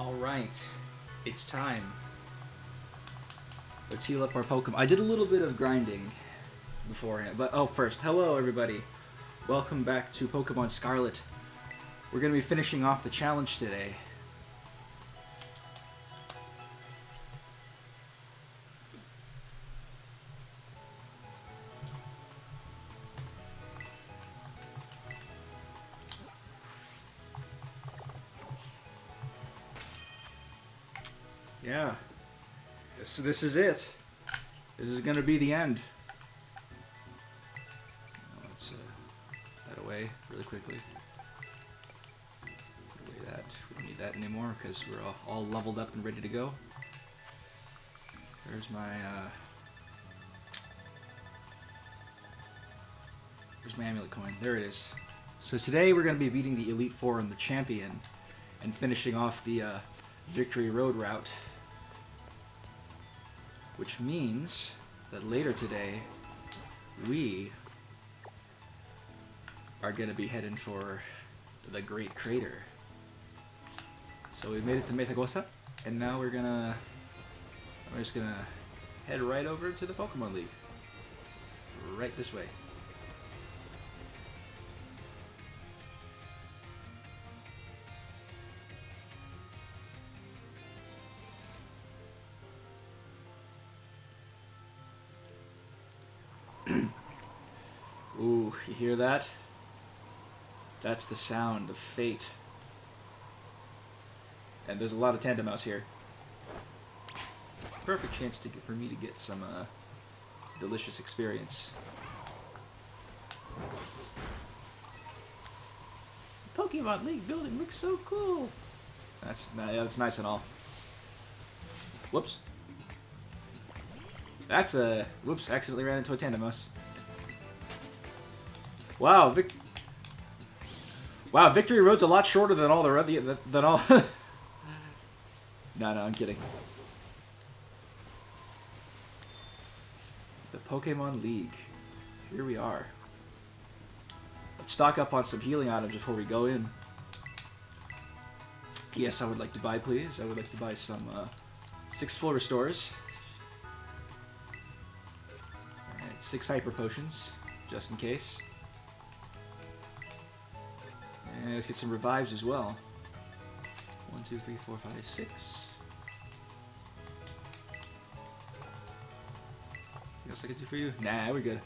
Alright, it's time. Let's heal up our Pokemon. I did a little bit of grinding beforehand, but first, hello everybody. Welcome back to Pokemon Scarlet. We're going to be finishing off the challenge today. Yeah, this is it. This is going to be the end. Let's put that away really quickly. Put away that. We don't need that anymore because we're all leveled up and ready to go. There's my amulet coin. There it is. So today we're going to be beating the Elite Four and the Champion and finishing off the Victory Road route. Which means that later today, we are going to be heading for the Great Crater. So we made it to Metagosa, and now we're just gonna head right over to the Pokemon League. Right this way. Ooh, you hear that? That's the sound of fate. And there's a lot of Tandemouse here. Perfect chance for me to get some delicious experience. Pokemon League building looks so cool. That's nice and all. Whoops. That's a whoops! Accidentally ran into a Tandemouse. Wow, wow, Victory Road's a lot shorter than all the than all. No, I'm kidding. The Pokemon League. Here we are. Let's stock up on some healing items before we go in. Yes, I would like to buy, please. I would like to buy some 6 full restores. Alright, 6 hyper potions, just in case. And let's get some revives as well. 1, 2, 3, 4, 5, 6. Anything else I can do for you? Nah, we're good.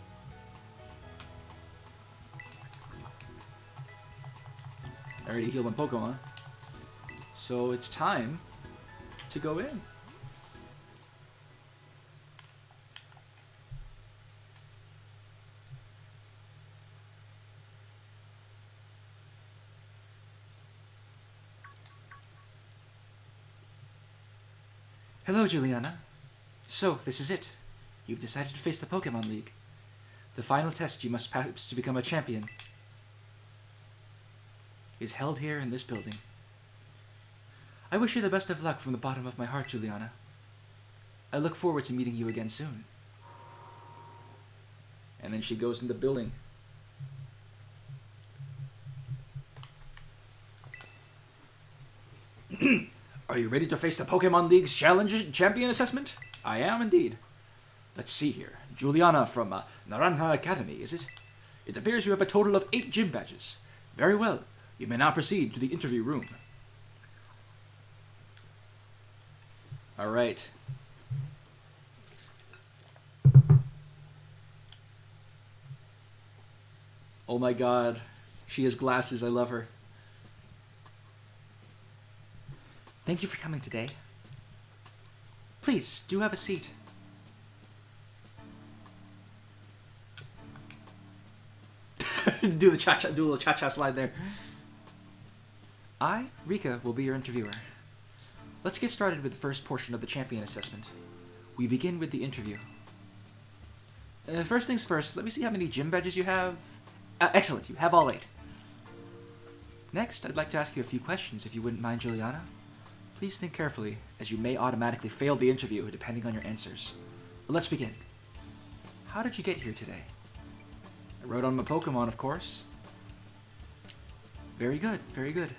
I already healed my Pokemon. So it's time to go in. Hello, Juliana. So, this is it. You've decided to face the Pokemon League. The final test you must pass to become a champion is held here in this building. I wish you the best of luck from the bottom of my heart, Juliana. I look forward to meeting you again soon. And then she goes in the building. Are you ready to face the Pokemon League's Champion Assessment? I am indeed. Let's see here. Juliana from Naranja Academy, is it? It appears you have a total of 8 gym badges. Very well. You may now proceed to the interview room. Alright. Oh my god. She has glasses. I love her. Thank you for coming today. Please, do have a seat. Do a little cha-cha slide there. I, Rika, will be your interviewer. Let's get started with the first portion of the champion assessment. We begin with the interview. First things first, let me see how many gym badges you have. Excellent, you have all 8. Next, I'd like to ask you a few questions, if you wouldn't mind, Juliana. Please think carefully, as you may automatically fail the interview depending on your answers. But let's begin. How did you get here today? I rode on my Pokemon, of course. Very good, very good.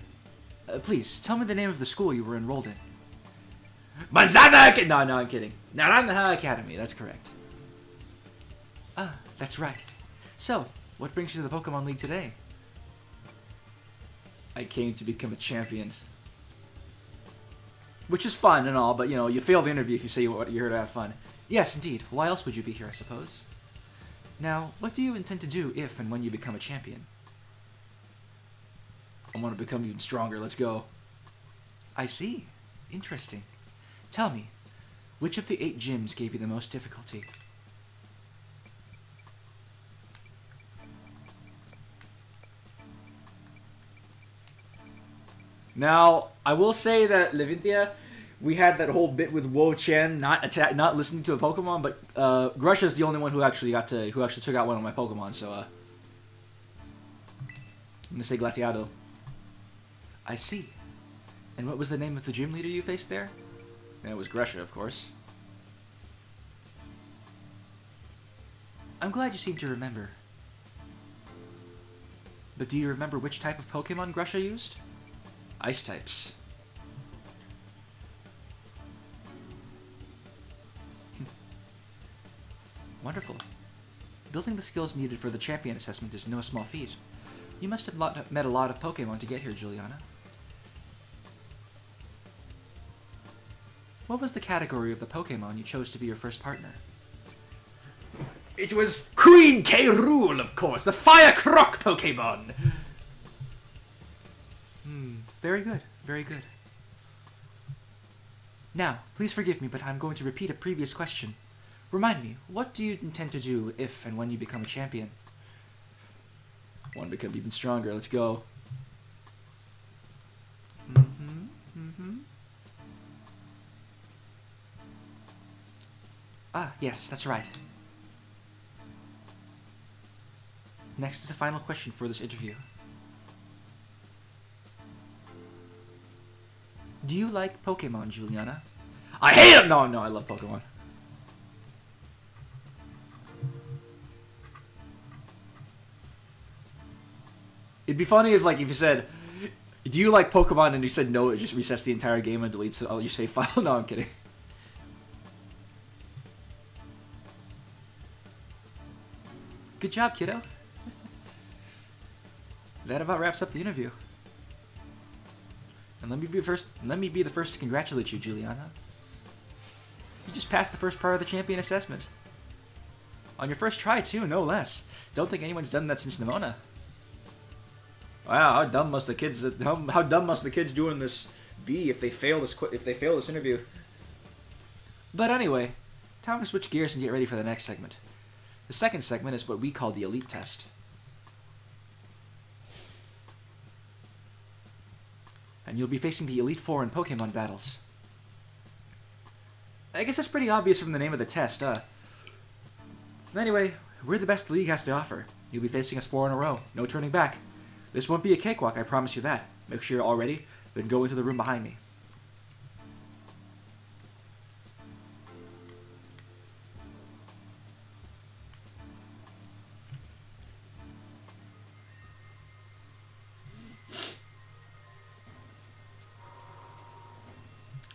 Please, tell me the name of the school you were enrolled in. Manzana! No, I'm kidding. Naranja Academy, that's correct. Ah, that's right. So, what brings you to the Pokemon League today? I came to become a champion. Which is fun and all, but you fail the interview if you say you're here to have fun. Yes, indeed. Why else would you be here, I suppose? Now, what do you intend to do if and when you become a champion? I want to become even stronger. Let's go. I see. Interesting. Tell me, which of the 8 gyms gave you the most difficulty? Now, I will say that Levintia, we had that whole bit with Wo-Chien not listening to a Pokemon, but Grusha's the only one who actually took out one of my Pokemon. So I'm gonna say Glaciado. I see. And what was the name of the gym leader you faced there? And it was Grusha, of course. I'm glad you seem to remember. But do you remember which type of Pokemon Grusha used? Ice types. Wonderful. Building the skills needed for the champion assessment is no small feat. You must have met a lot of Pokemon to get here, Juliana. What was the category of the Pokemon you chose to be your first partner? It was Queen K. Rool, of course, the Fire Croc Pokemon! Very good, very good. Now, please forgive me, but I'm going to repeat a previous question. Remind me, what do you intend to do if and when you become a champion? I want to become even stronger, let's go. Ah, yes, that's right. Next is the final question for this interview. Do you like Pokemon, Juliana? I hate them! No, I love Pokemon. It'd be funny if you said, do you like Pokemon, and you said no, it just resets the entire game and deletes all your save file. No, I'm kidding. Good job, kiddo. That about wraps up the interview. And let me be the first to congratulate you, Juliana. You just passed the first part of the champion assessment. On your first try, too, no less. Don't think anyone's done that since Nimona. Wow, how dumb must the kids doing this be if they fail this interview? But anyway, time to switch gears and get ready for the next segment. The second segment is what we call the Elite Test. And you'll be facing the Elite Four in Pokemon battles. I guess that's pretty obvious from the name of the test, Anyway, we're the best the league has to offer. You'll be facing us 4 in a row, no turning back. This won't be a cakewalk, I promise you that. Make sure you're all ready, then go into the room behind me.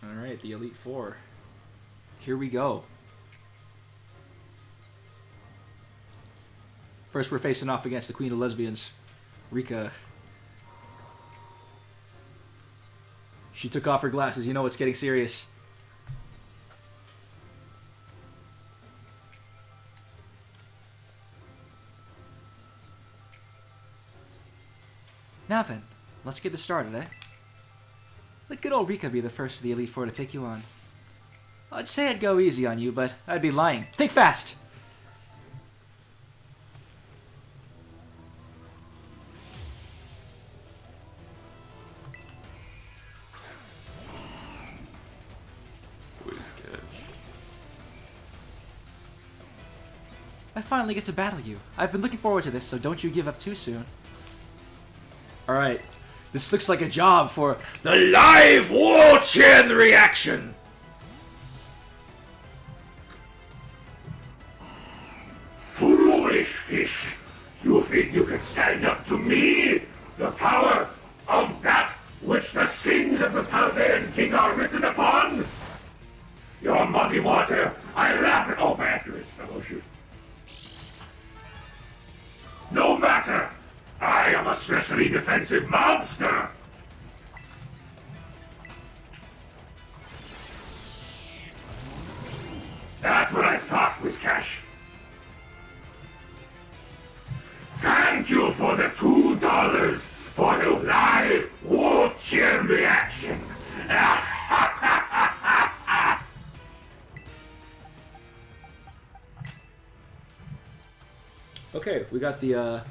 Alright, the Elite Four. Here we go. First, we're facing off against the Queen of Lesbians, Rika. She took off her glasses. You know it's getting serious. Now then, let's get this started, eh? Let good old Rika be the first of the Elite Four to take you on. I'd say I'd go easy on you, but I'd be lying. Think fast! I finally get to battle you. I've been looking forward to this, so don't you give up too soon. Alright. This looks like a job for the live Wo-Chien reaction! Foolish fish! You think you can stand up to me? The power of that which the sins of the Paldean king are written upon? Your muddy water, I laugh at all my accurate fellowship. No matter, I am a specially defensive monster. That's what I thought, Whiscash. Thank you for the $2 for the live Wo-Chien reaction. Okay, we got the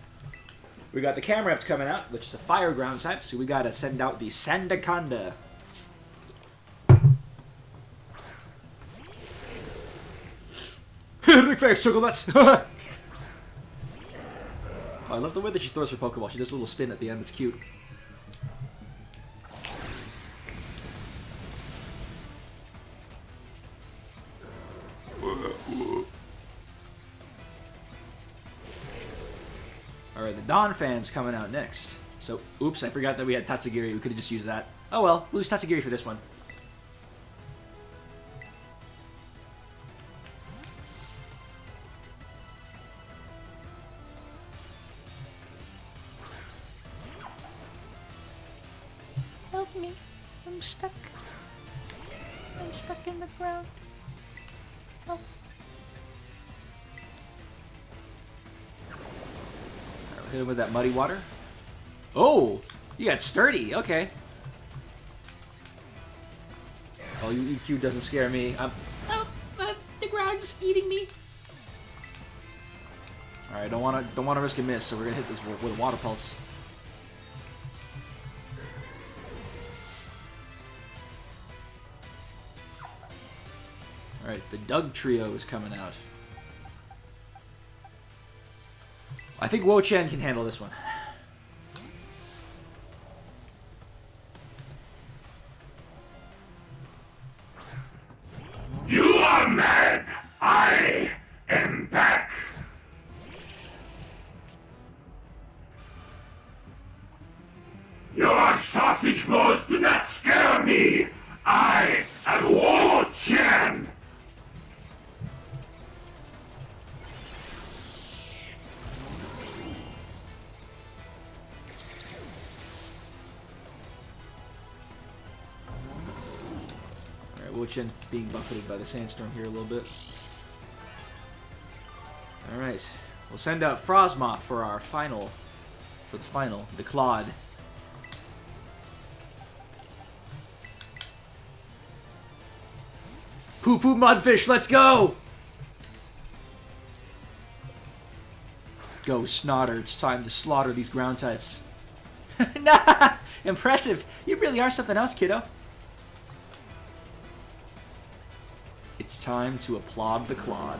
Camerupt coming out, which is a fire ground type, so we gotta send out the Sandaconda. Big face, chocolates! Oh, I love the way that she throws her Pokeball. She does a little spin at the end. It's cute. Alright, the Donphan's coming out next. So, oops, I forgot that we had Tatsugiri. We could have just used that. Oh well, we'll use Tatsugiri for this one. Help me. I'm stuck. I'm stuck in the ground. Help. Alright, hit him with that muddy water. Oh! You got sturdy, okay. Oh, EQ doesn't scare me. Oh, the ground's eating me. Alright, don't wanna risk a miss, so we're gonna hit this with a water pulse. Alright, the Doug Trio is coming out. I think Wo-Chien can handle this one. You are mad! I am back! Your sausage balls do not scare me! I am Wo-Chien! Wo-Chien being buffeted by the sandstorm here a little bit. Alright, we'll send out Frosmoth for our final, the Claude. Poo poo mudfish, let's go! Go Snotter, it's time to slaughter these ground types. Nah! Impressive! You really are something else, kiddo. It's time to applaud the Claude.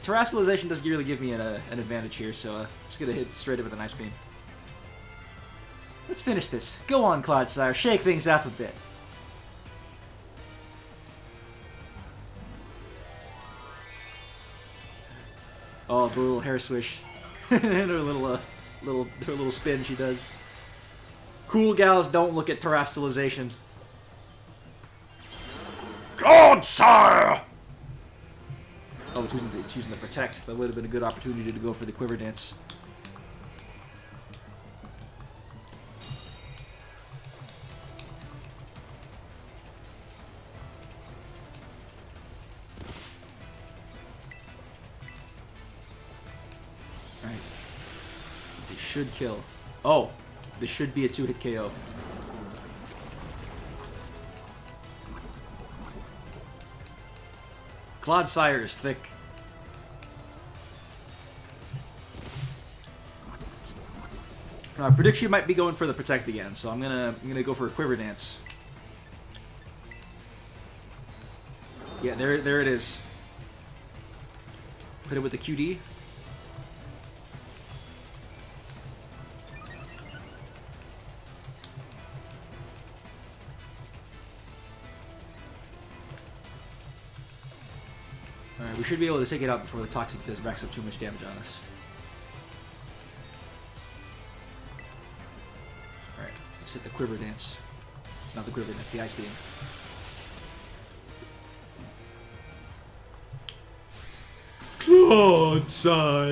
Terrestrialization doesn't really give me an advantage here, so I'm just gonna hit straight up with an Ice Beam. Let's finish this. Go on, Clodsire. Shake things up a bit. Oh, the little hair swish. And her little spin she does. Cool gals don't look at terrestrialization. God, sire! Oh, it's using the Protect. That would have been a good opportunity to go for the Quiver Dance. Alright. They should kill. Oh! This should be a 2-hit KO. Clodsire is thick. I predict she might be going for the Protect again, so I'm gonna go for a Quiver Dance. Yeah, there it is. Hit it with the QD. Alright, we should be able to take it out before the Toxic does racks up too much damage on us. Let's hit the Quiver Dance. Not the Quiver Dance, the Ice Beam. Clodsire!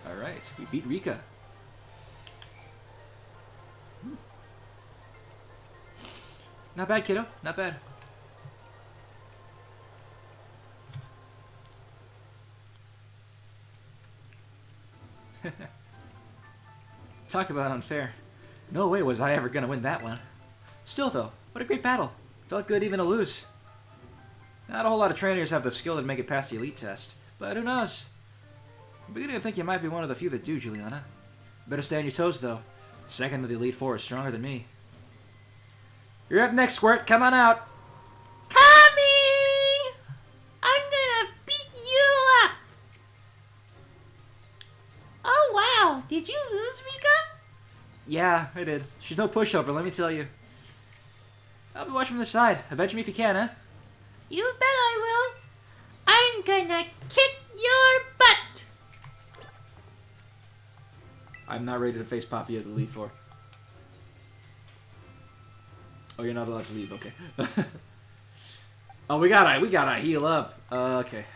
Alright, we beat Rika. Not bad, kiddo. Not bad. Talk about unfair. No way was I ever gonna win that one. Still though, what a great battle. Felt good even to lose. Not a whole lot of trainers have the skill to make it past the elite test, but who knows? I'm beginning to think you might be one of the few that do, Juliana. Better stay on your toes though. The second of the Elite Four is stronger than me. You're up next, Squirt. Come on out. Coming! I'm gonna beat you up! Oh wow, did you lose, Rika? Yeah, I did. She's no pushover, let me tell you. I'll be watching from the side. Avenge me if you can, huh? You bet I will. I'm gonna kick your butt! I'm not ready to face Poppy at the Elite Four. Oh, you're not allowed to leave. Okay. Oh, we gotta heal up. Okay.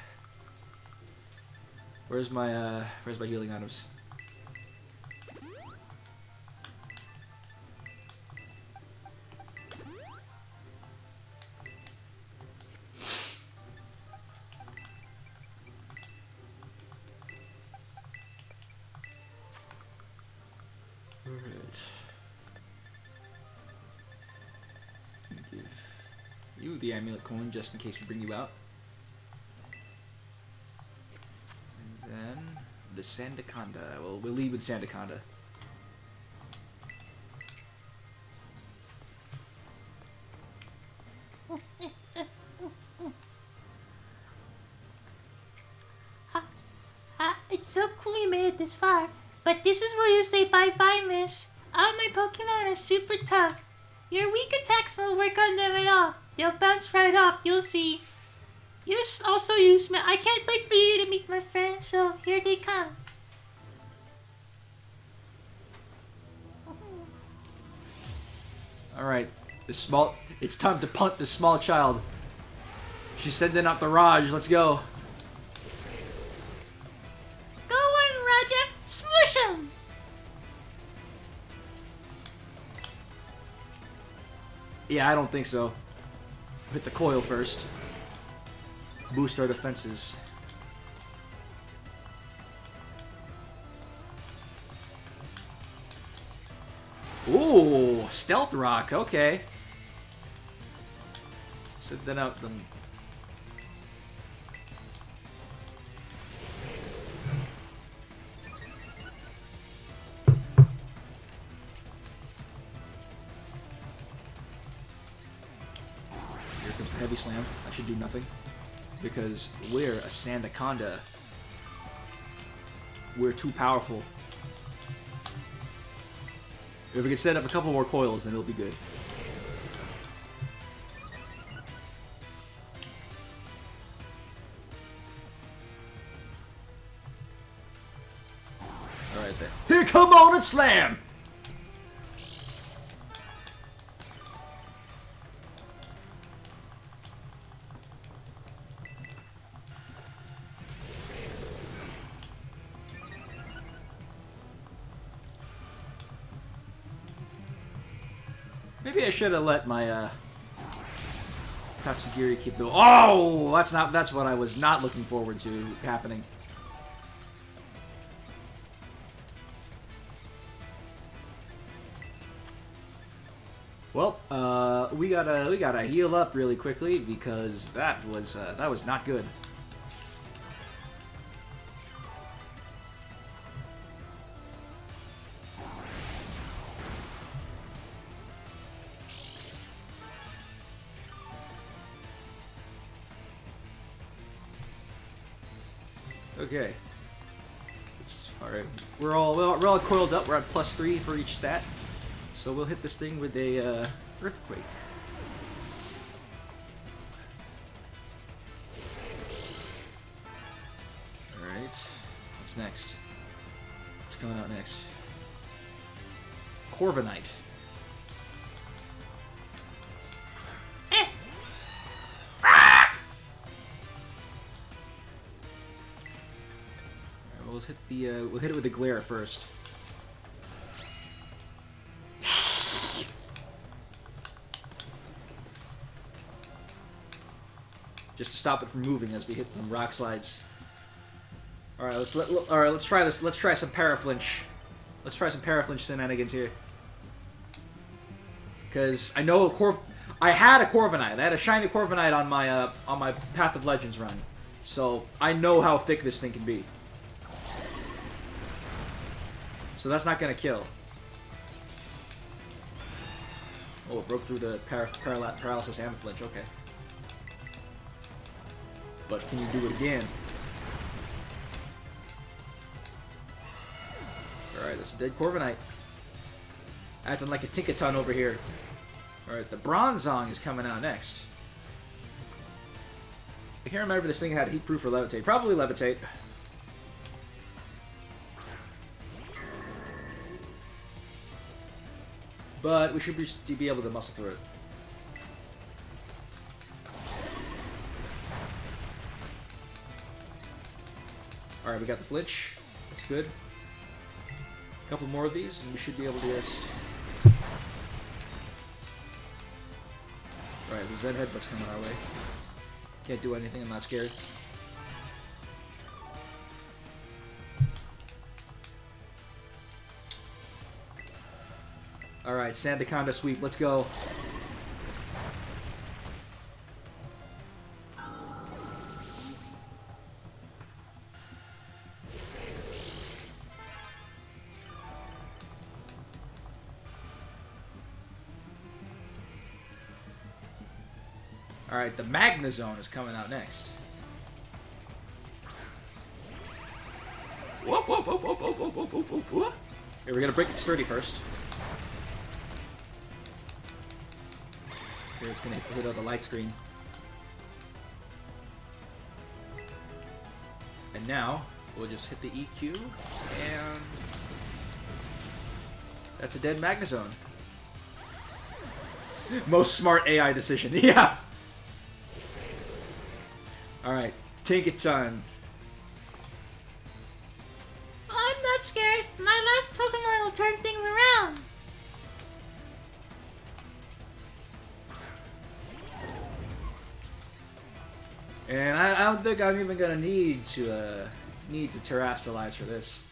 Where's my healing items? You the amulet coin just in case we bring you out. And then the Sandaconda. Well, we'll lead with Sandaconda. It's so cool we made it this far, but this is where you say bye-bye, miss. All my Pokemon are super tough. Your weak attacks won't work on them at all. They'll bounce right off, you'll see. Also use me. I can't wait for you to meet my friends, so here they come. Alright. It's time to punt this small child. She's sending out the Raj. Let's go. Go on, Roger. Smush him. Yeah, I don't think so. Hit the coil first. Boost our defenses. Ooh, Stealth Rock, okay. Sit that out then. Here comes the Heavy Slam. I should do nothing. Because we're a Sandaconda. We're too powerful. If we can set up a couple more coils, then it'll be good. Alright then. Here, come on and slam! Maybe I should have let my Tatsugiri keep the. Oh, that's what I was not looking forward to happening. Well, we gotta heal up really quickly because that was not good. Okay. Alright. We're all coiled up. We're at +3 for each stat. So we'll hit this thing with a Earthquake. Alright. What's next? coming out next? Corviknight. Eh. We'll hit the we'll hit it with the glare first. Just to stop it from moving as we hit some rock slides. All right, let's try this. Let's try some paraflinch. Let's try some paraflinch shenanigans here. Because I know I had a Corviknight. I had a shiny Corviknight on my Path of Legends run, so I know how thick this thing can be. So that's not gonna kill. Oh, it broke through the paralysis and flinch. Okay. But can you do it again? Alright, that's a dead Corviknight. Acting like a Tinkaton over here. Alright, the Bronzong is coming out next. I can't remember if this thing had Heat Proof or Levitate. Probably Levitate. But we should be able to muscle through it. Alright, we got the flinch. That's good. A couple more of these, and we should be able to just... Alright, the Zen Headbutt's coming our way. Can't do anything, I'm not scared. Alright, Sandaconda sweep, let's go. Alright, the Magnezone is coming out next. Whoop, whoop, whoop, whoop, whoop, whoop, whoop, whoop, whoop. Here, we're gonna break it sturdy first. Here, it's gonna hit the light screen. And now, we'll just hit the EQ, and... that's a dead Magnezone. Most smart AI decision, yeah! Alright, Tinkaton. I'm not scared. My last Pokemon will turn things around. And I don't think I'm even gonna need to terrestrialize for this.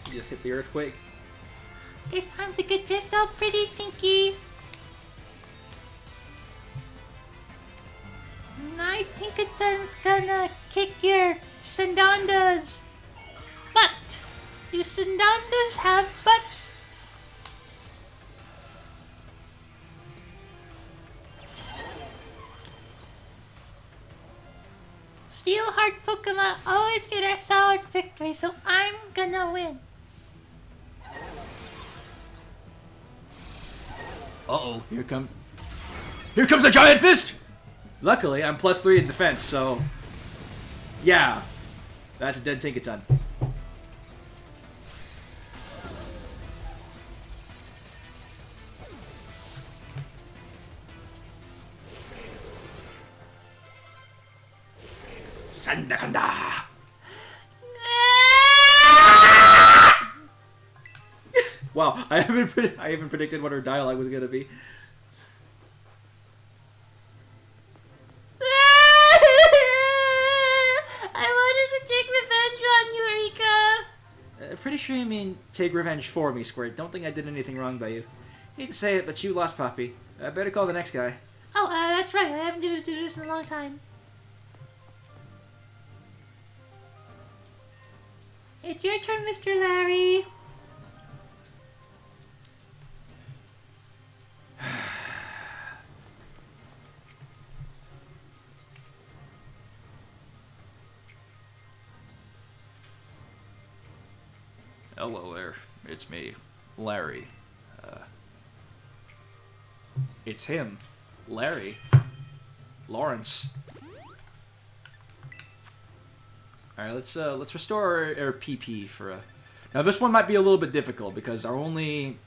You just hit the earthquake. It's time to get dressed all pretty, Tinky. My Tinkaton's gonna kick your Sandaconda's butt. Do Sandacondas have butts? Steelheart Pokemon always get a solid victory, so I'm gonna win. Uh-oh, here comes the Giant Fist! Luckily, I'm +3 in defense, so... yeah, that's a dead Tinkaton. Sandaconda! Wow, I haven't predicted what her dialogue was gonna be. Pretty sure you mean take revenge for me, Squirt. Don't think I did anything wrong by you. Hate to say it, but you lost Poppy. I better call the next guy. Oh, that's right. I haven't done this in a long time. It's your turn, Mr. Larry. Hello there, it's me, Larry. It's him, Larry. Lawrence. All right, let's restore our PP for a Now this one might be a little bit difficult because our only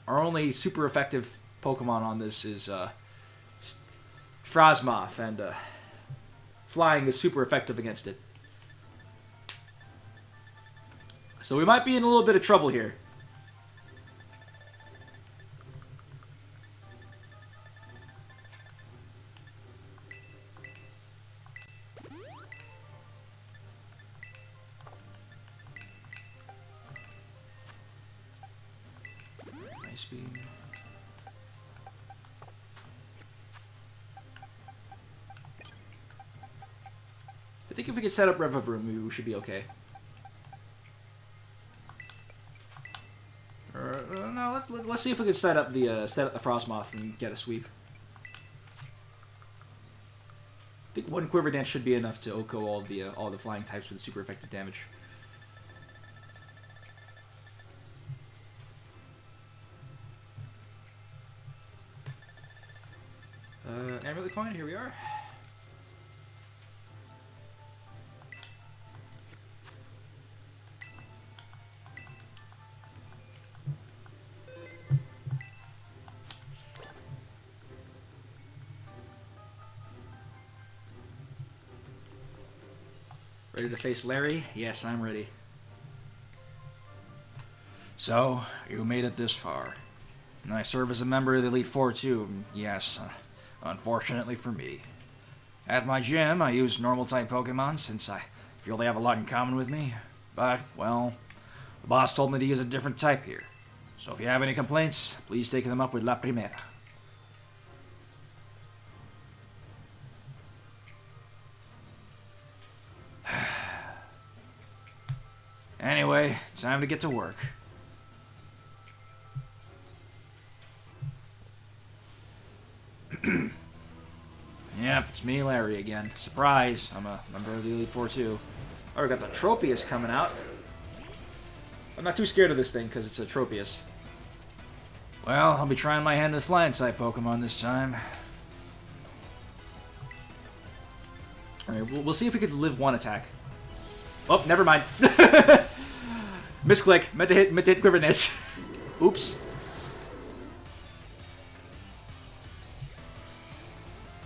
super effective Pokemon on this is Frosmoth, and flying is super effective against it. So we might be in a little bit of trouble here. Nice beam. I think if we could set up Revavroom, maybe we should be okay. No, let's see if we can set up the Frosmoth and get a sweep. I think one Quiver Dance should be enough to OHKO all the flying types with super effective damage. Amulet Coin, here we are. Ready to face Larry? Yes, I'm ready. So, you made it this far. And I serve as a member of the Elite Four, too. Yes, unfortunately for me. At my gym, I use normal-type Pokemon, since I feel they have a lot in common with me. But, well, the boss told me to use a different type here. So if you have any complaints, please take them up with La Primera. Anyway, time to get to work. Yep, it's me, Larry, again. Surprise! I'm a member of the Elite Four, too. Oh, we got the Tropius coming out. I'm not too scared of this thing, because it's a Tropius. Well, I'll be trying my hand at flying-type Pokemon this time. Alright, we'll see if we could live one attack. Oh, never mind. Misclick. Meant to hit Quiver Nits. Oops.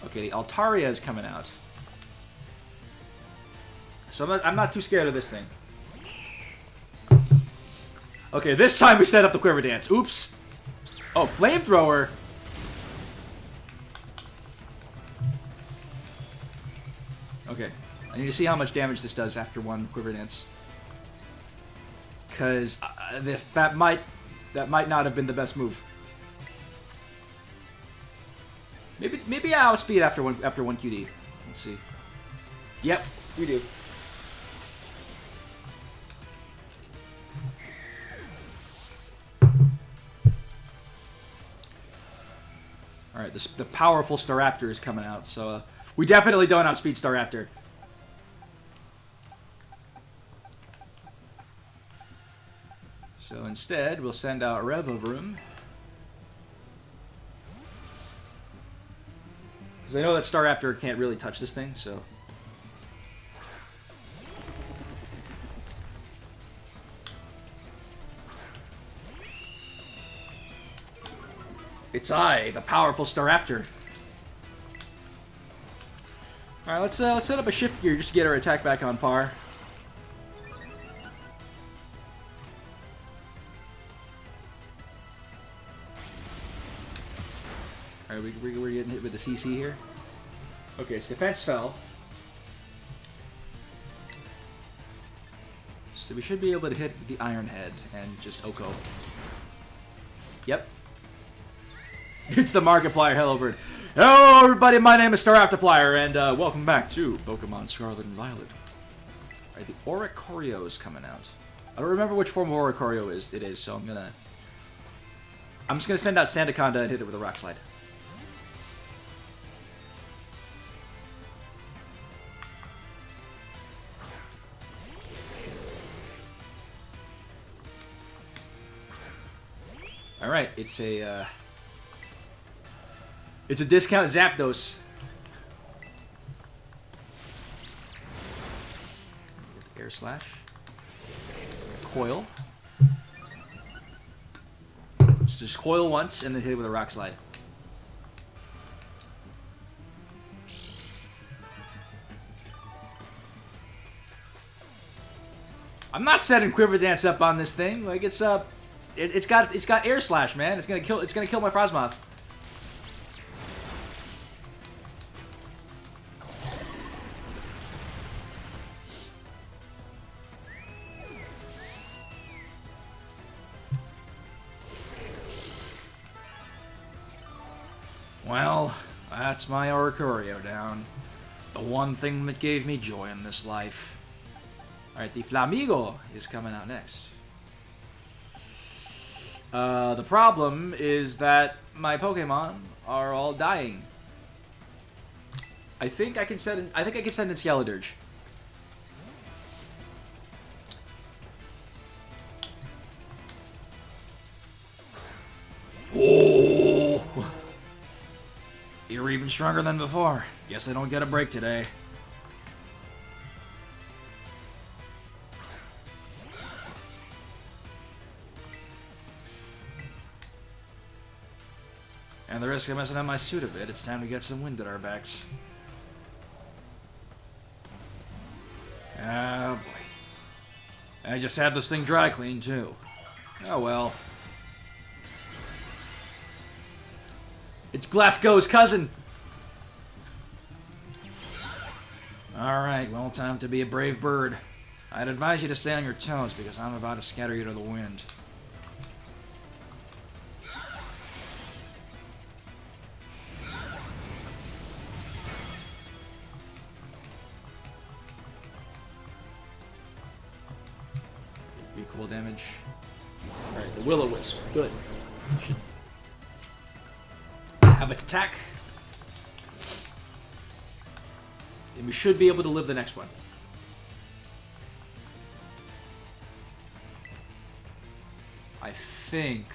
Okay, the Altaria is coming out. So I'm not too scared of this thing. Okay, this time we set up the Quiver Dance. Oops. Oh, Flamethrower. Okay. I need to see how much damage this does after one Quiver Dance. Because that might not have been the best move. Maybe I outspeed after one QD. Let's see. Yep, we do. All right, the powerful Staraptor is coming out, so we definitely don't outspeed Staraptor. So instead, we'll send out Revavroom. Because I know that Staraptor can't really touch this thing, so... It's I, the powerful Staraptor. Alright, let's set up a Shift Gear just to get our attack back on par. Alright, we're getting hit with the CC here. Okay, its defense fell. So we should be able to hit the Iron Head and just OHKO. Yep. It's the Markiplier Hello Bird. Hello everybody, my name is Staraptor, and welcome back to Pokemon Scarlet and Violet. Alright, the Oricorio is coming out. I don't remember which form of Oricorio it is, so I'm just gonna send out Sandaconda and hit it with a Rock Slide. Alright, it's a discount Zapdos. Air Slash. Coil. Just coil once and then hit it with a Rock Slide. I'm not setting Quiver Dance up on this thing. Like it's it's got Air Slash, man. It's gonna kill my Frosmoth. Well, that's my Oricorio down. The one thing that gave me joy in this life. Alright, the Flamigo is coming out next. The problem is that my Pokemon are all dying. I think I can send in Skeledirge. Oh! You're even stronger than before. Guess I don't get a break today. And the risk of messing up my suit a bit, it's time to get some wind at our backs. Oh boy. I just had this thing dry cleaned too. Oh well. It's Glasgow's cousin! Alright, well, time to be a brave bird. I'd advise you to stay on your toes because I'm about to scatter you to the wind. Equal damage. Alright, the Will-O-Wisp. Good. Should have its attack. And we should be able to live the next one. I think,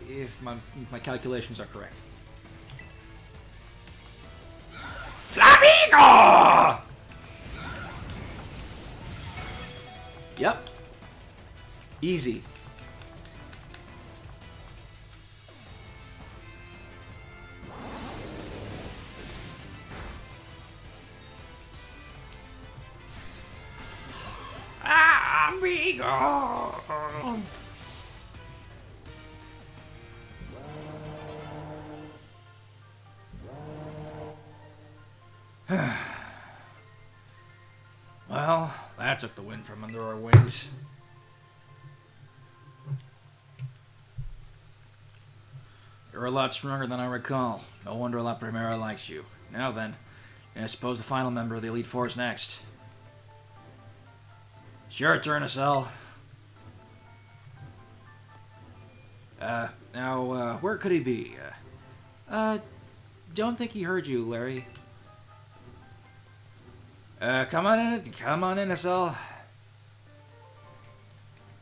if my calculations are correct. Flamigo! Yep. Easy. Amigo! Well, that took the wind from under our wings. You're a lot stronger than I recall. No wonder La Primera likes you. Now then, I suppose the final member of the Elite Four is next. It's your turn, Acel. Now, where could he be? Don't think he heard you, Larry. Come on in, Acel.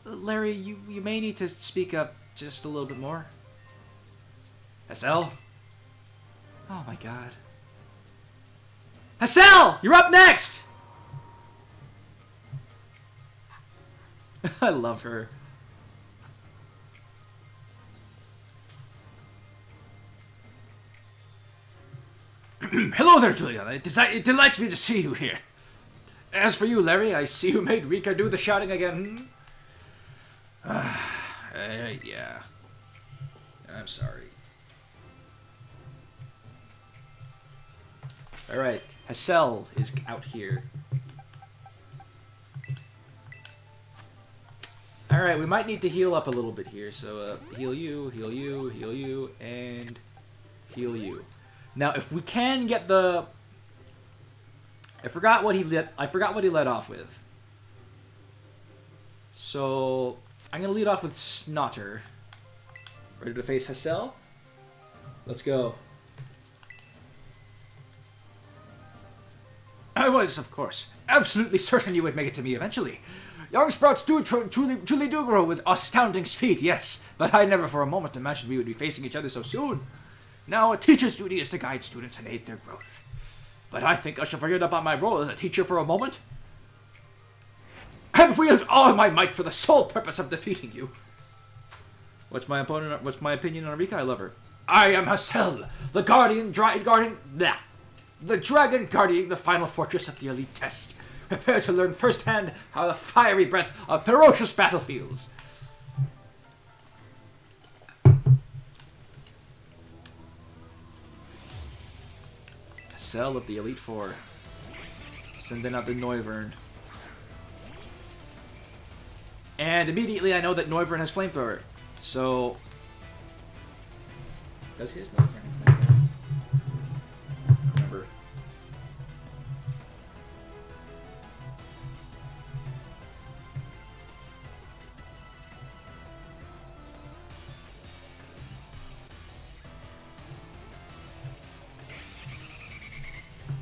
Larry, you may need to speak up just a little bit more. Acel? Oh my god. Acel! You're up next! I love her. Hello there, Julia. It delights me to see you here. As for you, Larry, I see you made Rika do the shouting again. Yeah. I'm sorry. Alright, Acel is out here. Alright, we might need to heal up a little bit here, so heal you, heal you, heal you, and heal you. Now, if we can get the... I forgot what he led off with. So, I'm going to lead off with Snotter. Ready to face Acel? Let's go. I was, of course, absolutely certain you would make it to me eventually. Young sprouts truly do grow with astounding speed, yes, but I never for a moment imagined we would be facing each other so soon. Now, a teacher's duty is to guide students and aid their growth. But I think I shall forget about my role as a teacher for a moment. I have wielded all my might for the sole purpose of defeating you. What's my opinion on Rika? I love her. I am Hassel, the dragon guarding the final fortress of the elite test. Prepare to learn firsthand how the fiery breath of ferocious battle feels. Hassel of the Elite Four. Sending out the Noivern. And immediately I know that Noivern has Flamethrower. So... Does his Noivern have Flamethrower? Remember.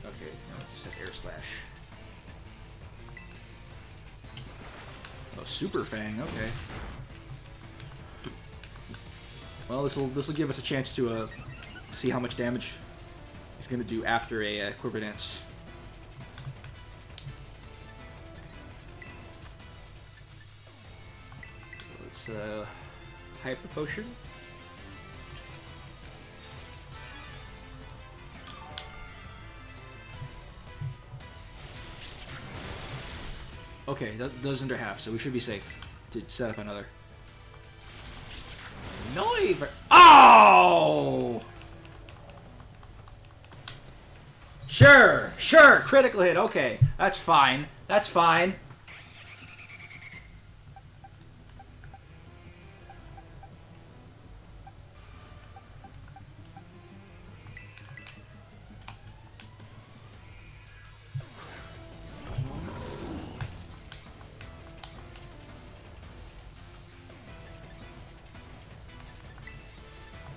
Okay, no, it just says Air Slash. Oh, Super Fang, okay. Well, this will give us a chance to see how much damage he's gonna do after a Quiver Dance. Let's Hyper Potion. Okay, that does under half, so we should be safe to set up another. Noivern! Oh! Sure, critical hit, okay. That's fine. That's fine.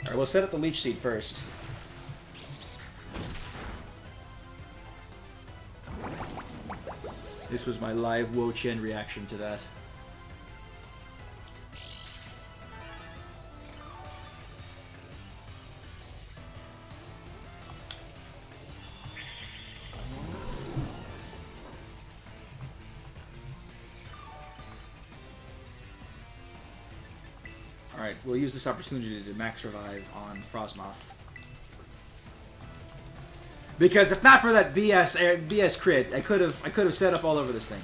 Alright, we'll set up the Leech Seed first. This was my live Wo-Chien reaction to that. Alright, we'll use this opportunity to max revive on Frosmoth. Because if not for that BS crit, I could have set up all over this thing.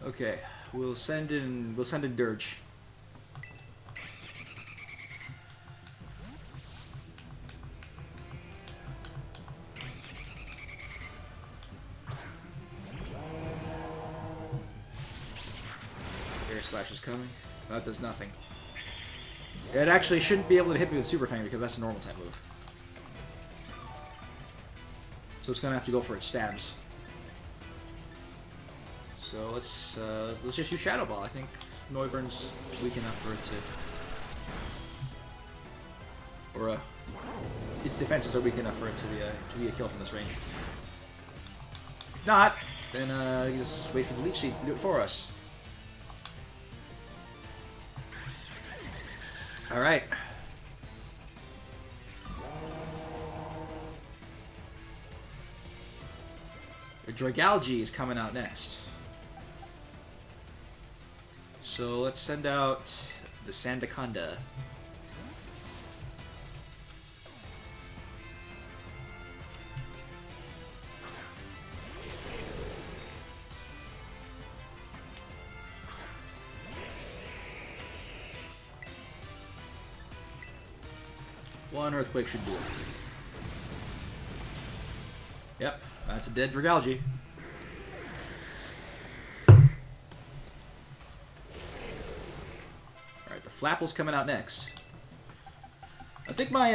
Okay, we'll send in Dirge. Air Slash is coming. That does nothing. It actually shouldn't be able to hit me with Super Fang because that's a normal type move. So it's gonna have to go for its stabs. So let's just use Shadow Ball. I think Noivern's weak enough for it to, or its defenses are weak enough for it to be a kill from this range. If not, then you just wait for the Leech Seed to do it for us. All right. The Dragalge is coming out next. So let's send out the Sandaconda. One Earthquake should do it. Yep, that's a dead Dragalge. Flapple's coming out next. I think my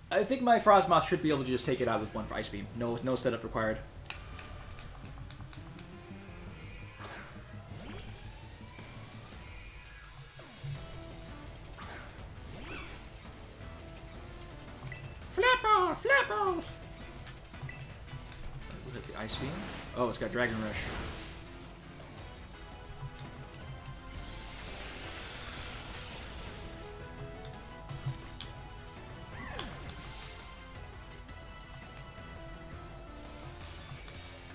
Frosmoth should be able to just take it out with one Ice Beam. No setup required. Flapple! Gyarados! We'll hit the Ice Beam. Oh, it's got Dragon Rush.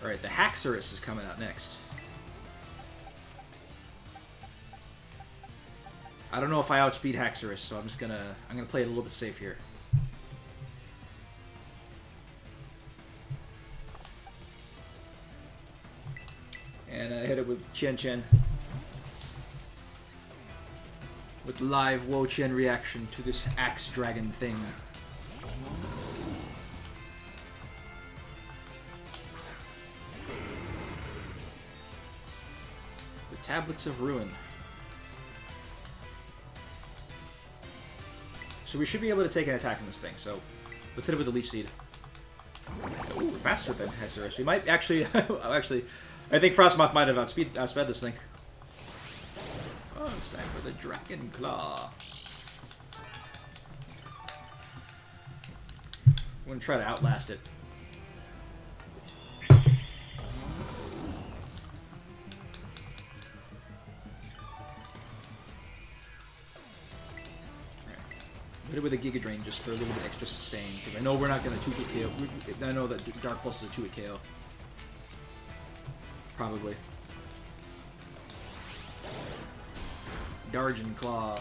Alright, the Haxorus is coming out next. I don't know if I outspeed Haxorus, so I'm gonna play it a little bit safe here. And I hit it with Chen. With live Wo-Chien reaction to this Axe Dragon thing. The Tablets of Ruin. So we should be able to take an attack from this thing, so let's hit it with the Leech Seed. Ooh, faster than Haxorus. We might actually... actually, I think Frosmoth might have outsped this thing. Oh, it's time for the Dragon Claw. I'm going to try to outlast it. Hit it with a Giga Drain just for a little bit extra sustain, because I know we're not going to 2-hit KO. I know that Dark Pulse is a 2-hit KO. Probably. Darge and Claw.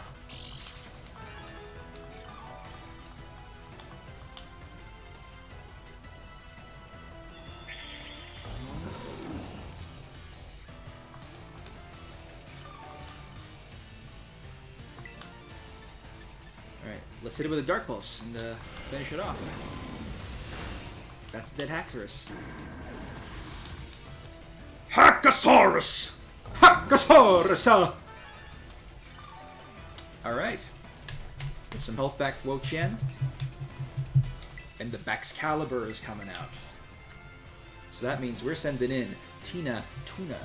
Alright, let's hit it with a Dark Pulse and finish it off. That's dead Haxorus. Hackosaurus! Hackosaurus! Alright. Get some health back for Wo-Chien. And the Baxcalibur is coming out. So that means we're sending in Tina Tuna.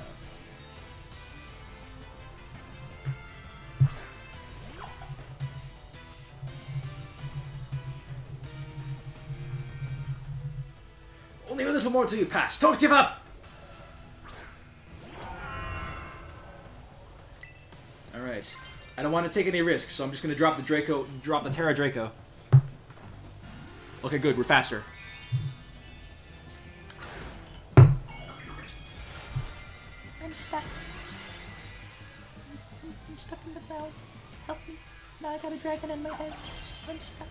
Only a little more till you pass. Don't give up! Alright. I don't want to take any risks, so I'm just going to drop the Terra Draco. Okay, good. We're faster. I'm stuck. I'm stuck in the ground. Help me. Now I got a dragon in my head. I'm stuck.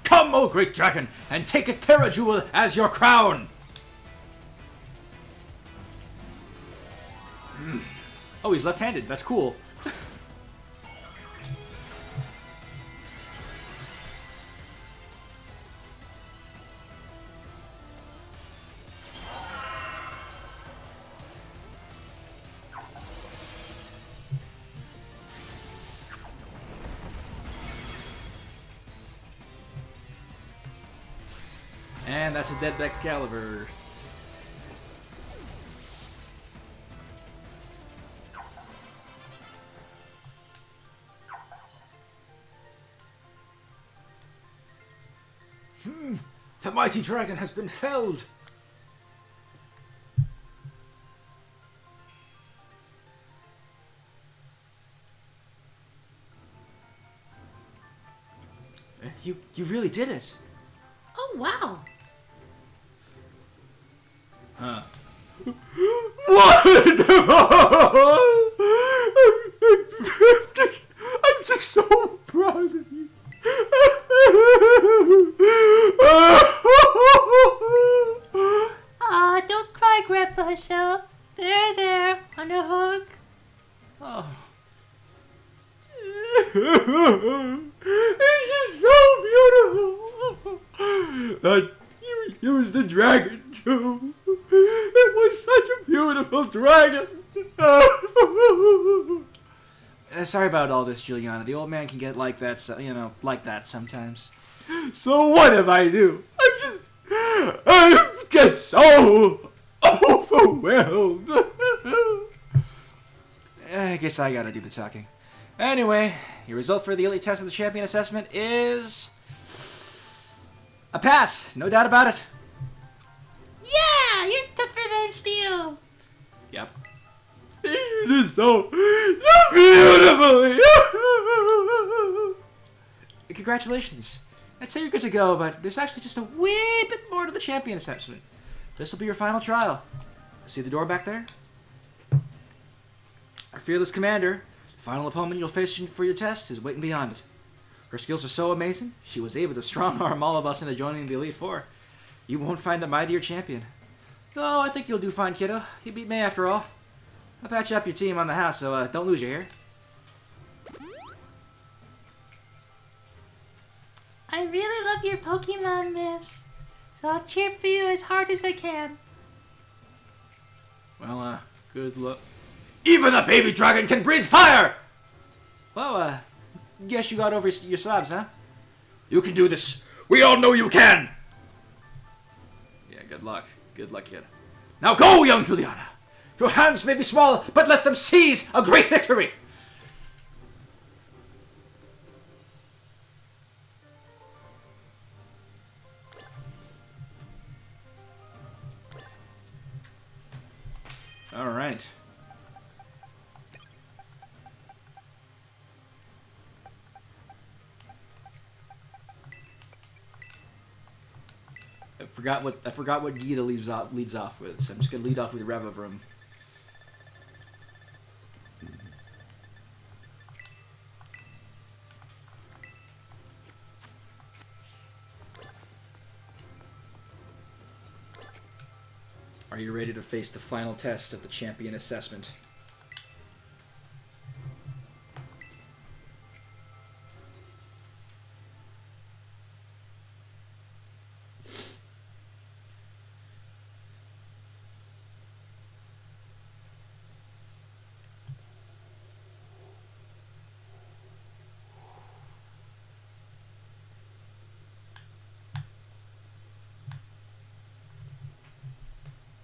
Come, O great dragon, and take a Terra Jewel as your crown! Oh, he's left-handed. That's cool. And that's a dead Excalibur. The mighty dragon has been felled. You really did it. Oh, wow. Huh. I'm just so proud of you. Aw, don't cry, Grandpa Shell. There, on the hook. Oh. It's just so beautiful. That you used the dragon too. It was such a beautiful dragon. Sorry about all this, Juliana. The old man can get like that, so, like that sometimes. So what if I do? I get so overwhelmed. I guess I gotta do the talking. Anyway, your result for the Elite Test of the Champion Assessment is A pass, no doubt about it. Yeah, you're tougher than steel. Yep. It is so beautiful. Congratulations. I'd say you're good to go, but there's actually just a wee bit more to the champion assessment. This will be your final trial. See the door back there? Our fearless commander, the final opponent you'll face for your test, is waiting beyond it. Her skills are so amazing, she was able to strong-arm all of us into joining the Elite Four. You won't find a mightier champion. Oh, I think you'll do fine, kiddo. You beat me after all. I'll patch up your team on the house, so don't lose your hair. I really love your Pokemon, miss. So I'll cheer for you as hard as I can. Well, good luck. Even a baby dragon can breathe fire! Well, guess you got over your slabs, huh? You can do this. We all know you can. Yeah, good luck. Good luck, kid. Now go, young Juliana! Your hands may be small, but let them seize a great victory! All right. I forgot what Gita leads off with, so I'm just gonna lead off with Revavroom. Are you ready to face the final test of the champion assessment?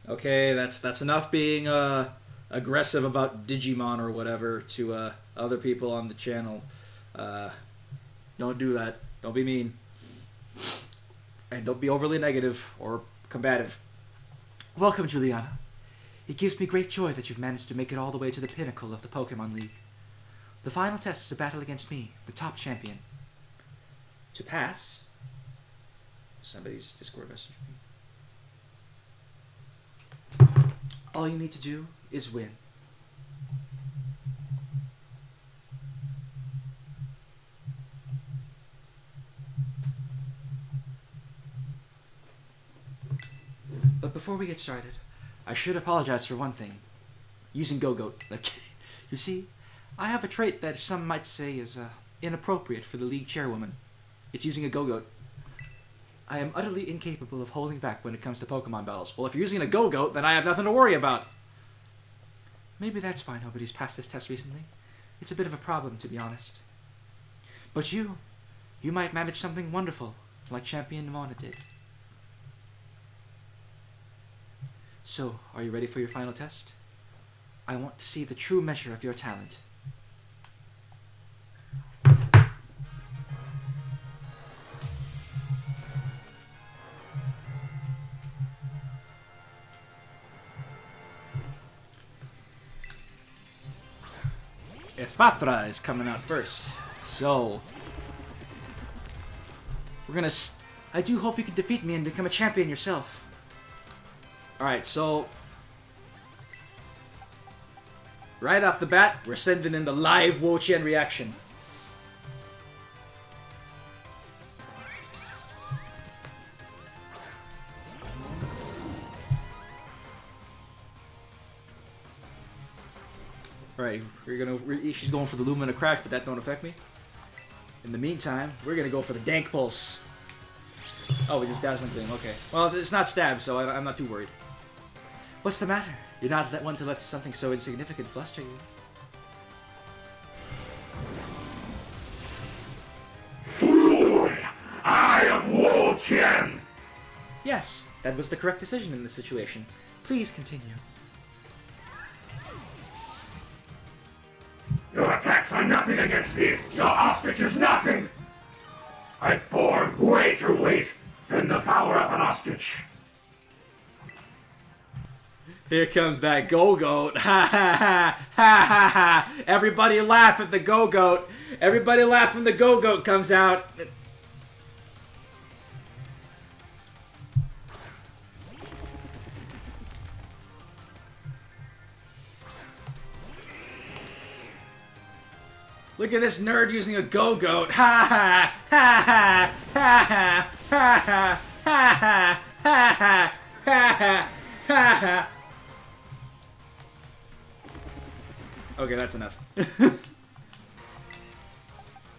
Okay, that's enough being aggressive about Digimon or whatever to other people on the channel. Don't do that. Don't be mean. And don't be overly negative or combative. Welcome, Juliana. It gives me great joy that you've managed to make it all the way to the pinnacle of the Pokemon League. The final test is a battle against me, the top champion. To pass... Somebody's Discord messaged me. All you need to do is win. But before we get started, I should apologize for one thing. Using Go-Goat. You see, I have a trait that some might say is inappropriate for the league chairwoman. It's using a Go-Goat. I am utterly incapable of holding back when it comes to Pokemon battles. Well, if you're using a Go-Goat, then I have nothing to worry about. Maybe that's why nobody's passed this test recently. It's a bit of a problem, to be honest. But you might manage something wonderful, like Champion Mona did. So, are you ready for your final test? I want to see the true measure of your talent. Espatra is coming out first. So, we're gonna... I do hope you can defeat me and become a champion yourself. Alright, so... right off the bat, we're sending in the live Wo-Chien reaction. Alright, she's going for the Lumina Crash, but that don't affect me. In the meantime, we're gonna go for the Dank Pulse. Oh, we just got something, okay. Well, it's not stab, so I'm not too worried. What's the matter? You're not one to let something so insignificant fluster you. Fool! I am Wo-Chien! Yes, that was the correct decision in this situation. Please continue. Your attacks are nothing against me. Your ostrich is nothing. I've borne greater weight than the power of an ostrich. Here comes that Go-Goat. Ha ha ha ha ha ha. Everybody laugh at the Go-Goat. Everybody laugh when the Go-Goat comes out. Look at this nerd using a Go-Goat. Ha ha ha ha ha ha ha ha ha ha ha ha ha. Okay, that's enough.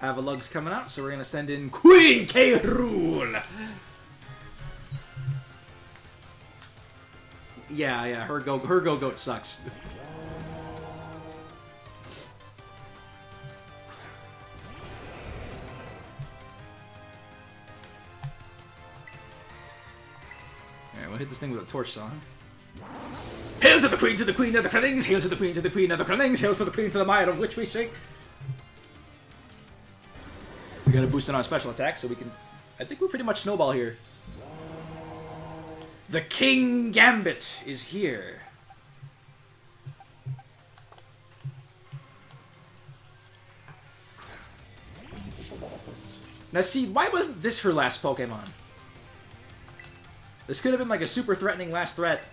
Avalug's coming out, so we're gonna send in Queen K. Rool. Yeah, her Go-Goat sucks. Alright, we'll hit this thing with a torch song. Hail to the queen of the Crunnings! Hail to the queen of the Crunnings! Hail to the queen for the mire of which we sing! We got a boost on our special attack, so we can... I think we're pretty much snowball here. The King Gambit is here. Now see, why wasn't this her last Pokemon? This could have been like a super threatening last threat.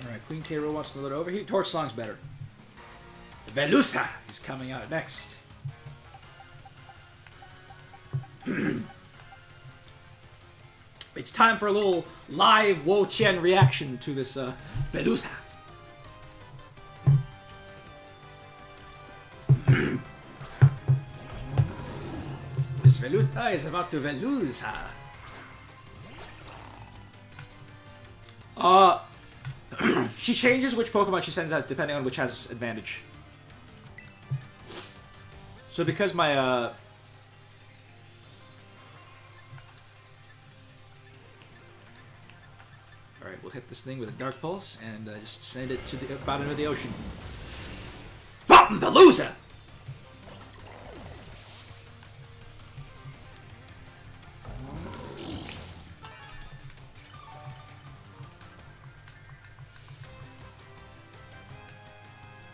Alright, Queen K. Rool wants to load over here. Torch Song's better. Veluza is coming out next. It's time for a little live Wo-Chien reaction to this Veluza. This Veluza is about to Veluza. She changes which Pokemon she sends out depending on which has advantage. So because my Alright, we'll hit this thing with a Dark Pulse and just send it to the bottom of the ocean. Bottom Veluza!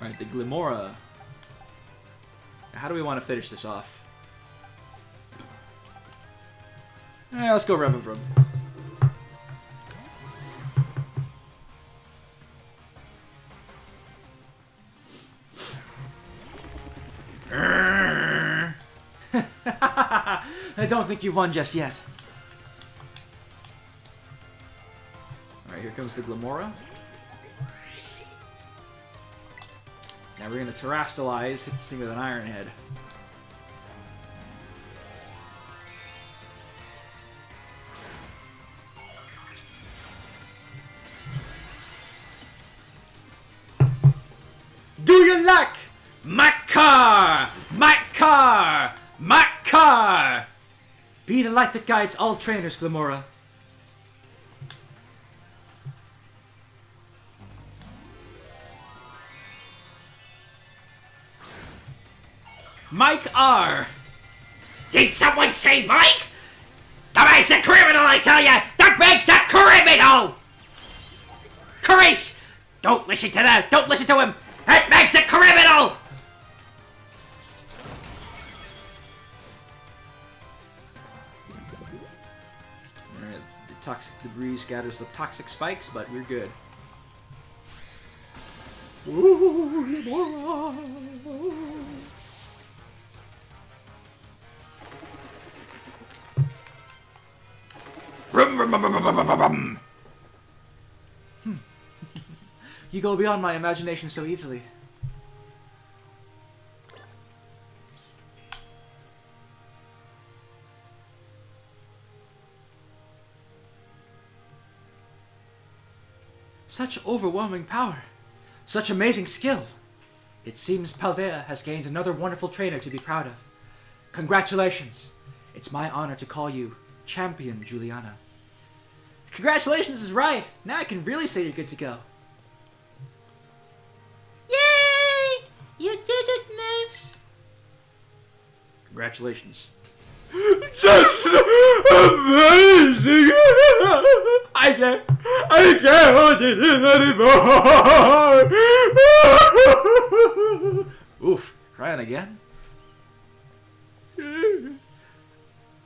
Alright, the Glimora. How do we want to finish this off? Let's go Revavroom. I don't think you've won just yet. Alright, here comes the Glimora. Now we're going to Terrastalize, hit this thing with an Iron Head. Do you like my car? My car! My car! Be the light that guides all trainers, Glimora. Mike R. Did someone say Mike? The man's a criminal, I tell ya! The man's a criminal! Chris! Don't listen to that! Don't listen to him! That man's a criminal! Alright, the toxic debris scatters the toxic spikes, but we're good. You go beyond my imagination so easily. Such overwhelming power. Such amazing skill. It seems Paldea has gained another wonderful trainer to be proud of. Congratulations! It's my honor to call you Champion Juliana. Congratulations is right! Now I can really say you're good to go. Yay! You did it, miss! Congratulations. Just amazing! I can't hold it in anymore! Oof, crying again?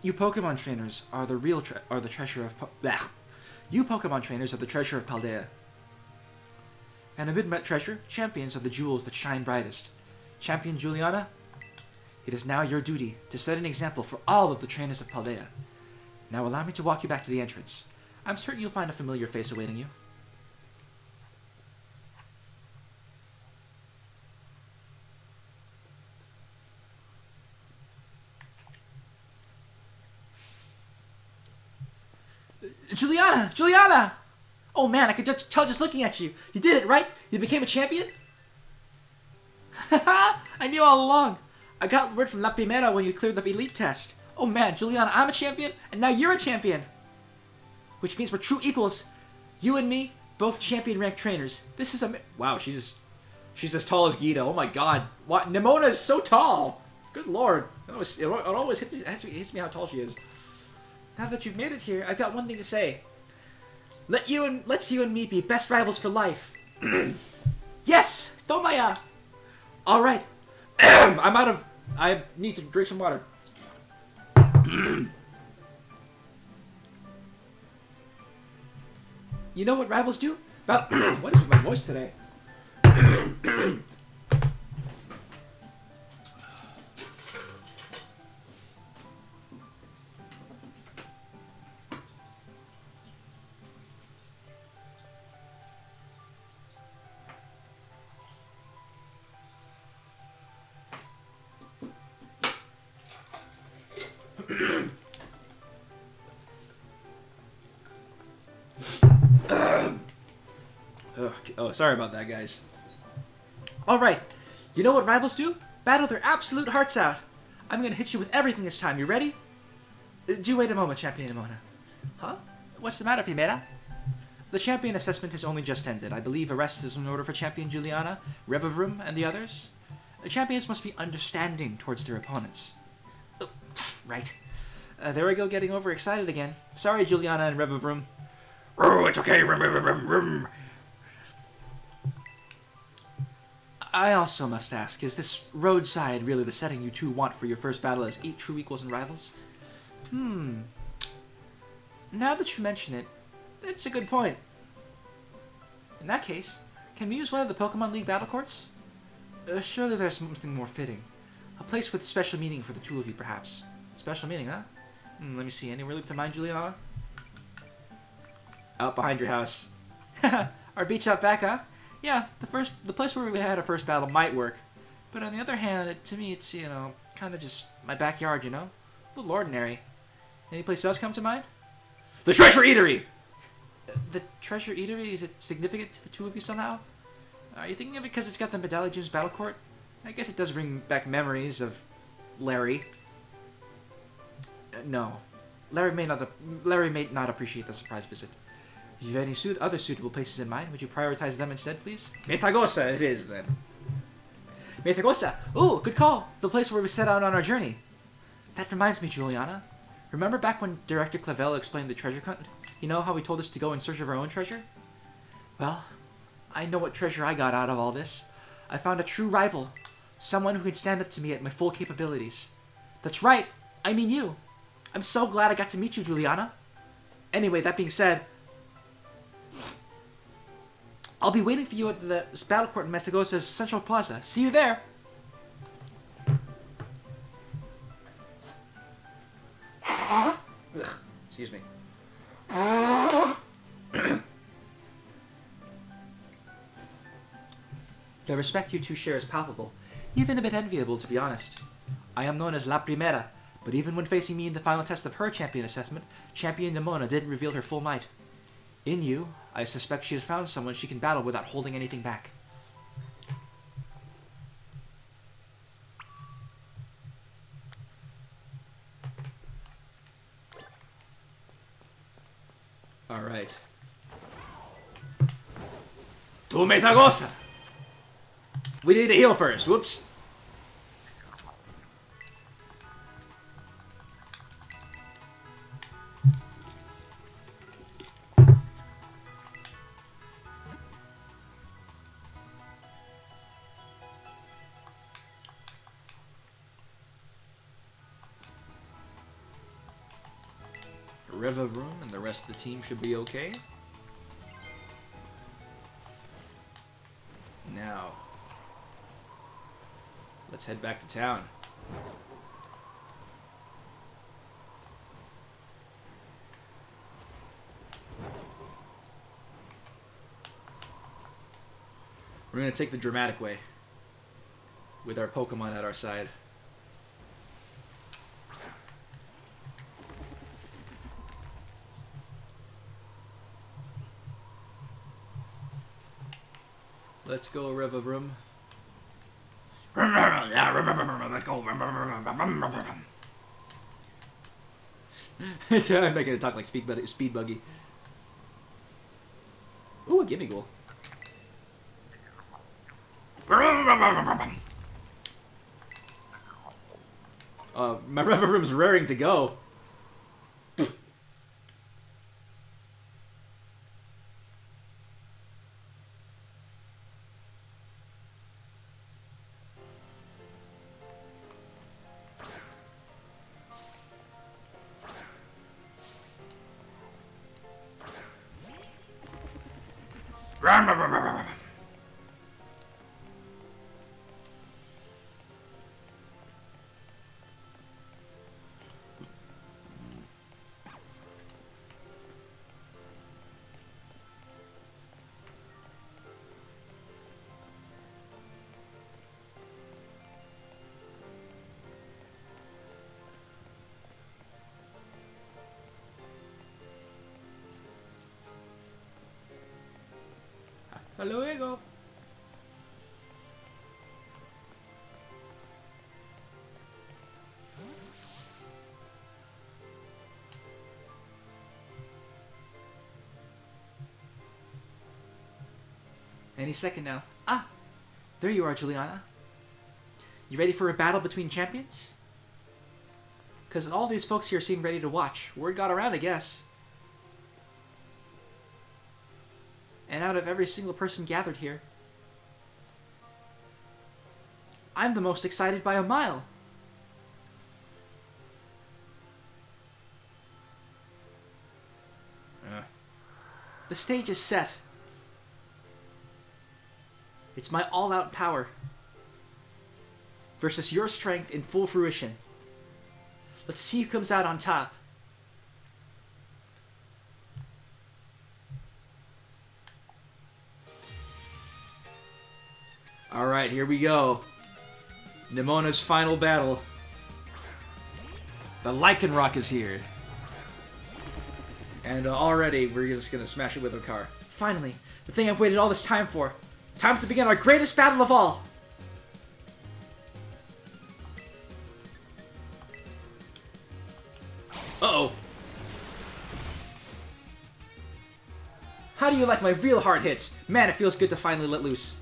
You Pokemon trainers are the real treasure of You Pokemon trainers are the treasure of Paldea. And amid my treasure, champions are the jewels that shine brightest. Champion Juliana, it is now your duty to set an example for all of the trainers of Paldea. Now allow me to walk you back to the entrance. I'm certain you'll find a familiar face awaiting you. Juliana! Juliana! Oh man, I could just tell just looking at you. You did it, right? You became a champion? Haha! I knew all along. I got word from La Primera when you cleared the elite test. Oh man, Juliana, I'm a champion, and now you're a champion! Which means we're true equals. You and me, both champion-ranked trainers. This is wow, she's as tall as Guido. Oh my god. What? Nimona is so tall! Good lord. It always hits me how tall she is. Now that you've made it here, I've got one thing to say. Let's you and me be best rivals for life. Yes! Tomaya! Alright. I need to drink some water. You know what rivals do? What is with my voice today? Oh, sorry about that, guys. Alright, you know what rivals do? Battle their absolute hearts out. I'm gonna hit you with everything this time. You ready? Do wait a moment, Champion Nimona. Huh? What's the matter, Primera? The champion assessment has only just ended. I believe arrest is in order for Champion Juliana, Revavroom, and the others. The champions must be understanding towards their opponents. Oh, right. There I go, getting overexcited again. Sorry, Juliana and Revavroom. Oh, it's okay. Rum. I also must ask, is this roadside really the setting you two want for your first battle as 8 true equals and rivals? Now that you mention it, it's a good point. In that case, can we use one of the Pokemon League battle courts? Surely there's something more fitting. A place with special meaning for the two of you, perhaps. Special meaning, huh? Let me see. Anywhere leap to mind, Juliana? Out behind your house. Our beach out back, huh? Yeah, the place where we had our first battle might work. But on the other hand, to me it's, kind of just my backyard, A little ordinary. Any place else come to mind? The Treasure Eatery! The Treasure Eatery? Is it significant to the two of you somehow? Are you thinking of it because it's got the Medallion Gym's battle court? I guess it does bring back memories of Larry. No. Larry may not appreciate the surprise visit. If you have any other suitable places in mind, would you prioritize them instead, please? Metagosa it is, then. Metagosa! Ooh, good call! The place where we set out on our journey. That reminds me, Juliana. Remember back when Director Clavel explained the treasure hunt? You know how he told us to go in search of our own treasure? Well, I know what treasure I got out of all this. I found a true rival. Someone who can stand up to me at my full capabilities. That's right! I mean you! I'm so glad I got to meet you, Juliana. Anyway, that being said, I'll be waiting for you at the battle court in Metagosa's Central Plaza. See you there! Ugh, excuse me. The respect you two share is palpable, even a bit enviable, to be honest. I am known as La Primera, but even when facing me in the final test of her champion assessment, Champion Nimona didn't reveal her full might. In you, I suspect she has found someone she can battle without holding anything back. Tu me gusta. We need to heal first. Whoops. Revavroom and the rest of the team should be okay. Now, let's head back to town. We're going to take the dramatic way with our Pokemon at our side. Let's go, Revavroom. Let's go. I'm making it talk like Speed Buggy. Ooh, a Gimmighoul. My Revavroom's raring to go. Hasta luego. Any second now. Ah! There you are, Juliana. You ready for a battle between champions? Because all these folks here seem ready to watch. Word got around, I guess. And out of every single person gathered here, I'm the most excited by a mile. The stage is set. It's my all-out power versus your strength in full fruition. Let's see who comes out on top. Alright, here we go. Nemona's final battle. The Lycanroc is here. And already, we're just gonna smash it with our car. Finally, the thing I've waited all this time for. Time to begin our greatest battle of all. Uh-oh. How do you like my real hard hits? Man, it feels good to finally let loose.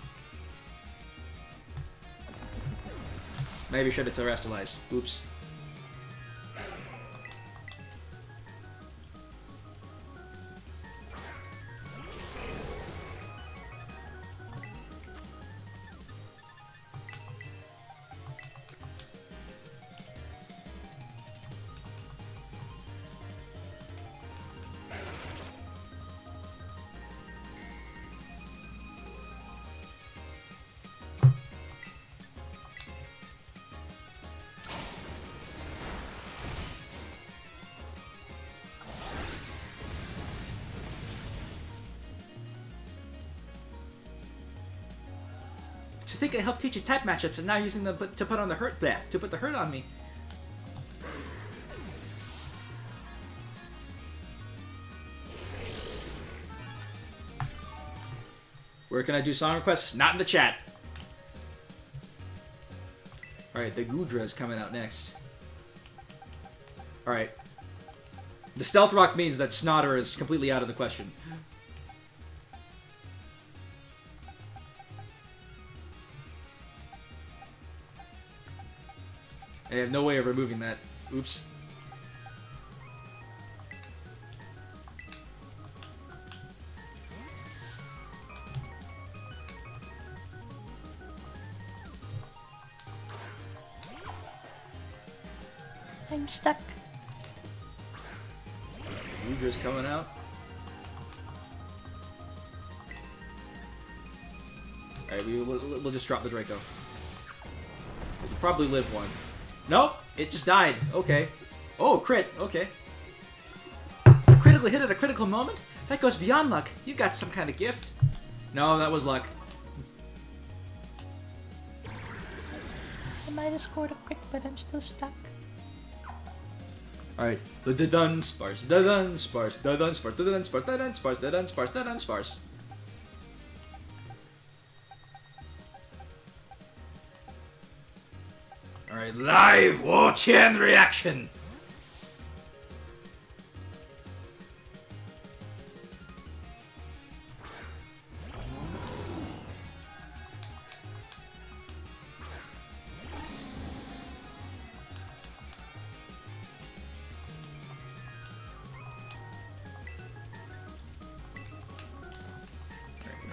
Maybe should have terrestrialized. Oops. To think I helped teach you type matchups and now using them to put on the hurt back, to put the hurt on me. Where can I do song requests? Not in the chat. Alright, the Goodra is coming out next. Alright. The Stealth Rock means that Snotter is completely out of the question. I have no way of removing that. Oops. I'm stuck. Luger's coming out. Alright, we'll just drop the Draco. We'll probably live one. Nope, it just died. Okay. Oh, crit. Okay. Critically hit at a critical moment? That goes beyond luck. You got some kind of gift. No, that was luck. I might have scored a crit, but I'm still stuck. Alright. The dun sparse, dun sparse, dun sparse, dun sparse, dun sparse, dun sparse, dun sparse. Alright, live Wo-Chien reaction!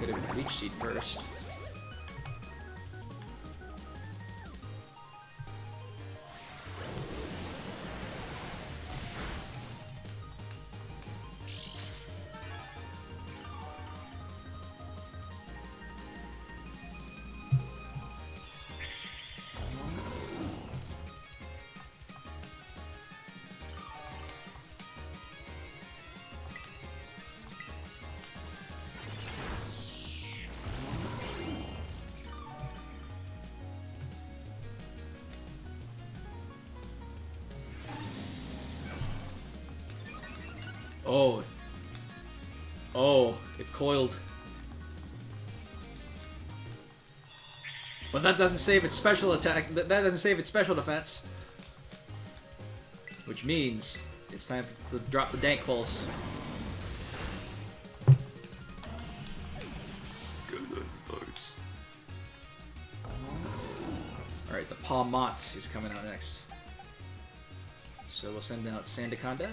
Hit it with Leech Seed first. Oh. Oh, it coiled. But that doesn't save its special attack. That doesn't save its special defense. Which means it's time to drop the Dank Pulse. Alright, the Palmot is coming out next. So we'll send out Sandaconda.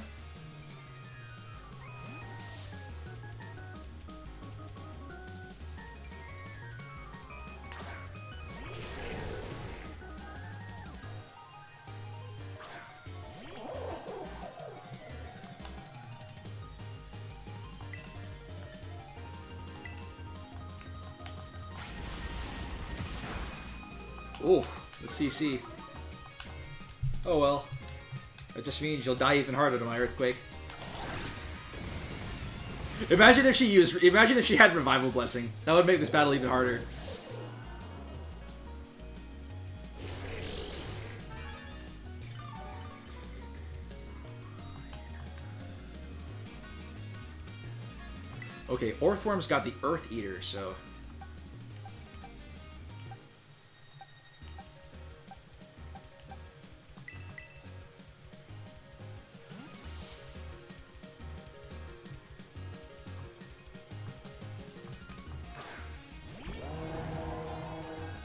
Oh, the CC. Oh well. That just means you'll die even harder to my Earthquake. Imagine if she had Revival Blessing. That would make this battle even harder. Okay, Orthworm's got the Earth Eater, so...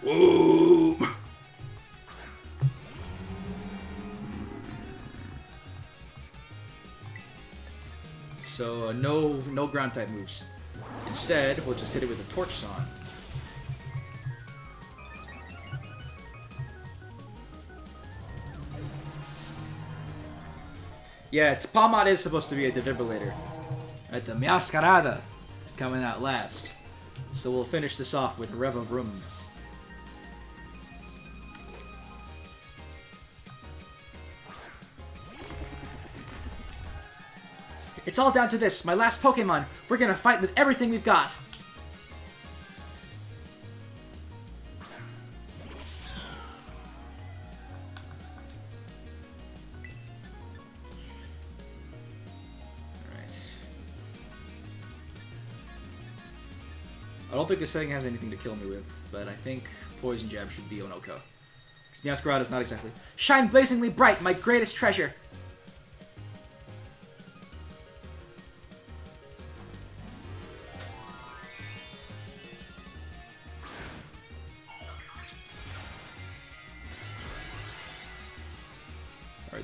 Whoa! So no ground type moves. Instead, we'll just hit it with a Torch Song. Yeah, Palmot is supposed to be a defibrillator. Alright, the Masquerada is coming out last. So we'll finish this off with Revavroom. It's all down to this, my last Pokemon. We're gonna fight with everything we've got. Alright. I don't think this thing has anything to kill me with, but I think Poison Jab should be Onoko. Masquerade is not exactly. Shine blazingly bright, my greatest treasure.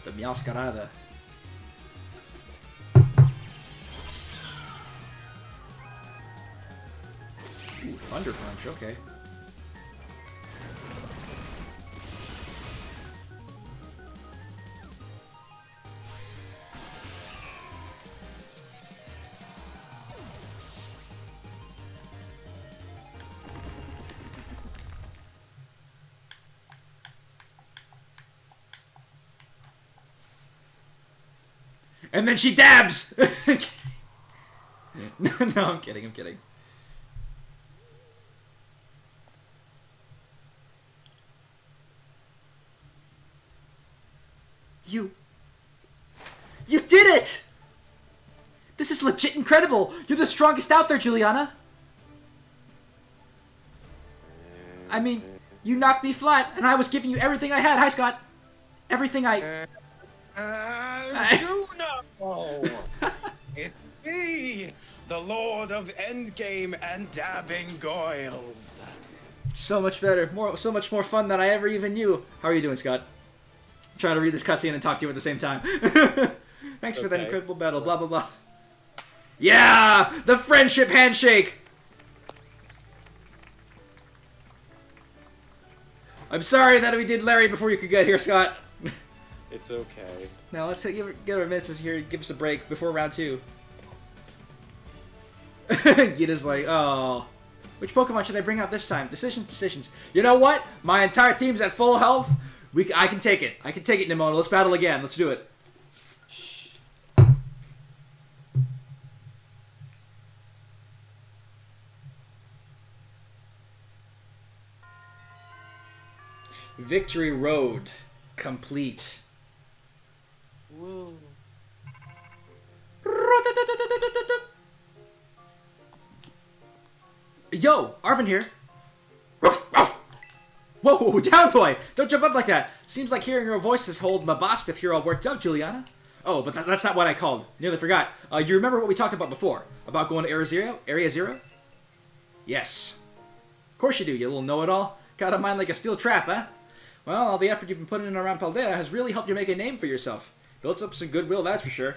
with the Meowscarada. Ooh, Thunder Punch, okay. And then she dabs! No, I'm kidding, I'm kidding. You did it! This is legit incredible! You're the strongest out there, Juliana! I mean, you knocked me flat, and I was giving you everything I had. Hi, Scott. Everything I... Juno! It's me, the Lord of Endgame and Dabbing Goyles. So much better. So much more fun than I ever even knew. How are you doing, Scott? I'm trying to read this cutscene and talk to you at the same time. Thanks for that incredible battle. Blah, blah, blah. Yeah! The friendship handshake! I'm sorry that we did Larry before you could get here, Scott. It's okay. Now let's get our minutes here. Give us a break before round 2. Gita's like, oh. Which Pokemon should I bring out this time? Decisions. You know what? My entire team's at full health. I can take it. I can take it, Nimona. Let's battle again. Let's do it. Victory Road complete. Woo. Yo, Arvin here. Whoa, down boy! Don't jump up like that. Seems like hearing your voice has hold Mabosstiff here all worked up, Juliana. Oh, but that's not what I called. Nearly forgot. You remember what we talked about before? About going to Area Zero? Area Zero? Yes. Of course you do, you little know-it-all. Got a mind like a steel trap, huh? Well, all the effort you've been putting in around Paldea has really helped you make a name for yourself. Built up some goodwill, that's for sure.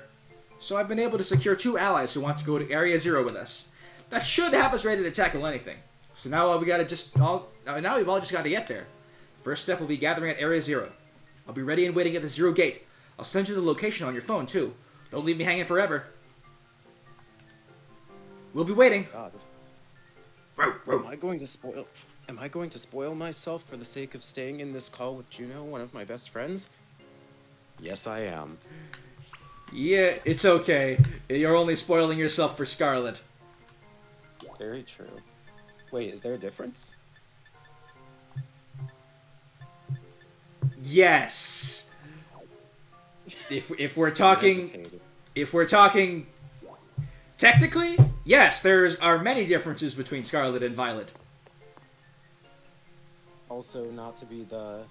So I've been able to secure 2 allies who want to go to Area Zero with us. That should have us ready to tackle anything. So now we've all just got to get there. First step will be gathering at Area Zero. I'll be ready and waiting at the Zero Gate. I'll send you the location on your phone too. Don't leave me hanging forever. We'll be waiting. God. Am I going to spoil myself for the sake of staying in this call with Juno, one of my best friends? Yes, I am. Yeah, it's okay. You're only spoiling yourself for Scarlet. Very true. Wait, is there a difference? Yes. If we're talking technically, yes, there are many differences between Scarlet and Violet. Also, not to be the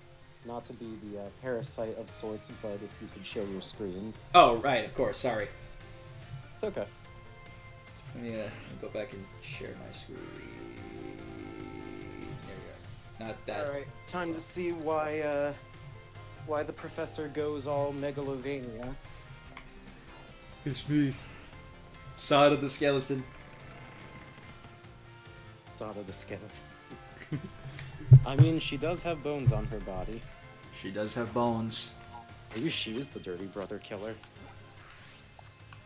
parasite of sorts, but if you could share your screen. Oh, right, of course. Sorry. It's okay. Yeah, I'll go back and share my screen. There we go. Not that. All right, time to see why the professor goes all megalovania. It's me. Side of the skeleton. Sod of the skeleton. I mean, she does have bones on her body. She does have bones. Maybe she is the dirty brother killer.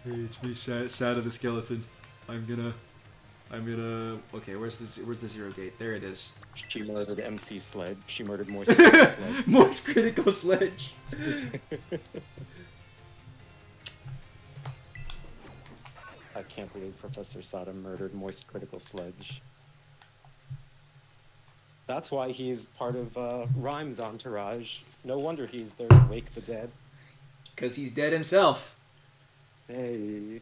Hey, it's me, Sad of the skeleton. I'm gonna. Okay, where's the Zero Gate? There it is. She murdered MC Sledge. She murdered Moist Critical Sledge. Moist Critical Sledge. I can't believe Professor Sada murdered Moist Critical Sledge. That's why he's part of Rhyme's entourage. No wonder he's there to wake the dead. 'Cause he's dead himself. Hey.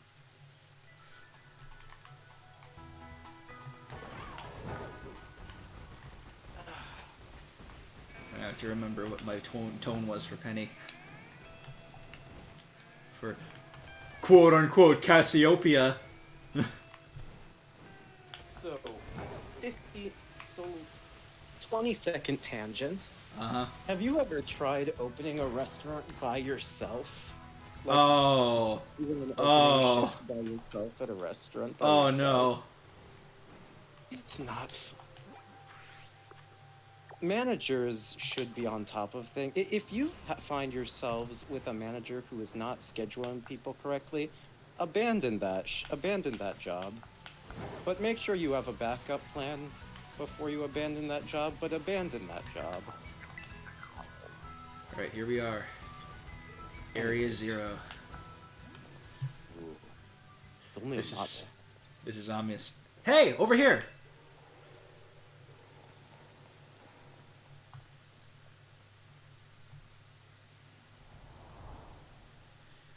I have to remember what my tone was for Penny. For quote-unquote Cassiopeia. So, 20-second tangent. Uh-huh. Have you ever tried opening a restaurant by yourself? Like, Oh. even an opening Oh. shift by yourself at a restaurant by Oh, yourself? no. It's not fun. Managers should be on top of things. If you find yourselves with a manager who is not scheduling people correctly, abandon that job. But make sure you have a backup plan before you abandon that job, but abandon that job. Alright, here we are. Area 0. Ooh. It's only This is ominous. Hey, over here!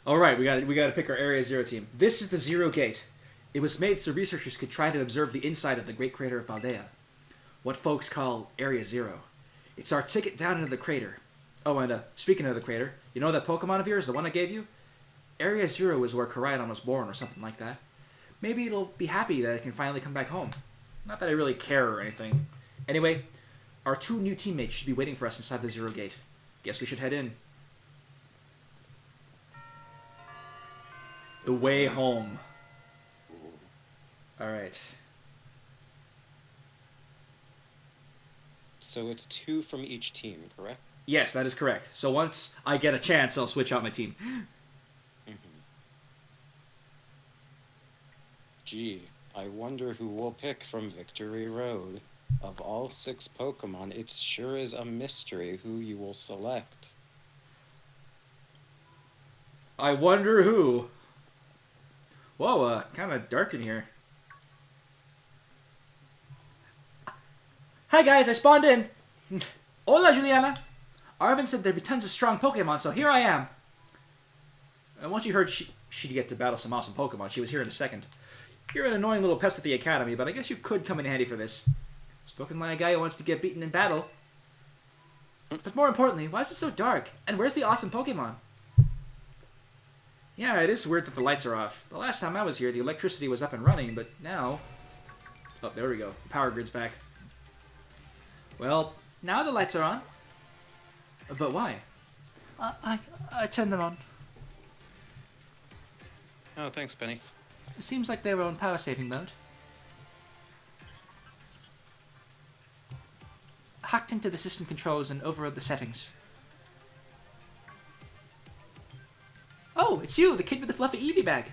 Alright, we gotta pick our Area 0 team. This is the Zero Gate. It was made so researchers could try to observe the inside of the Great Crater of Paldea. What folks call Area 0. It's our ticket down into the crater. Oh, and speaking of the crater, you know that Pokemon of yours, the one I gave you? Area 0 is where Koraidon was born or something like that. Maybe it'll be happy that it can finally come back home. Not that I really care or anything. Anyway, our 2 new teammates should be waiting for us inside the Zero Gate. Guess we should head in. The way home. Alright. So it's 2 from each team, correct? Yes, that is correct. So once I get a chance, I'll switch out my team. Gee, I wonder who we'll pick from Victory Road. Of all 6 Pokemon, it sure is a mystery who you will select. I wonder who. Whoa, kind of dark in here. Hi guys, I spawned in. Hola, Juliana. Arvin said there'd be tons of strong Pokemon, so here I am. And once you heard she'd get to battle some awesome Pokemon, she was here in a second. You're an annoying little pest at the Academy, but I guess you could come in handy for this. Spoken like a guy who wants to get beaten in battle. But more importantly, why is it so dark? And where's the awesome Pokemon? Yeah, it is weird that the lights are off. The last time I was here, the electricity was up and running, but now... Oh, there we go. The power grid's back. Well, now the lights are on. But why? I turned them on. Oh, thanks, Penny. It seems like they were on power saving mode. Hacked into the system controls and overrode the settings. Oh, it's you, the kid with the fluffy Eevee bag.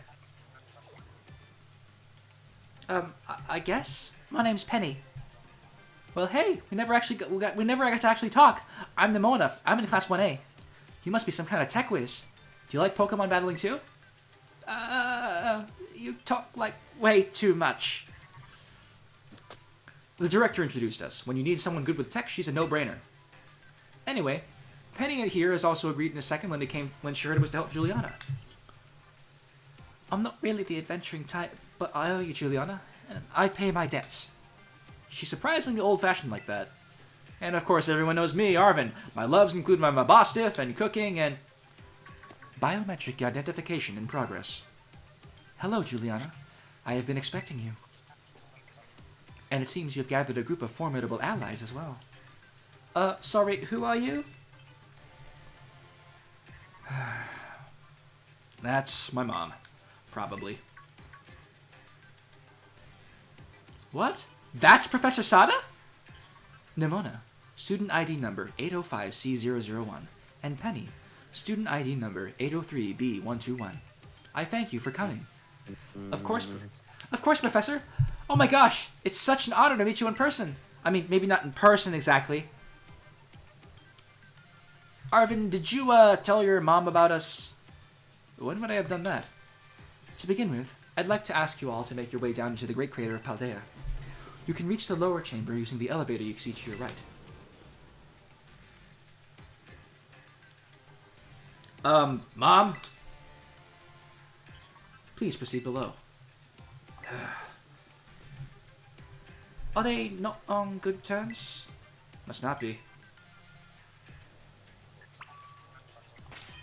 I guess my name's Penny. Well, hey, we never got to actually talk. I'm Nimona. I'm in Class 1A. You must be some kind of tech whiz. Do you like Pokemon battling too? You talk like way too much. The director introduced us. When you need someone good with tech, she's a no-brainer. Anyway, Penny here has also agreed in a second when she heard it was to help Juliana. I'm not really the adventuring type, but I owe you, Juliana, and I pay my debts. She's surprisingly old-fashioned like that. And of course, everyone knows me, Arvin. My loves include my Mabosstiff and cooking and... Biometric identification in progress. Hello, Juliana. I have been expecting you. And it seems you've gathered a group of formidable allies as well. Sorry, who are you? That's my mom. Probably. What? That's Professor Sada? Nimona, student ID number 805C001, and Penny, student ID number 803B121. I thank you for coming. Of course, Professor. Oh my gosh, it's such an honor to meet you in person. I mean, maybe not in person exactly. Arvin, did you, tell your mom about us? When would I have done that? To begin with, I'd like to ask you all to make your way down into the Great Crater of Paldea. You can reach the lower chamber using the elevator you see to your right. Mom? Please proceed below. Are they not on good terms? Must not be.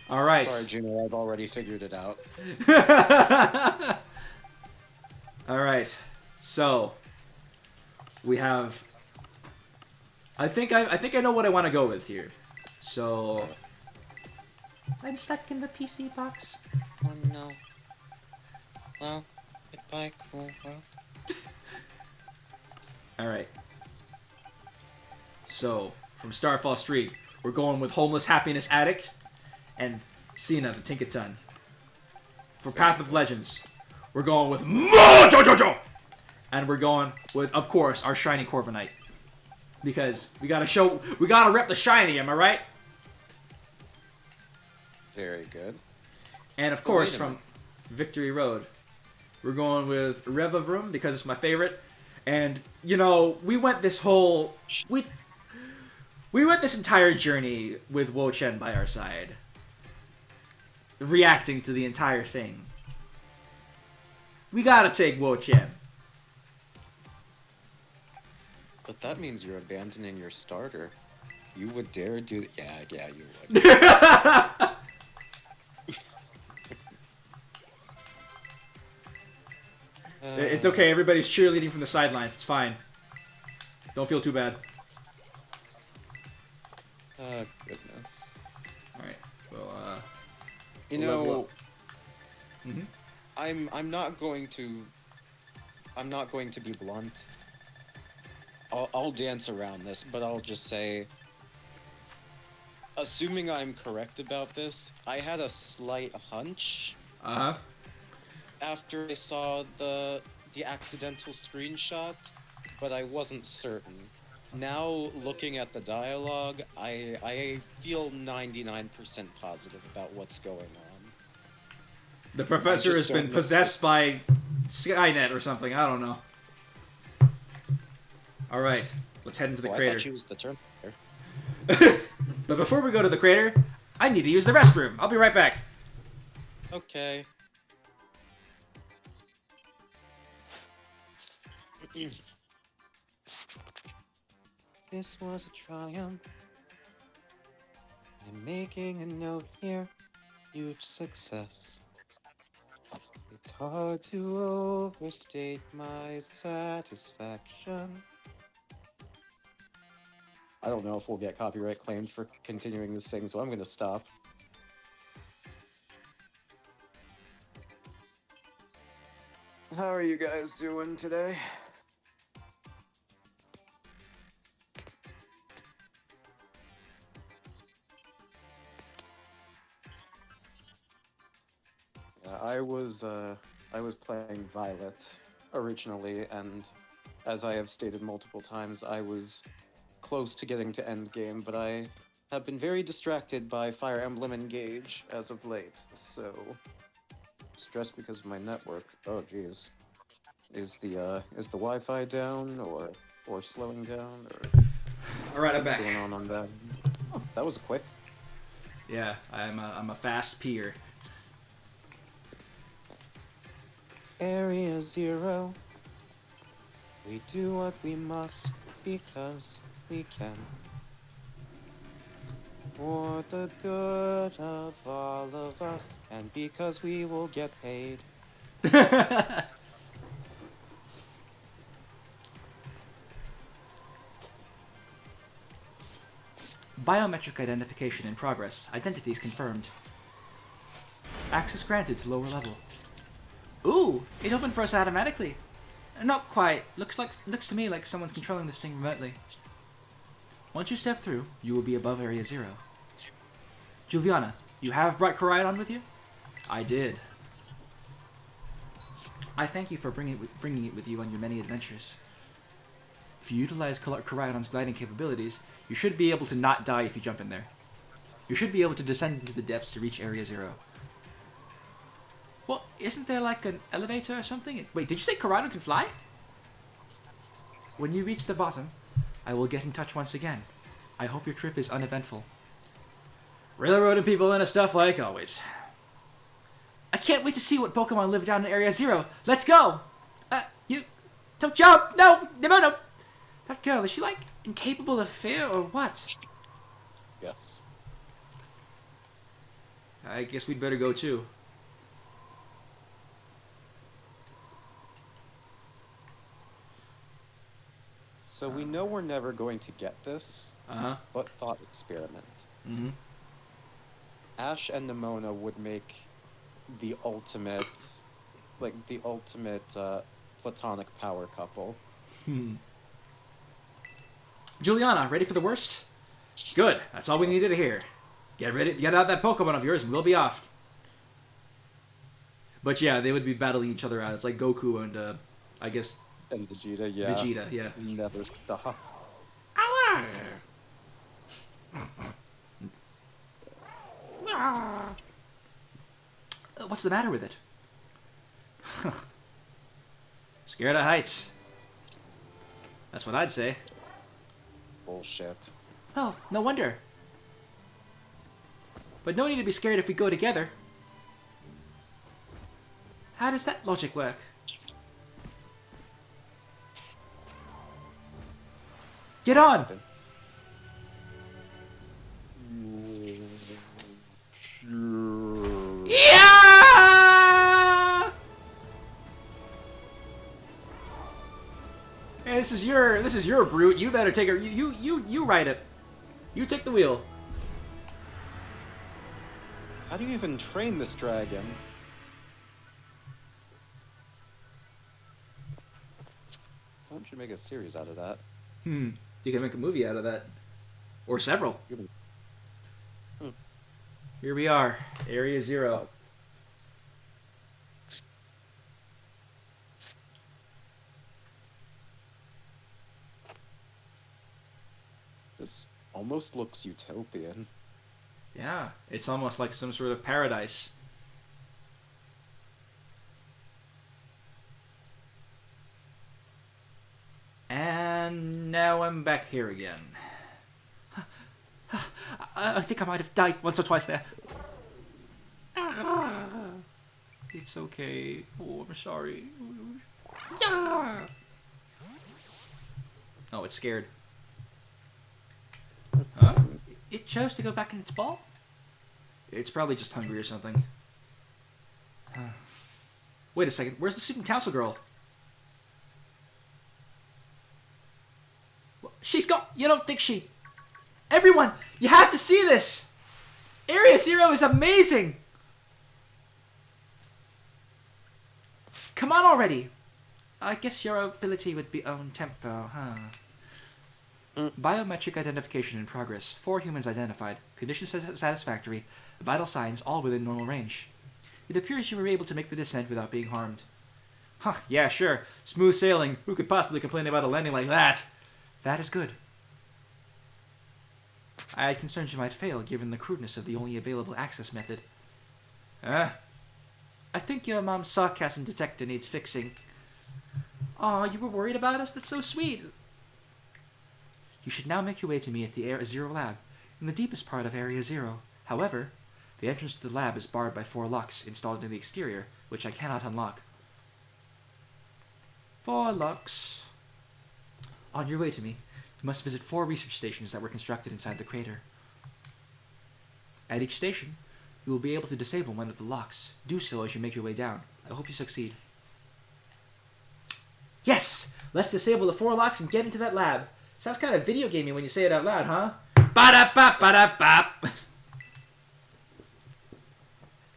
Alright. Sorry, Junior, I've already figured it out. Alright. So, we have I think I know what I want to go with here. So I'm stuck in the PC box. Oh no. Well, goodbye, cool world. All right. So from Starfall Street, we're going with Homeless Happiness Addict and Cena the Tinkaton. For Path of Legends, we're going with Mojojojo! And we're going with, of course, our shiny Corviknight. Because we gotta rep the shiny, am I right? Very good. And of course, from Victory Road, we're going with Revavroom because it's my favorite. And, you know, we went this entire journey with Wo-Chien by our side. Reacting to the entire thing. We gotta take Wo-Chien. But that means you're abandoning your starter. You would dare do that? Yeah, you would. It's okay, everybody's cheerleading from the sidelines. It's fine. Don't feel too bad. Goodness. Alright, well, You we'll level know, up. Mhm. I'm not going to be blunt. I'll dance around this, but I'll just say, assuming I'm correct about this, I had a slight hunch Uh-huh. after I saw the accidental screenshot, but I wasn't certain. Now, looking at the dialogue, I feel 99% positive about what's going on. The professor has been possessed by Skynet or something. I don't know. Alright, let's head into the I crater. thought she was the term. But before we go to the crater, I need to use the restroom. I'll be right back. Okay. This was a triumph. I'm making a note here. Huge success. It's hard to overstate my satisfaction. I don't know if we'll get copyright claimed for continuing this thing, so I'm gonna stop. How are you guys doing today? I was playing Violet originally, and as I have stated multiple times, I was close to getting to endgame, but I have been very distracted by Fire Emblem Engage as of late, so stressed because of my network. Oh jeez. Is the Wi-Fi down or slowing down or Alright, I'm what's back. going on that? Oh, that was quick. Yeah, I'm a fast peer. Area 0. We do what we must because we can. For the good of all of us, and because we will get paid. Biometric identification in progress. Identities confirmed. Access granted to lower level. Ooh, it opened for us automatically. Not quite. Looks to me like someone's controlling this thing remotely. Once you step through, you will be above Area 0. Juliana, you have brought Koraidon with you? I did. I thank you for bringing it with you on your many adventures. If you utilize Koraidon's gliding capabilities, you should be able to not die if you jump in there. You should be able to descend into the depths to reach Area 0. Well, isn't there like an elevator or something? Wait, did you say Koraidon can fly? When you reach the bottom, I will get in touch once again. I hope your trip is uneventful. Railroading people and stuff like always. I can't wait to see what Pokemon live down in Area 0. Let's go! You... Don't jump! No! No! That girl, is she like incapable of fear or what? Yes. I guess we'd better go too. So we know we're never going to get this, Uh-huh. but thought experiment. Mm-hmm. Ash and Nimona would make the ultimate, platonic power couple. Juliana, ready for the worst? Good. That's all we needed to hear. Get ready. Get out that Pokemon of yours and we'll be off. But yeah, they would be battling each other out. It's like Goku and, I guess... And Vegeta, yeah. Vegeta, yeah. Never stop. What's the matter with it? Scared of heights. That's what I'd say. Bullshit. Oh, no wonder. But no need to be scared if we go together. How does that logic work? Get on! Yeah! Hey, this is your brute. You better take it. You ride it. You take the wheel. How do you even train this dragon? Someone should make a series out of that. You can make a movie out of that. Or several. Here we are. Area 0. This almost looks utopian. Yeah, it's almost like some sort of paradise. And now I'm back here again. I think I might have died once or twice there. It's okay. Oh, I'm sorry. Oh, it's scared. Huh? It chose to go back in its ball? It's probably just hungry or something. Wait a second. Where's the student council girl? She's gone. You don't think she... Everyone, you have to see this! Area 0 is amazing! Come on already! I guess your ability would be own tempo, huh? Biometric identification in progress. 4 humans identified. Condition satisfactory. Vital signs all within normal range. It appears you were able to make the descent without being harmed. Huh, yeah, sure. Smooth sailing. Who could possibly complain about a landing like that? That is good. I had concerns you might fail, given the crudeness of the only available access method. I think your mom's sarcasm detector needs fixing. Aw, you were worried about us? That's so sweet. You should now make your way to me at the Area 0 lab, in the deepest part of Area 0. However, the entrance to the lab is barred by 4 locks installed in the exterior, which I cannot unlock. 4 locks. On your way to me, you must visit 4 research stations that were constructed inside the crater. At each station, you will be able to disable one of the locks. Do so as you make your way down. I hope you succeed. Yes! Let's disable the 4 locks and get into that lab. Sounds kind of video gamey when you say it out loud, huh? Ba-da-bop, ba-da-bop!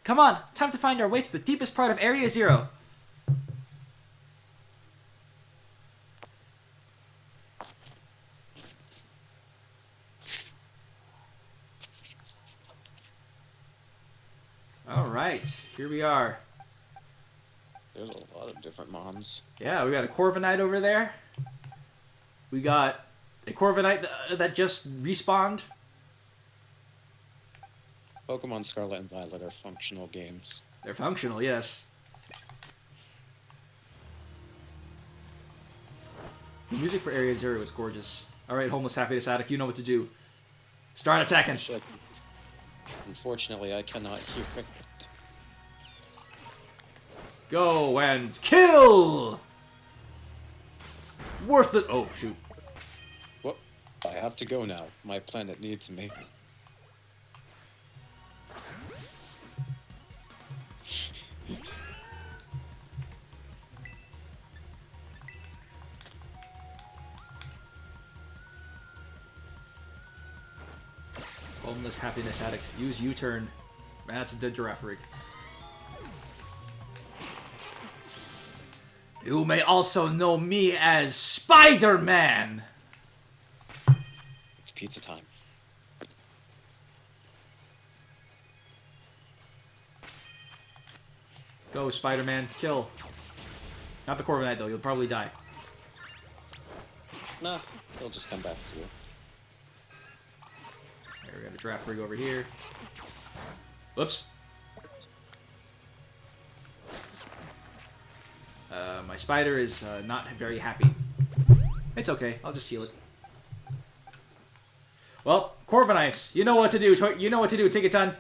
Come on, time to find our way to the deepest part of Area 0. Alright, here we are. There's a lot of different moms. Yeah, we got a Corviknight over there. We got a Corviknight that just respawned. Pokemon Scarlet and Violet are functional games. They're functional, yes. The music for Area 0 is gorgeous. Alright, Homeless Happiness Addict, you know what to do. Start attacking. Unfortunately, I cannot hear it. Go and kill! Worth it. Oh, shoot. Well, I have to go now. My planet needs me. Homeless happiness addict. Use U-turn. That's a dead giraffe rig. You may also know me as Spider-Man! It's pizza time. Go, Spider-Man. Kill. Not the Corviknight, though. You'll probably die. Nah, he'll just come back to you. There, we got a draft rig over here. Whoops. My spider is not very happy. It's okay. I'll just heal it. Well, Corviknight, you know what to do. You know what to do. Tinkaton.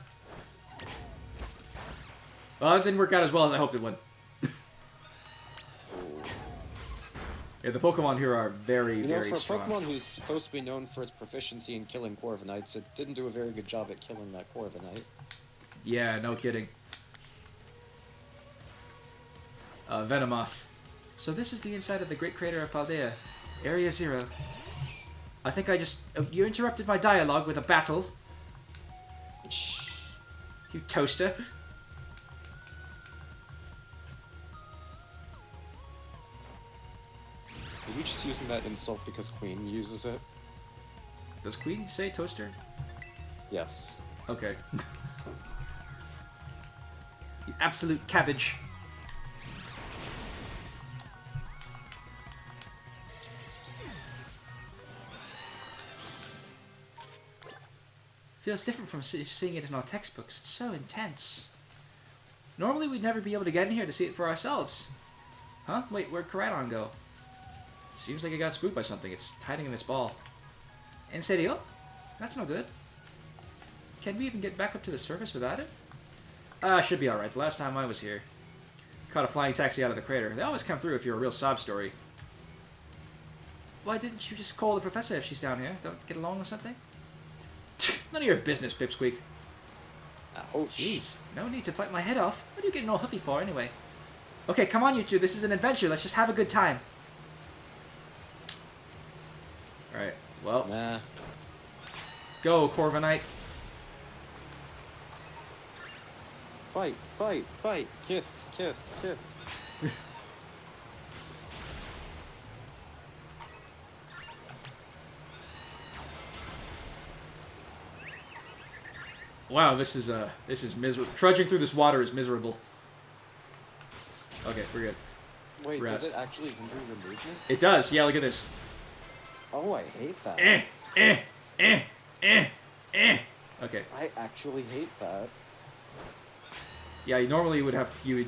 Well, that didn't work out as well as I hoped it would. Yeah, the Pokemon here are very, very for strong. a Pokemon who's supposed to be known for its proficiency in killing Corviknights, it didn't do a very good job at killing that Corviknight. Yeah, no kidding. Venomoth. So this is the inside of the Great Crater of Paldea. Area 0. I think I just... you interrupted my dialogue with a battle. You toaster. Are you just using that insult because Queen uses it? Does Queen say toaster? Yes. Okay. You absolute cabbage. Feels different from seeing it in our textbooks. It's so intense. Normally we'd never be able to get in here to see it for ourselves. Huh? Wait, where'd Koraidon go? Seems like it got spooked by something. It's hiding in its ball. En serio? That's no good. Can we even get back up to the surface without it? Should be alright. The last time I was here, caught a flying taxi out of the crater. They always come through if you're a real sob story. Why didn't you just call the professor if she's down here? Don't get along or something? None of your business, Pipsqueak. Oh, Jeez, no need to bite my head off. What are you getting all huffy for, anyway? Okay, come on, you two. This is an adventure. Let's just have a good time. Alright, well. Nah. Go, Corviknight. Fight, fight, fight. Kiss, kiss, kiss. Wow, this is miserable. Trudging through this water is miserable. Okay, we're good. Wait, We're does out. it actually hinder your movement? It does. Yeah, look at this. Oh, I hate that. Okay. I actually hate that. Yeah, you normally would have you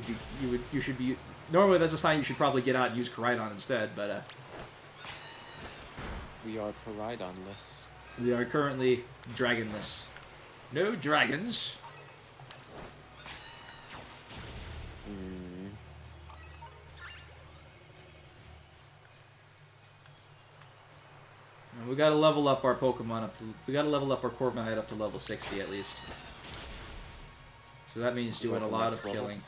should be normally that's a sign you should probably get out and use Koraidon instead, but We are Koraidon-less. we are currently dragonless. No dragons. And we gotta level up our Pokemon up to. We gotta level up our Corviknight up to level 60 at least. So that means doing a lot of killing.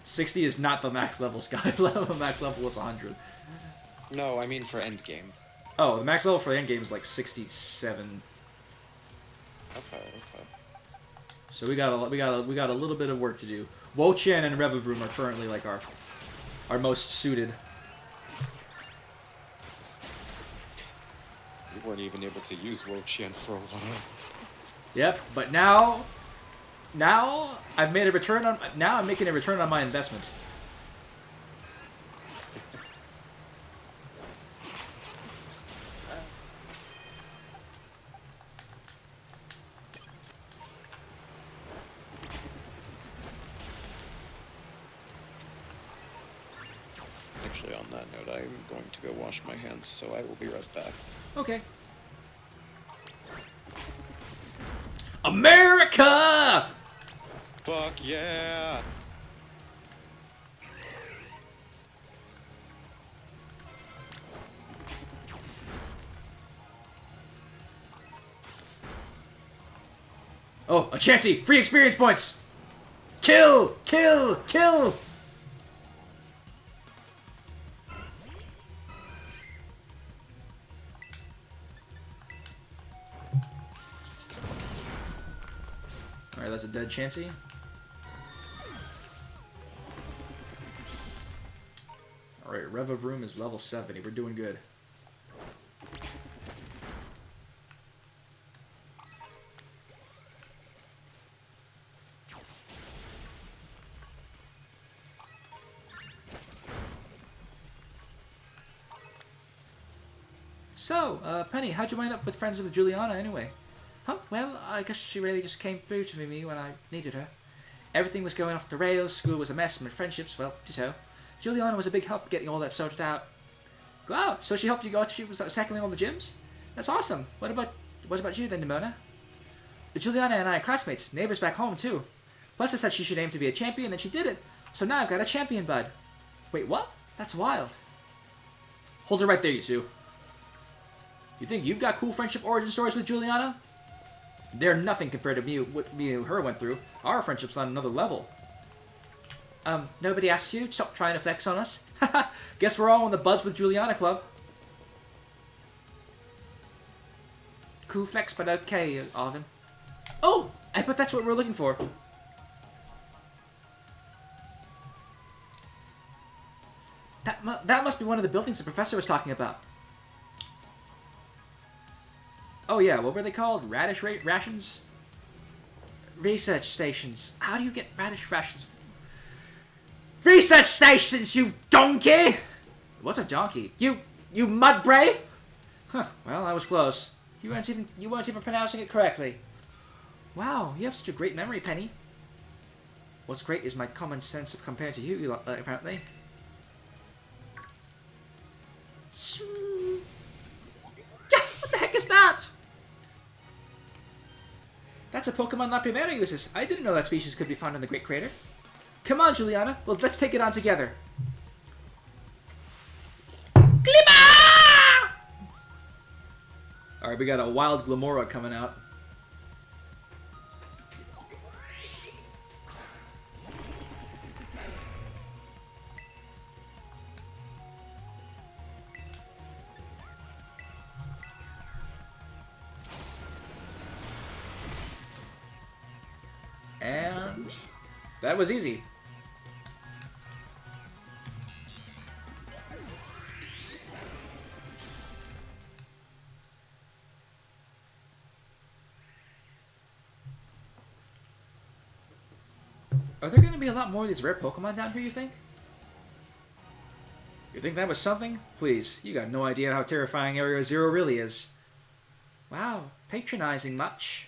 60 is not the max level, Sky. The max level is 100. No, I mean for endgame. Oh, the max level for endgame is like 67. Okay. So we got a little bit of work to do. Wo-Chien and Revavroom are currently like our most suited. We weren't even able to use Wo-Chien for a while. Yep, but now I've made a return on. Now I'm making a return on my investment. Actually, on that note, I'm going to go wash my hands, so I will be right back. Okay. America! Fuck yeah! Oh, a Chansey! Free experience points! Kill! Kill! Kill! Alright, that's a dead Chansey. Alright, Revavroom is level 70. We're doing good. So, Penny, how'd you wind up with friends with Juliana anyway? Huh? Well, I guess she really just came through to me when I needed her. Everything was going off the rails, school was a mess, and my friendships, well, ditto. Juliana was a big help getting all that sorted out. Wow, so she helped you go, she was tackling all the gyms? That's awesome. What about you then, Nimona? Juliana and I are classmates, neighbors back home too. Plus I said she should aim to be a champion, and she did it. So now I've got a champion bud. Wait, what? That's wild. Hold it right there, you two. You think you've got cool friendship origin stories with Juliana? They're nothing compared to what me and her went through. Our friendship's on another level. Nobody asked you? Stop trying to flex on us? Haha, guess we're all in the Buds with Juliana club. Cool flex, but okay, Arvin. Oh! I bet that's what we're looking for. That must be one of the buildings the professor was talking about. Oh yeah, what were they called? Radish rations? Research stations. How do you get radish rations? Research stations, you donkey! What's a donkey? You mudbray? Huh, well, I was close. You weren't even pronouncing it correctly. Wow, you have such a great memory, Penny. What's great is my common sense compared to you, apparently. What the heck is that? That's a Pokemon La Primera uses. I didn't know that species could be found in the Great Crater. Come on, Juliana. Well, let's take it on together. Glimmer! Alright, we got a wild Glamora coming out. And that was easy. Are there going to be a lot more of these rare Pokemon down here, you think? You think that was something? Please, you got no idea how terrifying Area Zero really is. Wow, patronizing much.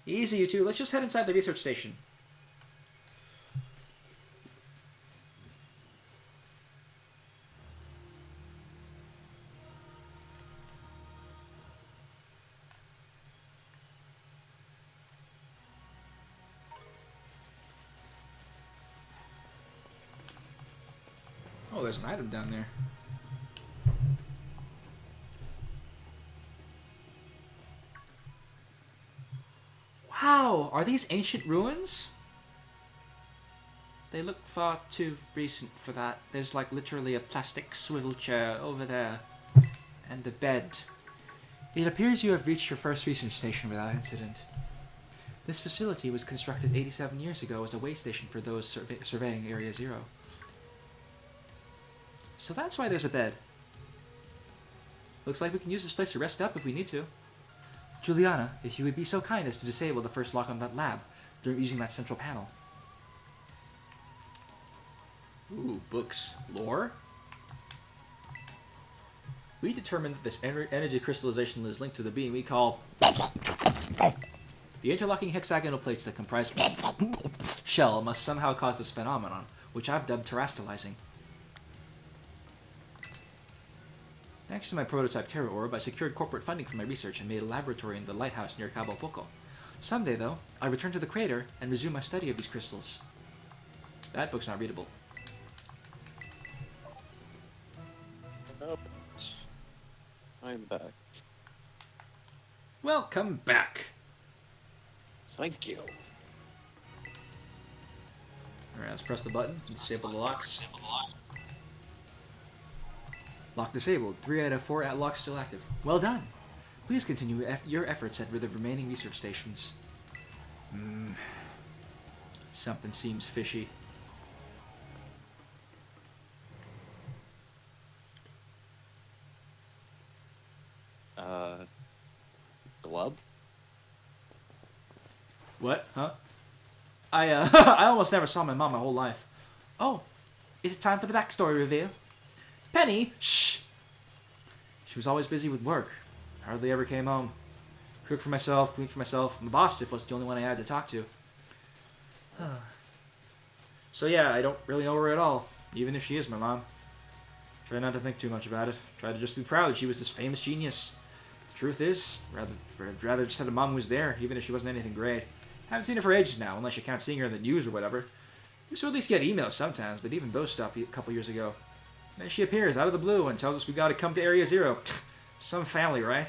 Easy, you two. Let's just head inside the research station. Oh, there's an item down there. Wow, are these ancient ruins? They look far too recent for that. There's like literally a plastic swivel chair over there. And the bed. It appears you have reached your first research station without incident. This facility was constructed 87 years ago as a way station for those surveying Area Zero. So that's why there's a bed. Looks like we can use this place to rest up if we need to. Juliana, if you would be so kind as to disable the first lock on that lab during using that central panel. Ooh, books. Lore? We determined that this energy crystallization is linked to the being we call the interlocking hexagonal plates that comprise shell must somehow cause this phenomenon, which I've dubbed terastallizing. Thanks to my prototype Terra Orb, I secured corporate funding for my research and made a laboratory in the lighthouse near Cabo Poco. Someday, though, I'll return to the crater and resume my study of these crystals. That book's not readable. Oh, I'm back. Welcome back. Thank you. Alright, let's press the button and disable the locks. Lock disabled. 3 out of 4 locks still active. Well done. Please continue your efforts at the remaining research stations. Something seems fishy. Glub? What? Huh? I almost never saw my mom my whole life. Oh, is it time for the backstory reveal? Penny, shh! She was always busy with work. Hardly ever came home. Cooked for myself, cleaned for myself. Mabosstiff was the only one I had to talk to. So yeah, I don't really know her at all, even if she is my mom. Try not to think too much about it. Try to just be proud that she was this famous genius. The truth is, rather just had a mom who was there, even if she wasn't anything great. Haven't seen her for ages now, unless you count seeing her in the news or whatever. We used to at least get emails sometimes, but even those stopped a couple years ago. Then she appears out of the blue and tells us we gotta come to Area Zero. Some family, right?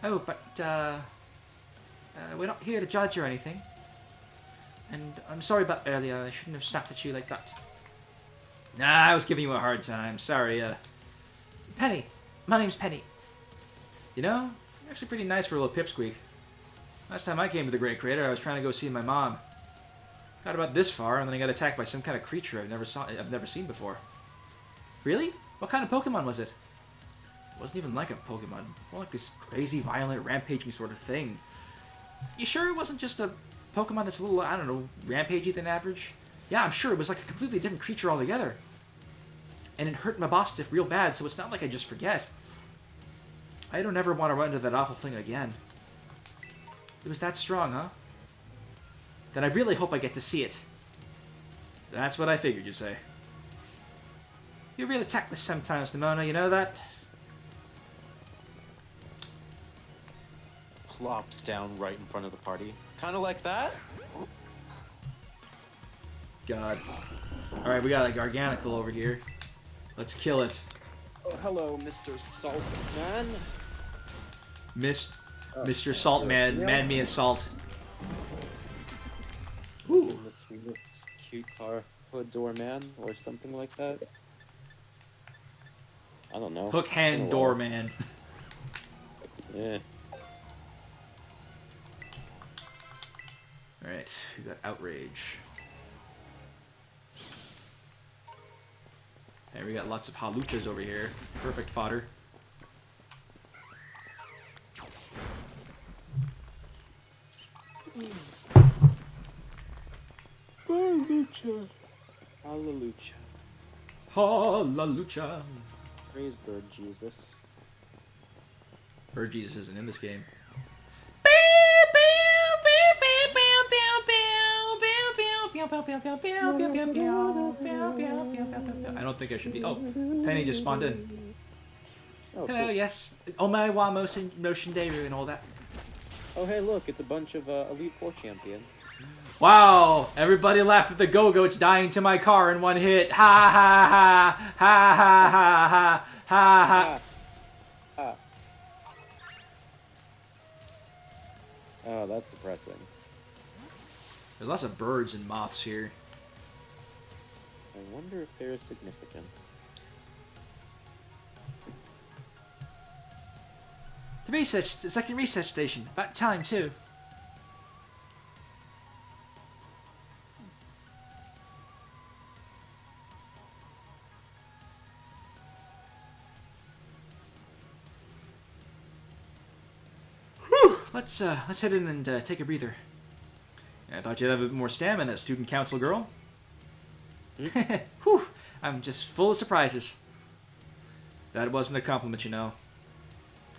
Oh, but, we're not here to judge or anything. And I'm sorry about earlier, I shouldn't have snapped at you like that. Nah, I was giving you a hard time, sorry, Penny. My name's Penny. You know, you're actually pretty nice for a little pipsqueak. Last time I came to the Great Crater, I was trying to go see my mom. Got about this far, and then I got attacked by some kind of creature I've never seen before. Really? What kind of Pokemon was it? It wasn't even like a Pokemon. More like this crazy, violent, rampaging sort of thing. You sure it wasn't just a Pokemon that's a little, I don't know, rampagey than average? Yeah, I'm sure it was like a completely different creature altogether. And it hurt Mabosstiff real bad, so it's not like I just forget. I don't ever want to run into that awful thing again. It was that strong, huh? Then I really hope I get to see it. That's what I figured you'd say. You're really tactless sometimes, Nimona, you know that? Plops down right in front of the party. Kind of like that? God. Alright, we got a Garganacl over here. Let's kill it. Oh, hello, Mr. Saltman. Mr. Saltman, yeah. man me a salt. Ooh. The sweetest cute car hood door man or something like that. I don't know. Hook hand door man. Yeah. Alright, we got Outrage. And we got lots of Haluchas over here. Perfect fodder. Hallelujah. Hallelujah. Hallelujah. Praise Bird Jesus. Bird Jesus isn't in this game. I don't think I should be. Oh, Penny just spawned in. Oh, Hello, cool. yes. Oh my wa motion Daru and all that. Oh, hey, look, it's a bunch of Elite Four champions. Wow! Everybody laugh at the Go-Goats dying to my car in one hit. Ha ha ha! Ha ha ha ha! Ha ha! Ah. Oh, that's depressing. There's lots of birds and moths here. I wonder if they're significant. The second research station. About time, too. Whew! Let's head in and take a breather. I thought you'd have a bit more stamina, student council girl. Whew! I'm just full of surprises. That wasn't a compliment, you know.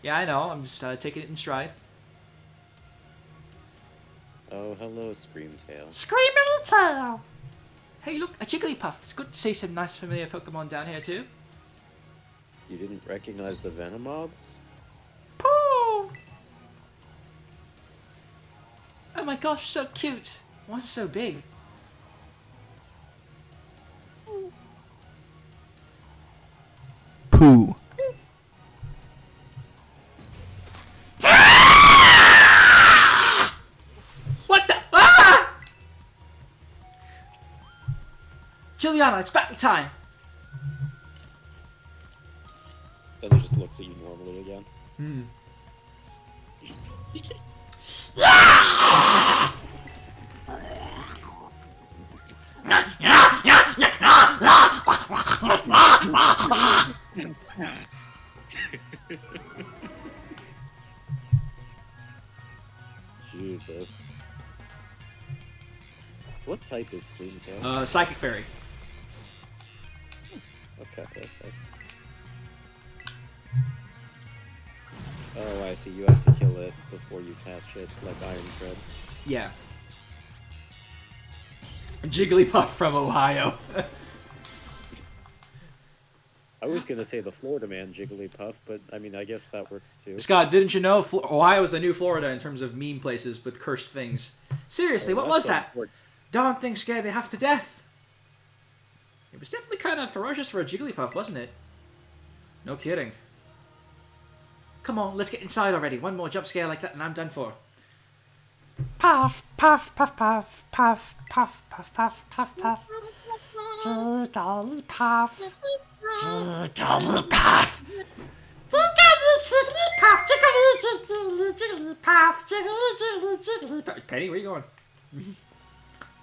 Yeah, I know. I'm just taking it in stride. Oh, hello, Screamtail. Screaming tail! Hey, look, a Jigglypuff. It's good to see some nice familiar Pokemon down here, too. You didn't recognize the Venomoths? Pooh! Oh my gosh, so cute. Why is it so big? Pooh. What the? Ah! Juliana, it's battle time. Then he just looks at you normally again. Jesus. What type is Tinkaton? Psychic Fairy. Okay. Oh, I see. You have to kill it before you catch it, like Iron Tread. Yeah. Jigglypuff from Ohio. I was gonna say the Florida man Jigglypuff, but I mean, I guess that works too. Scott, didn't you know Ohio is the new Florida in terms of meme places with cursed things? Seriously, what was that? Darn thing scared me half to death. It was definitely kind of ferocious for a Jigglypuff, wasn't it? No kidding. Come on, let's get inside already. One more jump scare like that and I'm done for. Puff, puff, puff, puff, puff, puff, puff, puff, puff, puff. Jigglypuff. Jigglypuff! Jigglypuff. Penny, where you going?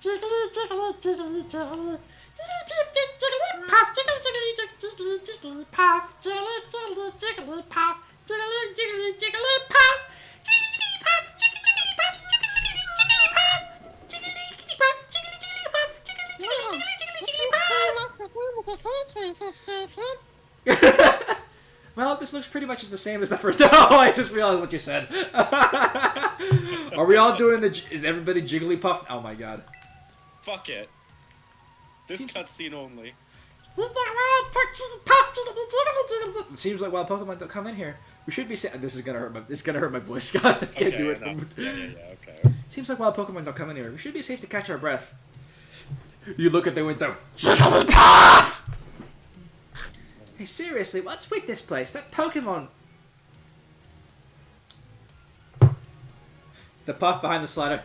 Jigglypuff. Well, this looks pretty much as the same as the first. Oh, I just realized what you said. Are we all doing the? Is everybody Jigglypuff? Oh my god. Fuck it. This cutscene only. It seems like while Pokemon don't come in here, we should be saying this is gonna hurt my. It's gonna hurt my voice, Scott. I can't do it. No. Yeah, okay. Seems like while Pokemon don't come in here, we should be safe to catch our breath. You look at the window. Jigglypuff! Hey, seriously, what's with this place? That Pokemon. The puff behind the slider.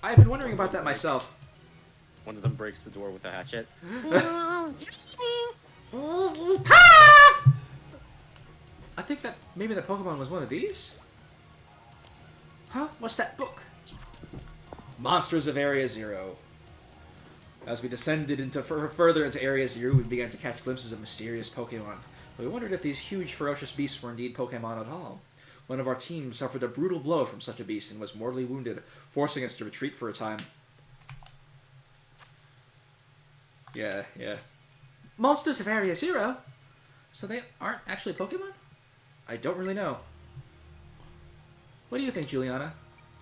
I've been wondering about that myself. One of them breaks the door with a hatchet. I think that maybe the Pokemon was one of these? Huh? What's that book? Monsters of Area Zero. As we descended into further into Area Zero, we began to catch glimpses of mysterious Pokemon. We wondered if these huge, ferocious beasts were indeed Pokemon at all. One of our team suffered a brutal blow from such a beast and was mortally wounded, forcing us to retreat for a time. Yeah. Monsters of Area Zero? So they aren't actually Pokemon? I don't really know. What do you think, Juliana?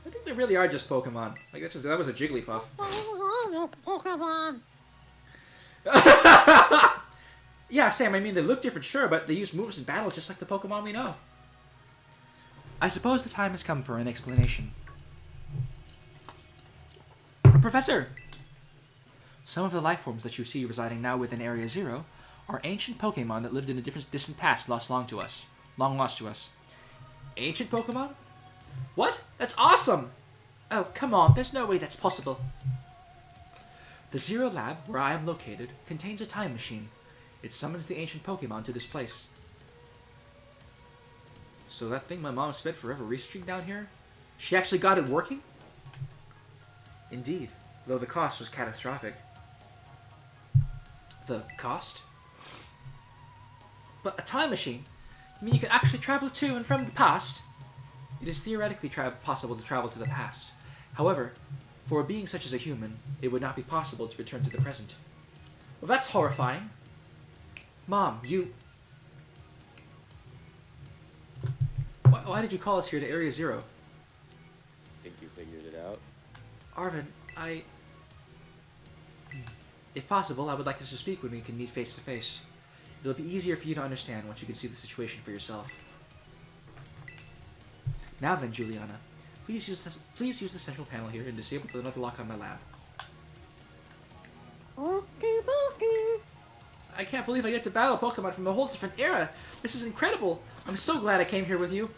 I think they really are just Pokemon. Like, that was a Jigglypuff. Pokemon. Yeah, Sam, I mean, they look different, sure, but they use moves in battle just like the Pokemon we know. I suppose the time has come for an explanation. Professor! Some of the life forms that you see residing now within Area Zero are ancient Pokemon that lived in a distant past long lost to us. Ancient Pokemon? What? That's awesome! Oh, come on, there's no way that's possible. The Zero Lab, where I am located, contains a time machine. It summons the ancient Pokemon to this place. So that thing my mom spent forever researching down here, she actually got it working? Indeed, though the cost was catastrophic. The cost? But a time machine? You mean you can actually travel to and from the past? It is theoretically possible to travel to the past. However, for a being such as a human, it would not be possible to return to the present. Well, that's horrifying. Mom, you... Why did you call us here to Area Zero? Think you figured it out? Arvin, If possible, I would like us to speak when we can meet face to face. It'll be easier for you to understand once you can see the situation for yourself. Now then, Juliana, please use the central panel here and disable the another lock on my lab. I can't believe I get to battle Pokemon from a whole different era. This is incredible. I'm so glad I came here with you.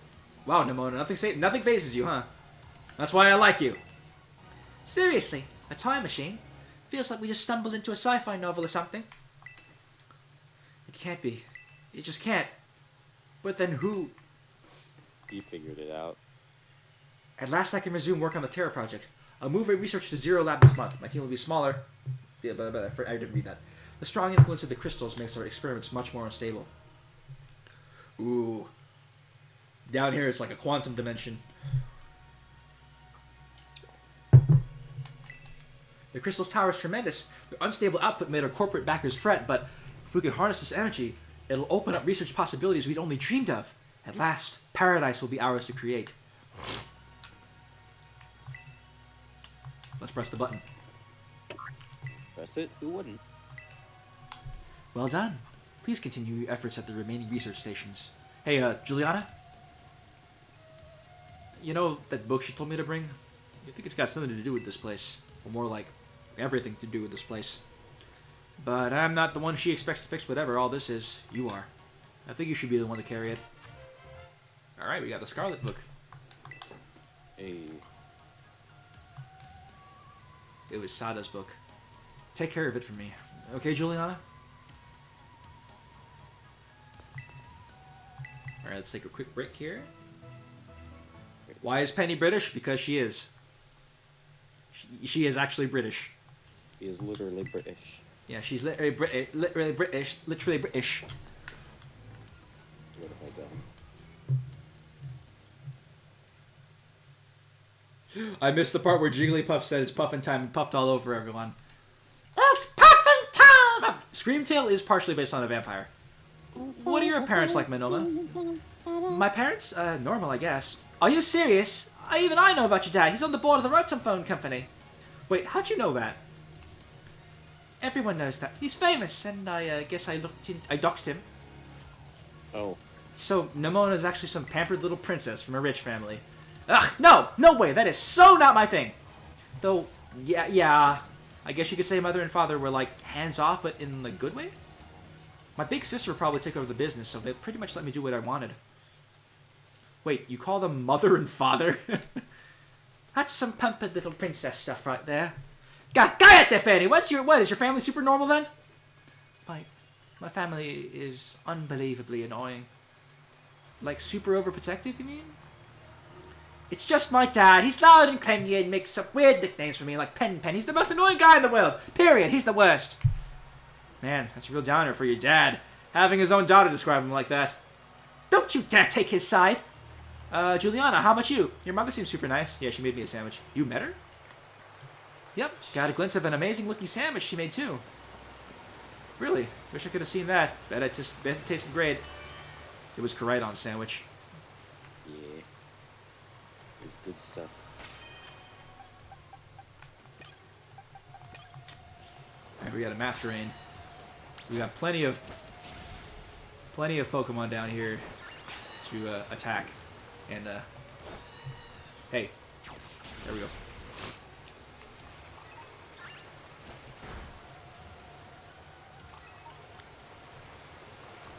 Wow, Nimona, nothing phases you, huh? That's why I like you. Seriously, a time machine? Feels like we just stumbled into a sci-fi novel or something. It can't be. You just can't. But then who? You figured it out. At last I can resume work on the Terra project. I'll move my research to Zero Lab this month. My team will be smaller. Yeah, but I didn't read that. The strong influence of the crystals makes our experiments much more unstable. Ooh. Down here it's like a quantum dimension. The crystal's power is tremendous. Their unstable output made our corporate backers fret, but if we could harness this energy, it'll open up research possibilities we'd only dreamed of. At last, paradise will be ours to create. Let's press the button. Press it? Who wouldn't? Well done. Please continue your efforts at the remaining research stations. Hey, Juliana? You know that book she told me to bring? I think it's got something to do with this place. Or more like, everything to do with this place. But I'm not the one she expects to fix whatever all this is. You are. I think you should be the one to carry it. Alright, we got the Scarlet book. Hey. It was Sada's book. Take care of it for me. Okay, Juliana? Alright, let's take a quick break here. Why is Penny British? Because she is. She is actually British. He is literally British. Yeah, she's literally British. Literally British. What have I done? I missed the part where Jigglypuff said it's puffin' time and puffed all over everyone. It's puffin' time! Screamtail is partially based on a vampire. What are your parents like, Manoma? My parents? Normal, I guess. Are you serious? Even I know about your dad. He's on the board of the Rotom Phone Company. Wait, how'd you know that? Everyone knows that. He's famous, and I guess I doxed him. Oh. So, Nemona's actually some pampered little princess from a rich family. Ugh, no! No way! That is so not my thing! Though, yeah, I guess you could say mother and father were, like, hands-off, but in the good way? My big sister probably took over the business, so they pretty much let me do what I wanted. Wait, you call them mother and father? That's some pampered little princess stuff right there. Got there, Penny! What is your family super normal then? My family is unbelievably annoying. Like super overprotective, you mean? It's just my dad. He's loud and clingy and makes up weird nicknames for me like Pen. He's the most annoying guy in the world. Period. He's the worst. Man, that's a real downer for your dad. Having his own daughter describe him like that. Don't you dare take his side. Juliana, how about you? Your mother seems super nice. Yeah, she made me a sandwich. You met her? Yep, got a glimpse of an amazing looking sandwich she made too. Really? Wish I could have seen that. Bet it tasted great. It was Koraidon's sandwich. Yeah. It was good stuff. Alright, we got a Masquerain. So we got plenty of Pokemon down here to attack. And hey, there we go.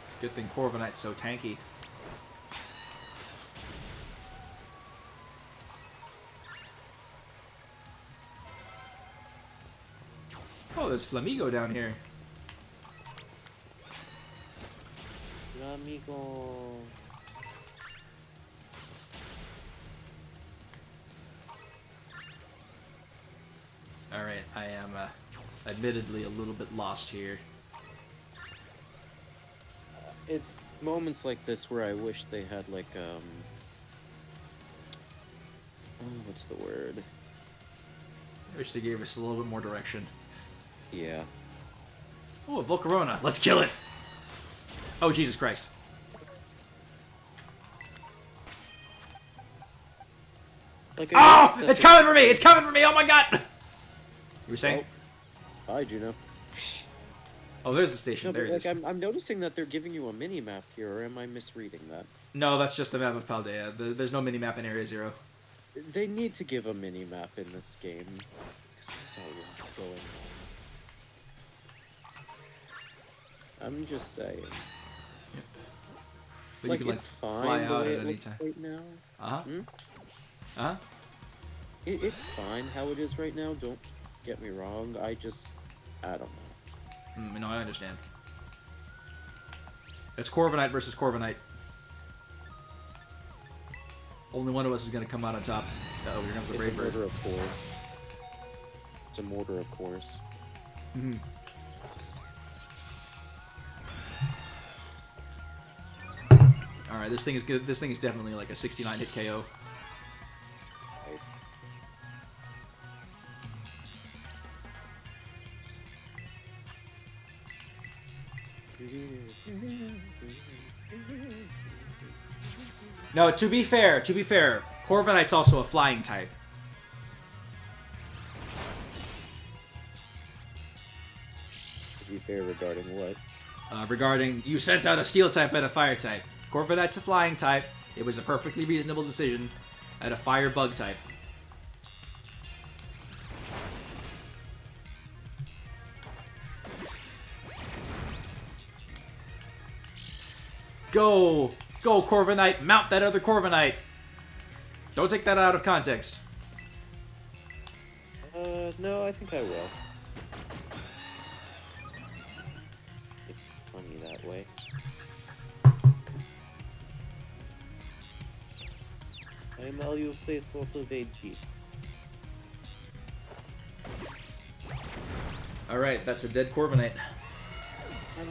It's a good thing Corviknight's so tanky. Oh, there's Flamigo down here. Flamigo. Alright, I am admittedly a little bit lost here. It's moments like this where I wish they had like oh, what's the word? I wish they gave us a little bit more direction. Yeah. Oh, a Volcarona. Let's kill it! Oh, Jesus Christ. Like Oh! It's coming for me! It's coming for me! Oh my god! You were saying? Oh, hi, Juno. Oh, there's the station. No, there but, it is. like, I'm noticing that they're giving you a mini-map here, or am I misreading that? No, that's just the map of Paldea. There's no mini-map in Area Zero. They need to give a mini-map in this game. Because there's a lot going on. I'm just saying. But Like, you can, it's like, fine fly the out way at it any looks time. right now. Uh-huh. Hmm? Uh-huh. It's fine how it is right now, don't get me wrong. I don't know. No, I understand. It's Corviknight versus Corviknight. Only one of us is going to come out on top. Uh-oh, here comes the Brave Bird. It's a mortar of course. It's a mortar of course. Mhm. All right, this thing is good. This thing is definitely like a 69 hit KO. Nice. No, to be fair, Corviknight's also a flying type. To be fair, regarding what? Regarding, you sent out a steel type and a fire type. Corviknight's a flying type. It was a perfectly reasonable decision at a fire bug type. Go! Go, Corviknight! Mount that other Corviknight! Don't take that out of context. No, I think I will. It's funny that way. I'm all you face off of AG. Alright, that's a dead Corviknight. I'm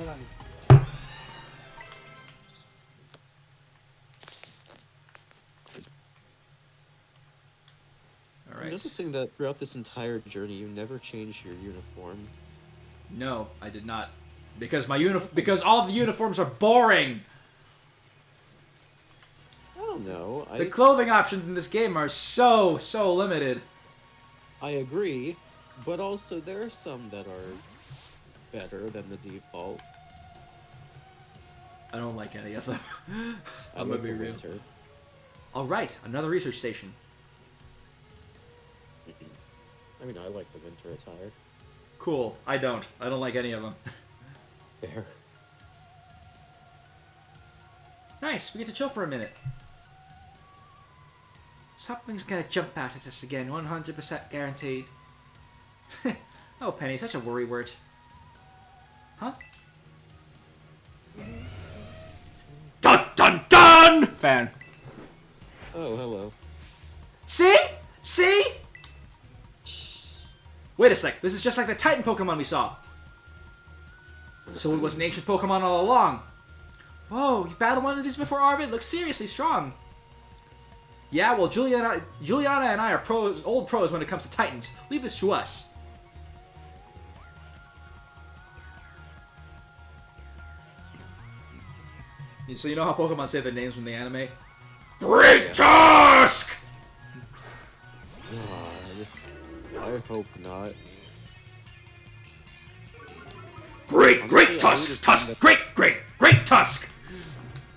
Alright. noticing that throughout this entire journey, you never changed your uniform. No, I did not. Because because all the uniforms are boring! I don't know. The clothing options in this game are so limited. I agree, but also there are some that are better than the default. I don't like any of them. I I'm like gonna be the real. winter. Alright, another research station. I mean, I like the winter attire. Cool. I don't. I don't like any of them. Fair. Nice, we get to chill for a minute. Something's gonna jump out at us again, 100% guaranteed. Oh, Penny, such a worry word. Huh? Dun dun dun! Fan. Oh, hello. See? See? Wait a sec, this is just like the Titan Pokemon we saw. So it was an ancient Pokemon all along. Whoa, you've battled one of these before, Arvid? Looks seriously strong. Yeah, well, Juliana and I are old pros when it comes to Titans. Leave this to us. So you know how Pokemon say their names when they animate? Great Tusk! God, I hope not. Great Honestly, Tusk! Tusk! Great Tusk!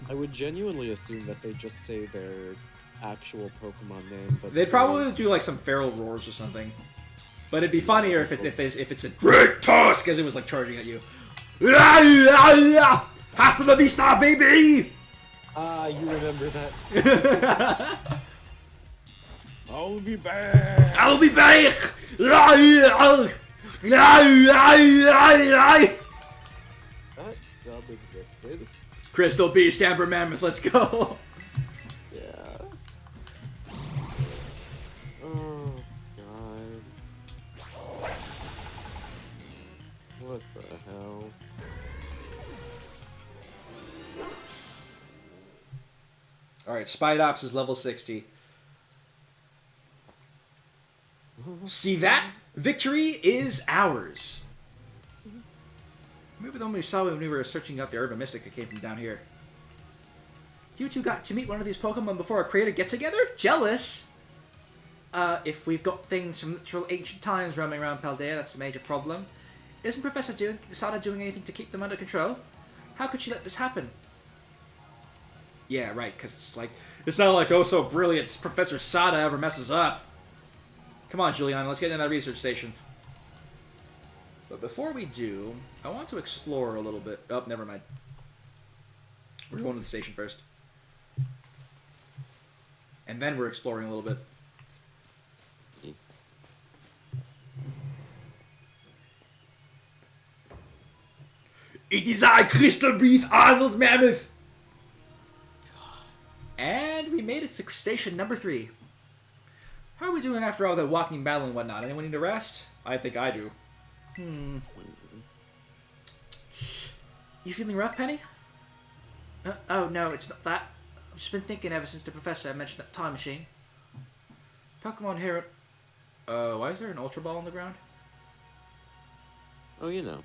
I would genuinely assume that they just say their actual Pokemon name, but They'd probably do like some feral roars or something. But it'd be funnier if it's a Great Tusk as it was like charging at you. Hasta la vista, baby! Ah, you remember that. I'll be back! I'll be back! That dub existed. Crystal Beast, Amber Mammoth, let's go! Yeah. Oh, God. What the hell? Alright, Spidops is level 60. See that? Victory is ours. Maybe the one we saw when we were searching out the Urban Mystica came from down here. You two got to meet one of these Pokemon before our creator get-together? Jealous? If we've got things from literal ancient times roaming around Paldea, that's a major problem. Isn't Professor Sada doing anything to keep them under control? How could she let this happen? Yeah, right, because it's not like, oh, so brilliant, Professor Sada ever messes up. Come on, Juliana, let's get into that research station. But before we do, I want to explore a little bit. Oh, never mind. We're going to the station first. And then we're exploring a little bit. It is I, Crystal Breath Arnold Mammoth! And we made it to station number 3. How are we doing after all that walking battle and whatnot? Anyone need a rest? I think I do. You feeling rough, Penny? Oh, no, it's not that. I've just been thinking ever since the professor mentioned that time machine. Pokemon here. Why is there an Ultra Ball on the ground? Oh, you know.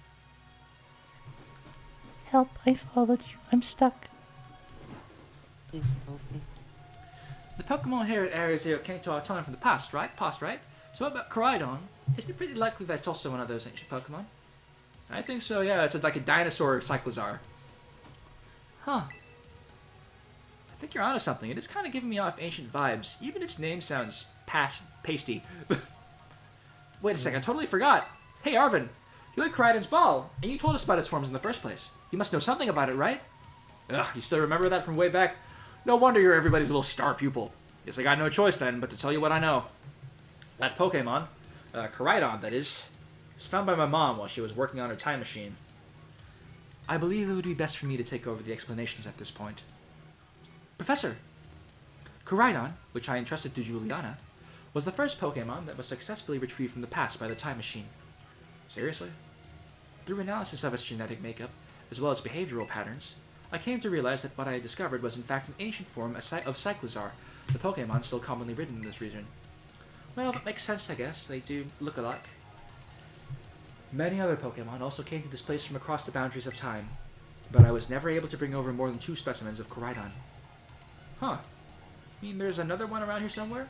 Help, I followed you. I'm stuck. Please help me. The Pokemon here at Area Zero came to our time from the past, right? So what about Koraidon? Isn't it pretty likely that it's also one of those ancient Pokemon? I think so, yeah. It's like a dinosaur Cyclizar. Huh. I think you're onto something. It is kind of giving me off ancient vibes. Even its name sounds pasty. Wait a second, I totally forgot. Hey, Arvin. You had Koraidon's ball, and you told us about its forms in the first place. You must know something about it, right? Ugh, you still remember that from way back? No wonder you're everybody's little star pupil. Guess I got no choice then, but to tell you what I know. That Pokemon, Koraidon that is, was found by my mom while she was working on her time machine. I believe it would be best for me to take over the explanations at this point. Professor, Koraidon, which I entrusted to Juliana, was the first Pokemon that was successfully retrieved from the past by the time machine. Seriously? Through analysis of its genetic makeup, as well as behavioral patterns, I came to realize that what I had discovered was in fact an ancient form of Cyclizar, the Pokemon still commonly ridden in this region. Well, that makes sense, I guess. They do look alike. Many other Pokemon also came to this place from across the boundaries of time, but I was never able to bring over more than 2 specimens of Koraidon. Huh. You mean there's another one around here somewhere?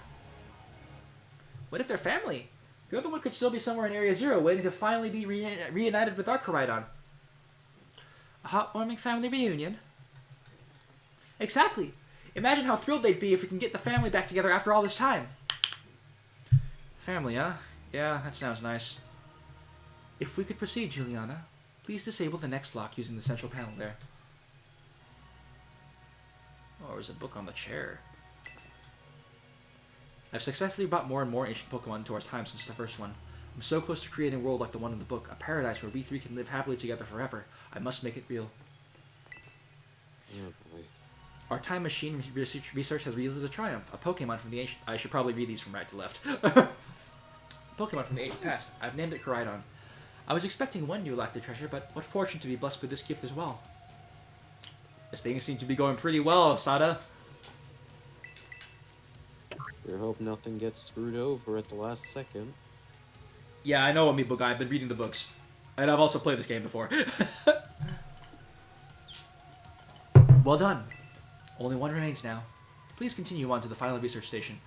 What if they're family? The other one could still be somewhere in Area Zero, waiting to finally be reunited with our Koraidon. A heartwarming family reunion? Exactly! Imagine how thrilled they'd be if we can get the family back together after all this time. Family, huh? Yeah, that sounds nice. If we could proceed, Juliana, please disable the next lock using the central panel there. Oh, there's a book on the chair. I've successfully brought more and more ancient Pokemon into our time since the first one. I'm so close to creating a world like the one in the book, a paradise where we 3 can live happily together forever. I must make it real. Oh boy. Our time machine research has yielded a triumph. A Pokemon from the ancient... I should probably read these from right to left. Pokemon from the ancient past. I've named it Koraidon. I was expecting one new life to treasure, but what fortune to be blessed with this gift as well. This thing seems to be going pretty well, Sada. We hope nothing gets screwed over at the last second. Yeah, I know, Amiibo Guy. I've been reading the books. And I've also played this game before. Well done. Only one remains now. Please continue on to the final research station.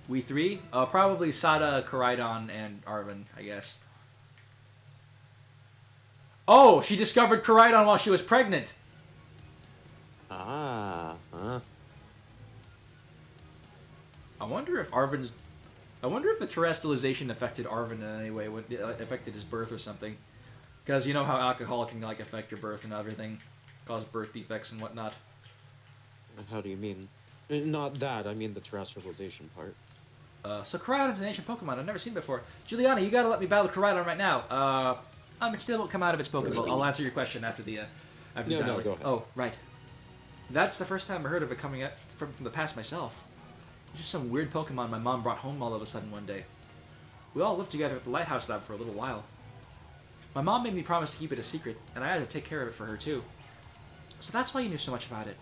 We 3? Probably Sada, Koraidon, and Arvin, I guess. Oh, she discovered Koraidon while she was pregnant. Ah, huh. I wonder if the terrestrialization affected Arvin in any way, affected his birth or something. Because you know how alcohol can like affect your birth and everything, cause birth defects and whatnot. How do you mean? Not that, I mean the terrestrialization part. So Koraidon's an ancient Pokemon I've never seen before. Juliana, you gotta let me battle Koraidon right now. It still won't come out of its Pokeball. I'll answer your question after the No, go ahead. Oh, right. That's the first time I heard of it coming out from the past myself. It's just some weird Pokemon my mom brought home all of a sudden one day. We all lived together at the Lighthouse Lab for a little while. My mom made me promise to keep it a secret, and I had to take care of it for her too. So that's why you knew so much about it.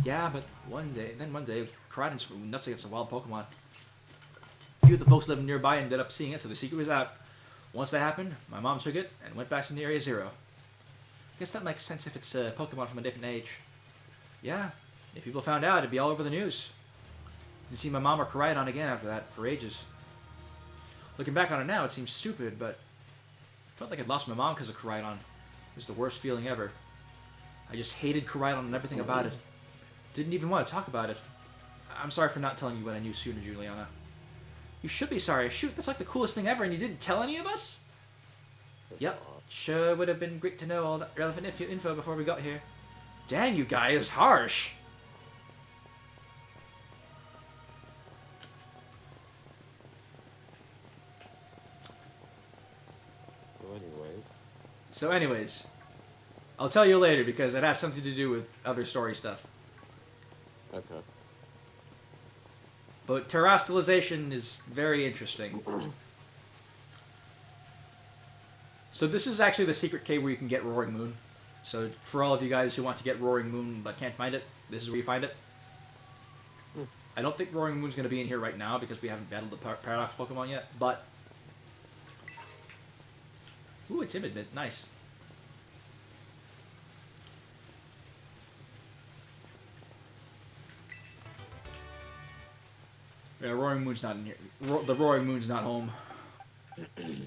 Yeah, but one day, Koraidon went nuts against a wild Pokemon. A few of the folks living nearby ended up seeing it, so the secret was out. Once that happened, my mom took it and went back to the Area Zero. Guess that makes sense if it's a Pokemon from a different age. Yeah, if people found out, it'd be all over the news. Didn't see my mom or Koraidon again after that for ages. Looking back on it now, it seems stupid, but I felt like I'd lost my mom because of Koraidon. It was the worst feeling ever. I just hated Koraidon and everything about it. Didn't even want to talk about it. I'm sorry for not telling you what I knew sooner, Juliana. You should be sorry. Shoot, that's like the coolest thing ever, and you didn't tell any of us? Yep. Sure would have been great to know all that relevant info before we got here. Dang, you guys, harsh. So anyways, I'll tell you later because it has something to do with other story stuff. Okay. But terrestrialization is very interesting. So this is actually the secret cave where you can get Roaring Moon. So for all of you guys who want to get Roaring Moon but can't find it, this is where you find it. I don't think Roaring Moon's going to be in here right now because we haven't battled the Paradox Pokemon yet, but... Ooh, a Timid Mint. Nice. Yeah, Roaring Moon's not in here. The Roaring Moon's not home. It's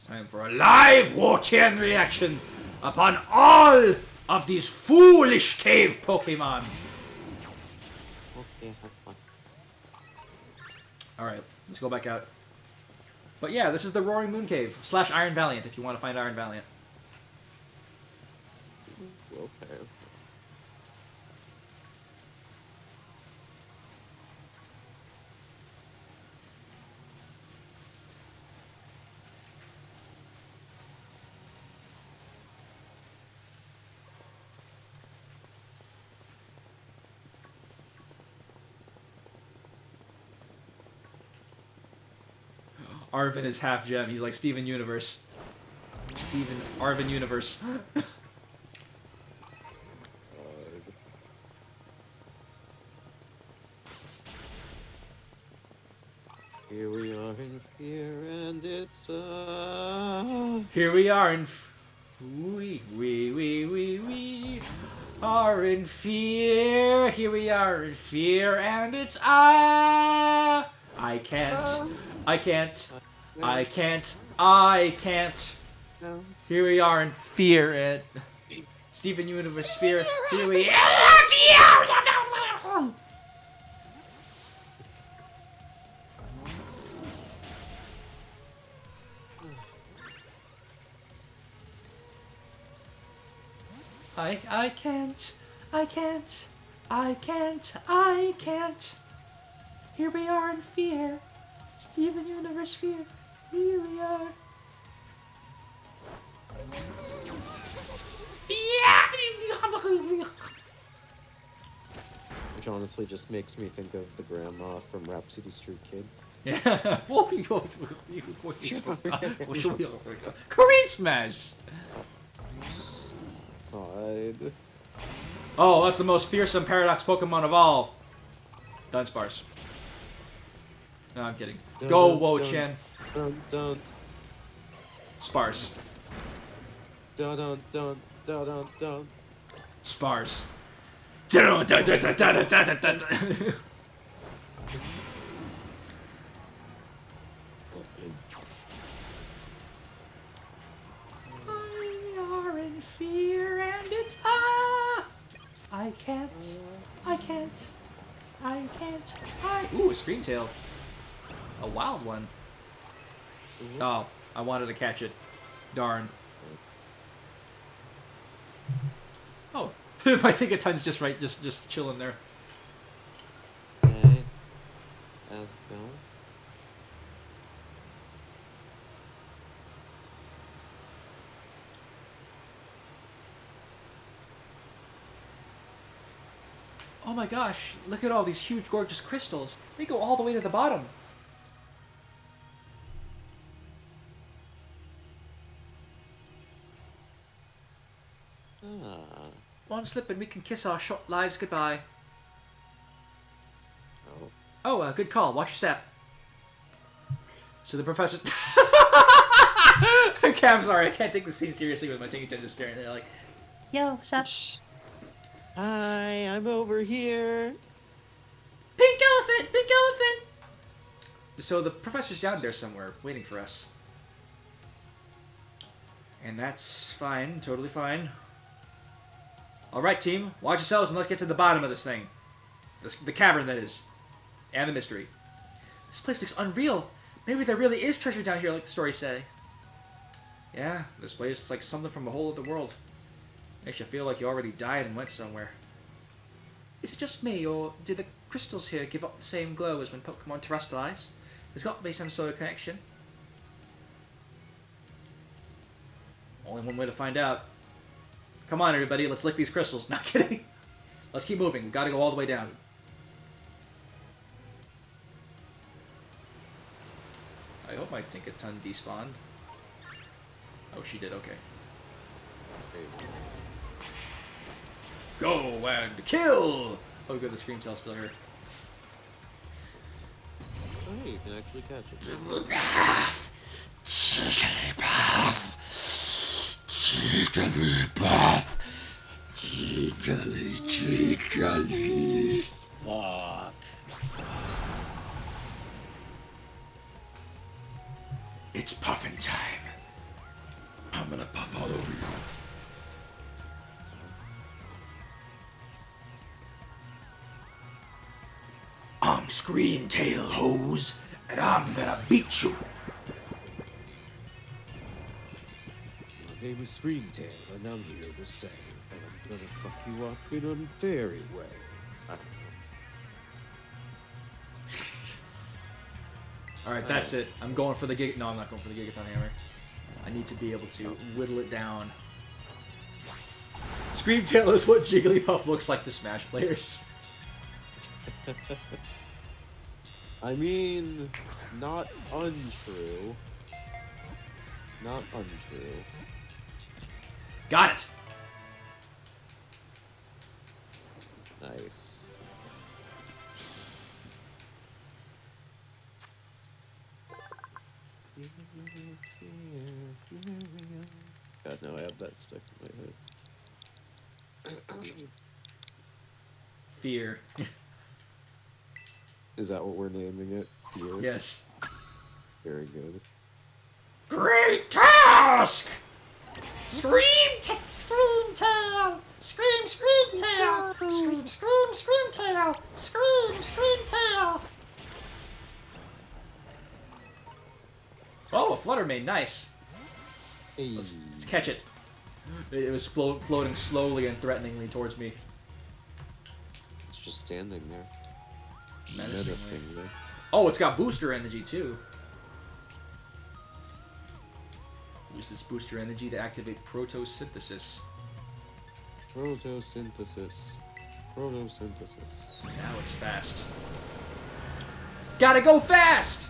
time for a live Wo-Chien reaction upon all of these foolish cave Pokemon. Okay, have fun. Alright, let's go back out. But yeah, this is the Roaring Moon Cave. / Iron Valiant if you want to find Iron Valiant. Okay. Arvin is half gem. He's like Steven Universe. Arvin Universe. Here we are in fear, and it's Here we are in... We are in fear. Here we are in fear, and it's I can't. I can't. I can't. I can't. No. Here we are in fear, and... Steven Universe fear. Here we are in fear. I can't. I can't. I can't. I can't. Here we are in fear. Steven Universe fear. Here we are. Which honestly just makes me think of the grandma from Rhapsody Street Kids. Yeah. Christmas. God. Oh, that's the most fearsome Paradox Pokemon of all. Dunsparce. No, I'm kidding. Dun, Go, dun, Wo-Chien. Dun dun Sparse. dun dun dun dun dun dun. Sparse. Dun, dun, dun, dun, dun, dun, dun, dun, dun. We are in fear and it's I can't. I can't. I can't. Ooh, a Scream Tail. A wild one. Oh, I wanted to catch it. Darn. Oh, my Tinkaton's just right, just chilling there. Okay. How's it going? Oh my gosh, look at all these huge, gorgeous crystals. They go all the way to the bottom. Ah. One slip and we can kiss our short lives goodbye. Oh. Oh, good call. Watch your step. So the professor... Okay, I'm sorry. I can't take this scene seriously with my Tinkaton just staring there like... Yo, what's up? Hi, I'm over here. Pink elephant! Pink elephant! So the professor's down there somewhere, waiting for us. And that's fine. Totally fine. Alright, team. Watch yourselves and let's get to the bottom of this thing. The cavern, that is. And the mystery. This place looks unreal. Maybe there really is treasure down here like the stories say. Yeah, this place is like something from a whole other world. Makes you feel like you already died and went somewhere. Is it just me, or do the crystals here give up the same glow as when Pokemon terrestrialize? There's got to be some sort of connection. Only one way to find out. Come on, everybody, let's lick these crystals. Not kidding. Let's keep moving. We gotta go all the way down. I hope my Tinkaton despawned. Oh, she did, okay. Go and kill! Oh good, the Scream Tail's still here. Oh, you can actually catch it. Fuck. It's puffin' time. I'm gonna puff all over you. I'm Scream Tail, hoes, and I'm gonna beat you. My name is Streamtail, and I'm here to say, and I'm gonna fuck you up in a very way. Alright, that's it. I'm going for the Gig... No, I'm not going for the Gigaton Hammer. I need to be able to whittle it down. Screamtail is what Jigglypuff looks like to Smash players. I mean, not untrue. Not untrue. Got it! Nice. God, now I have that stuck in my head. Fear. Is that what we're naming it? Fear? Yes. Very good. Great task! Scream tail! Scream tail! Scream tail! Scream tail! Scream tail! Oh, a Flutter Mane, nice. Hey. Let's catch it. It was floating slowly and threateningly towards me. It's just standing there. Menacingly. Oh, it's got booster energy too. Use this booster energy to activate Protosynthesis. Protosynthesis. Protosynthesis. Now it's fast. Gotta go fast!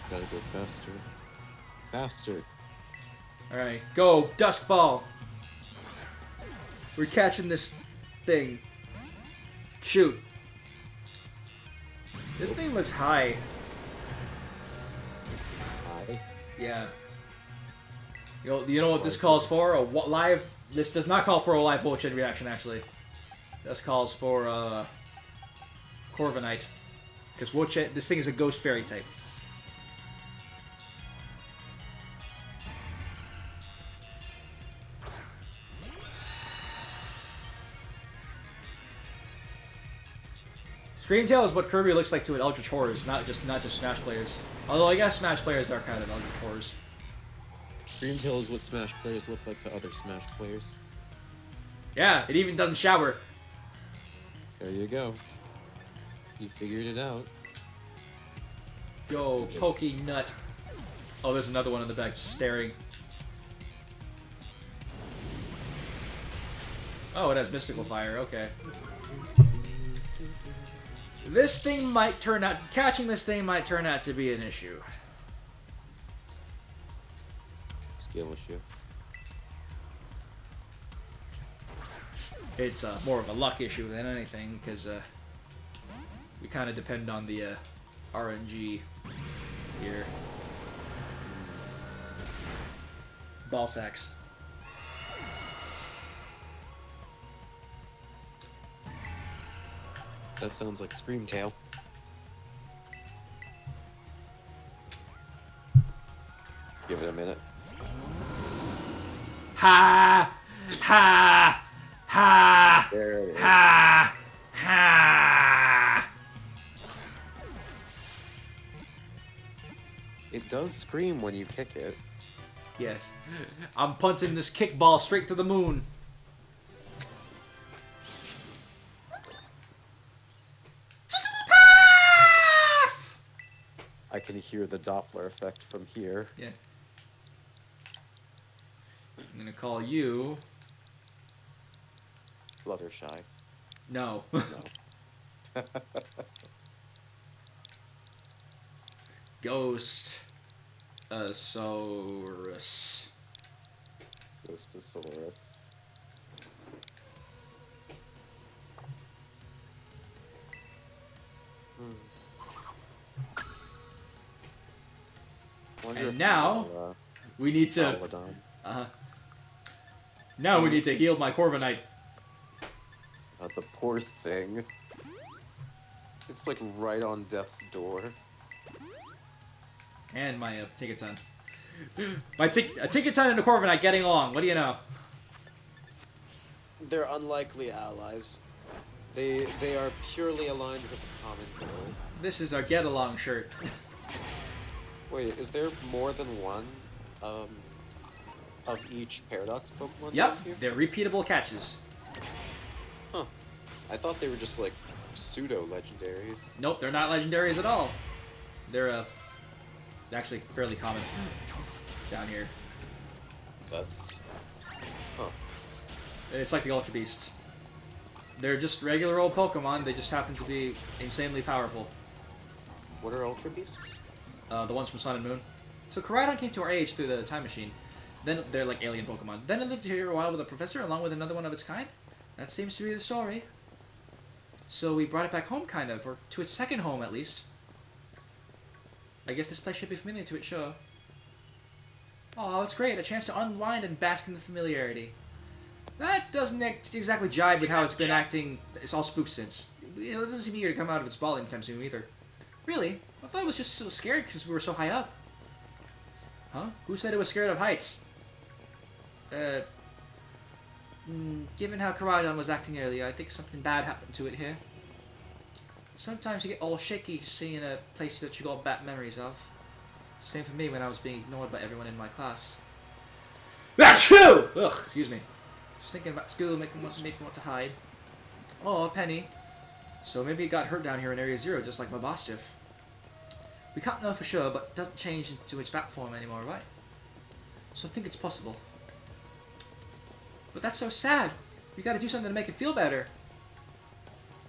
Gotta go faster. Faster. Alright, go, Dusk Ball! We're catching this thing. Shoot. This thing looks high. Hi. Yeah. You know what this calls for? A live... This does not call for a live Wo-Chien reaction, actually. This calls for, Corviknight. Because Wo-Chien... This thing is a Ghost Fairy type. Screamtail is what Kirby looks like to an Eldritch Horrors, not just Smash players. Although I guess Smash players are kind of Eldritch Horrors. Dreamtail is what Smash players look like to other Smash players. Yeah, it even doesn't shower. There you go. You figured it out. Yo, Pokey Nut. Oh, there's another one in the back just staring. Oh, it has Mystical Fire, okay. This thing might turn out... Catching this thing might turn out to be an issue. Skill issue. It's more of a luck issue than anything, because we kind of depend on the RNG here. Ball sacks. That sounds like Screamtail. Give it a minute. Ha! Ha! Ha! There it is. Ha! Ha! It does scream when you kick it. Yes. I'm punting this kickball straight to the moon. I can hear the Doppler effect from here. Yeah. I'm gonna call you. Fluttershy. No. No. Ghost. Saurus. Ghostosaurus. And now we need to. Now we need to heal my Corviknight. The poor thing. It's like right on death's door. And my Tinkaton. My Tinkaton and a Corviknight getting along. What do you know? They're unlikely allies. They are purely aligned with the common goal. This is our get along shirt. Wait, is there more than one of each Paradox Pokemon? Yep, here? they're repeatable catches. Huh. I thought they were just like pseudo legendaries. Nope, they're not legendaries at all. They're actually fairly common down here. That's. Huh. It's like the Ultra Beasts. They're just regular old Pokemon. They just happen to be insanely powerful. What are Ultra Beasts? The ones from Sun and Moon. So Koraidon came to our age through the time machine. Then they're like alien Pokemon. Then it lived here a while with a professor along with another one of its kind. That seems to be the story. So we brought it back home, kind of, or to its second home at least. I guess this place should be familiar to it, sure. Oh, it's great. A chance to unwind and bask in the familiarity. That doesn't exactly jibe with how it's been acting. It's all spooked since. It doesn't seem eager to come out of its ball anytime soon either. Really? I thought it was just so scared because we were so high up. Huh? Who said it was scared of heights? Given how Koraidon was acting earlier, I think something bad happened to it here. Sometimes you get all shaky seeing a place that you got bad memories of. Same for me when I was being ignored by everyone in my class. That's true! Ugh, excuse me. Just thinking about school making me want to hide. Oh, Penny. So maybe it got hurt down here in Area 0, just like Mabosstiff. We can't know for sure, but it doesn't change into its bat form anymore, right? So I think it's possible. But that's so sad. We gotta do something to make it feel better.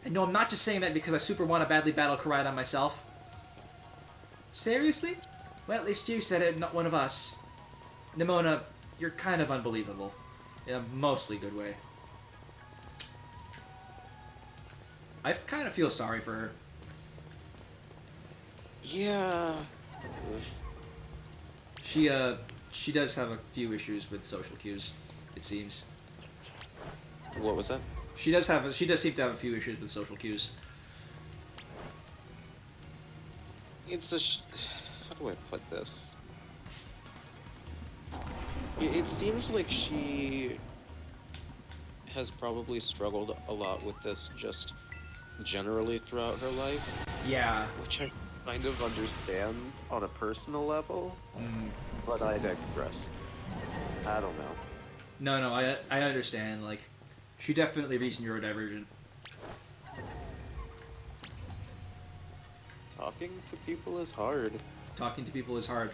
And no, I'm not just saying that because I super want to badly battle Koraidon myself. Seriously? Well, at least you said it, not one of us. Nimona, you're kind of unbelievable. In a mostly good way. I kind of feel sorry for her. Yeah. She does have a few issues with social cues, it seems. What was that? She does seem to have a few issues with social cues. It's a. How do I put this? It seems like she has probably struggled a lot with this just generally throughout her life. Yeah. Which I kind of understand on a personal level, but I digress. I don't know. No, I understand. Like, she definitely reached neurodivergent. Talking to people is hard. Talking to people is hard.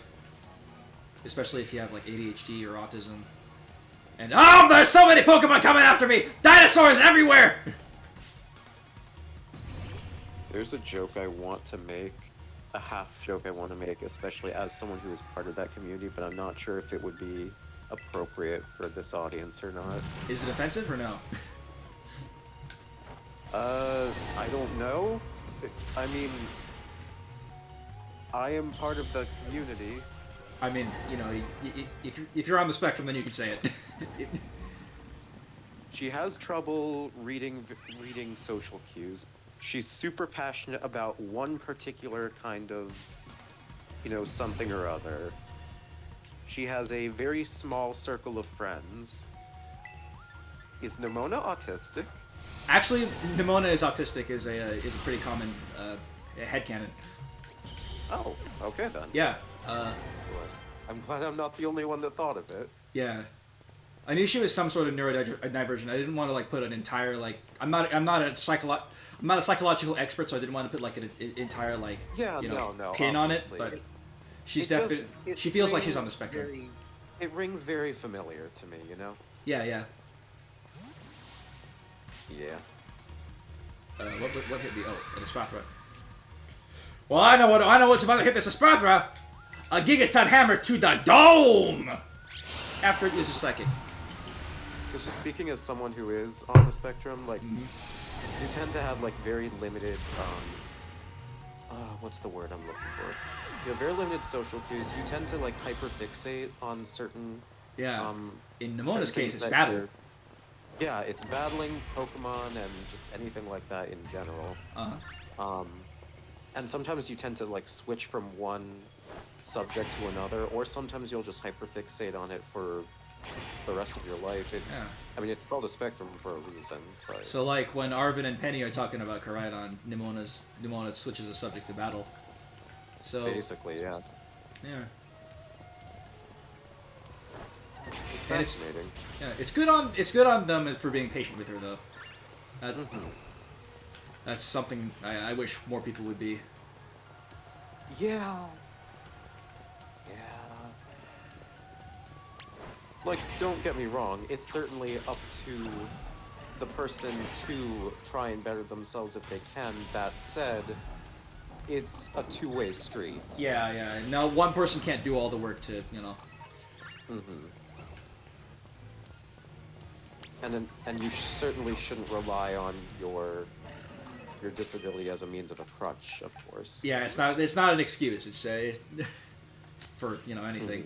Especially if you have, like, ADHD or autism. And, oh, there's so many Pokemon coming after me! Dinosaurs everywhere! There's a joke I want to make, a half joke I want to make, especially as someone who is part of that community, but I'm not sure if it would be appropriate for this audience or not. Is it offensive or no? I don't know. I mean, I am part of the community. I mean, you know, if you're on the spectrum, then you can say it. She has trouble reading social cues. She's super passionate about one particular kind of, you know, something or other. She has a very small circle of friends. Is Nimona autistic? Actually, Nimona is autistic is a pretty common headcanon. Oh, okay then. Yeah. I'm glad I'm not the only one that thought of it. Yeah. I knew she was some sort of neurodivergent. I didn't want to like put an entire like I'm not a psychological expert, so I didn't want to put like an entire like Yeah, you know, no, pin on it. obviously. But she's definitely she feels like she's on the spectrum. It rings very familiar to me, you know? Yeah, yeah. Yeah. What hit me? Oh, the Spathra. Well, I know what's about to hit this Spathra. A Gigaton Hammer to the dome! After it uses Psychic. Because just speaking as someone who is on the spectrum, like, you tend to have, like, very limited, what's the word I'm looking for? You have very limited social cues. You tend to, like, hyperfixate on certain, Yeah. In Nemona's certain case, things it's that battle. yeah, it's battling Pokemon and just anything like that in general. And sometimes you tend to, like, switch from one subject to another, or sometimes you'll just hyperfixate on it for the rest of your life. Yeah. I mean, it's called a spectrum for a reason. But So, like, when Arvin and Penny are talking about Koraidon, Nimona switches the subject to battle. So, basically, yeah, yeah. it's And it's- fascinating. Yeah, it's good on them for being patient with her, though. That's something I wish more people would be. Yeah. Yeah. Like, don't get me wrong, it's certainly up to the person to try and better themselves if they can. That said, it's a two-way street. Yeah, yeah. Now, one person can't do all the work to, you know. And you certainly shouldn't rely on your disability as a means of a crutch, of course. Yeah, it's not an excuse. It's for, you know, anything.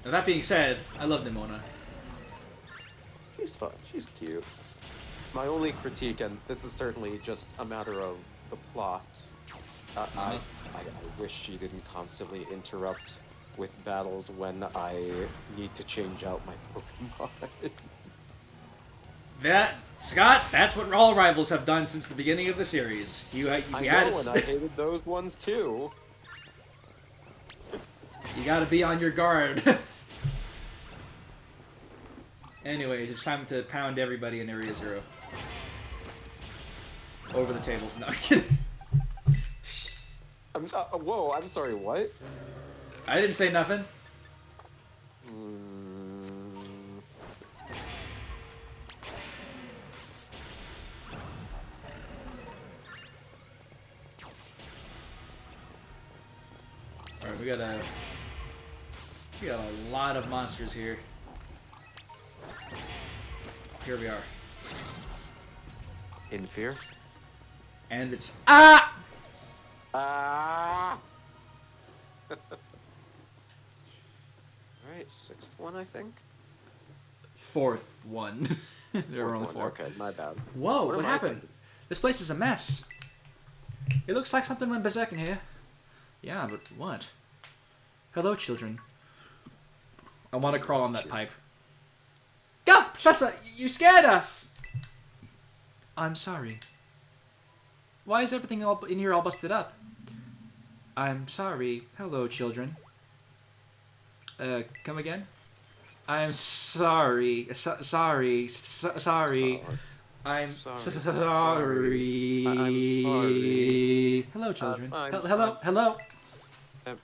Now, that being said, I love Nimona. She's fun. She's cute. My only critique, and this is certainly just a matter of the plot, I wish she didn't constantly interrupt with battles when I need to change out my Pokemon. Scott, that's what all rivals have done since the beginning of the series. I know, and I hated those ones too. You gotta be on your guard. Anyways, it's time to pound everybody in Area 0. Over the table. No, I'm kidding. Whoa, I'm sorry, what? I didn't say nothing. Alright, we got a lot of monsters here. Here we are. In fear? And it's Ah! Alright, sixth one, I think? fourth one. There were only Fourth 4. one, okay, my bad. Whoa, what am I happened? thinking? This place is a mess. It looks like something went berserk in here. Yeah, but what? Hello, children. I want to crawl on that pipe. Go, Professor! You scared us! I'm sorry. Why is everything all in here all busted up? I'm sorry. Hello, children. Come again? I'm sorry. Sorry. Sorry. I'm sorry. I'm sorry. Hello, children. I'm- Hello. Hello. Um,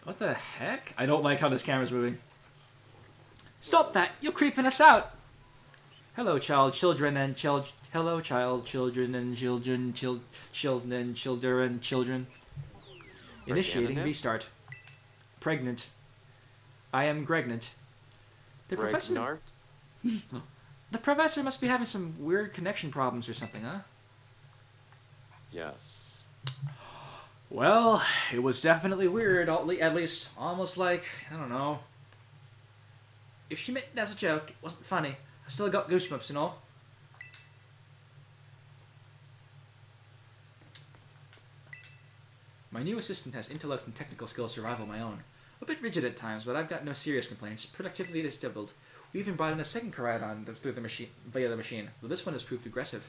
What the heck? I don't like how this camera's moving. Stop that! You're creeping us out! Hello, children and Hello, children and children. Initiating Garganacl? restart. Pregnant. I am pregnant. The professor. Regnart? The professor must be having some weird connection problems or something, huh? Yes. Well, it was definitely weird, at least almost like, I don't know. If she meant it as a joke, it wasn't funny. I still got goosebumps and all. My new assistant has intellect and technical skills to rival my own. A bit rigid at times, but I've got no serious complaints. Productivity is doubled. We even brought in a second Koraidon via the machine, though this one has proved aggressive.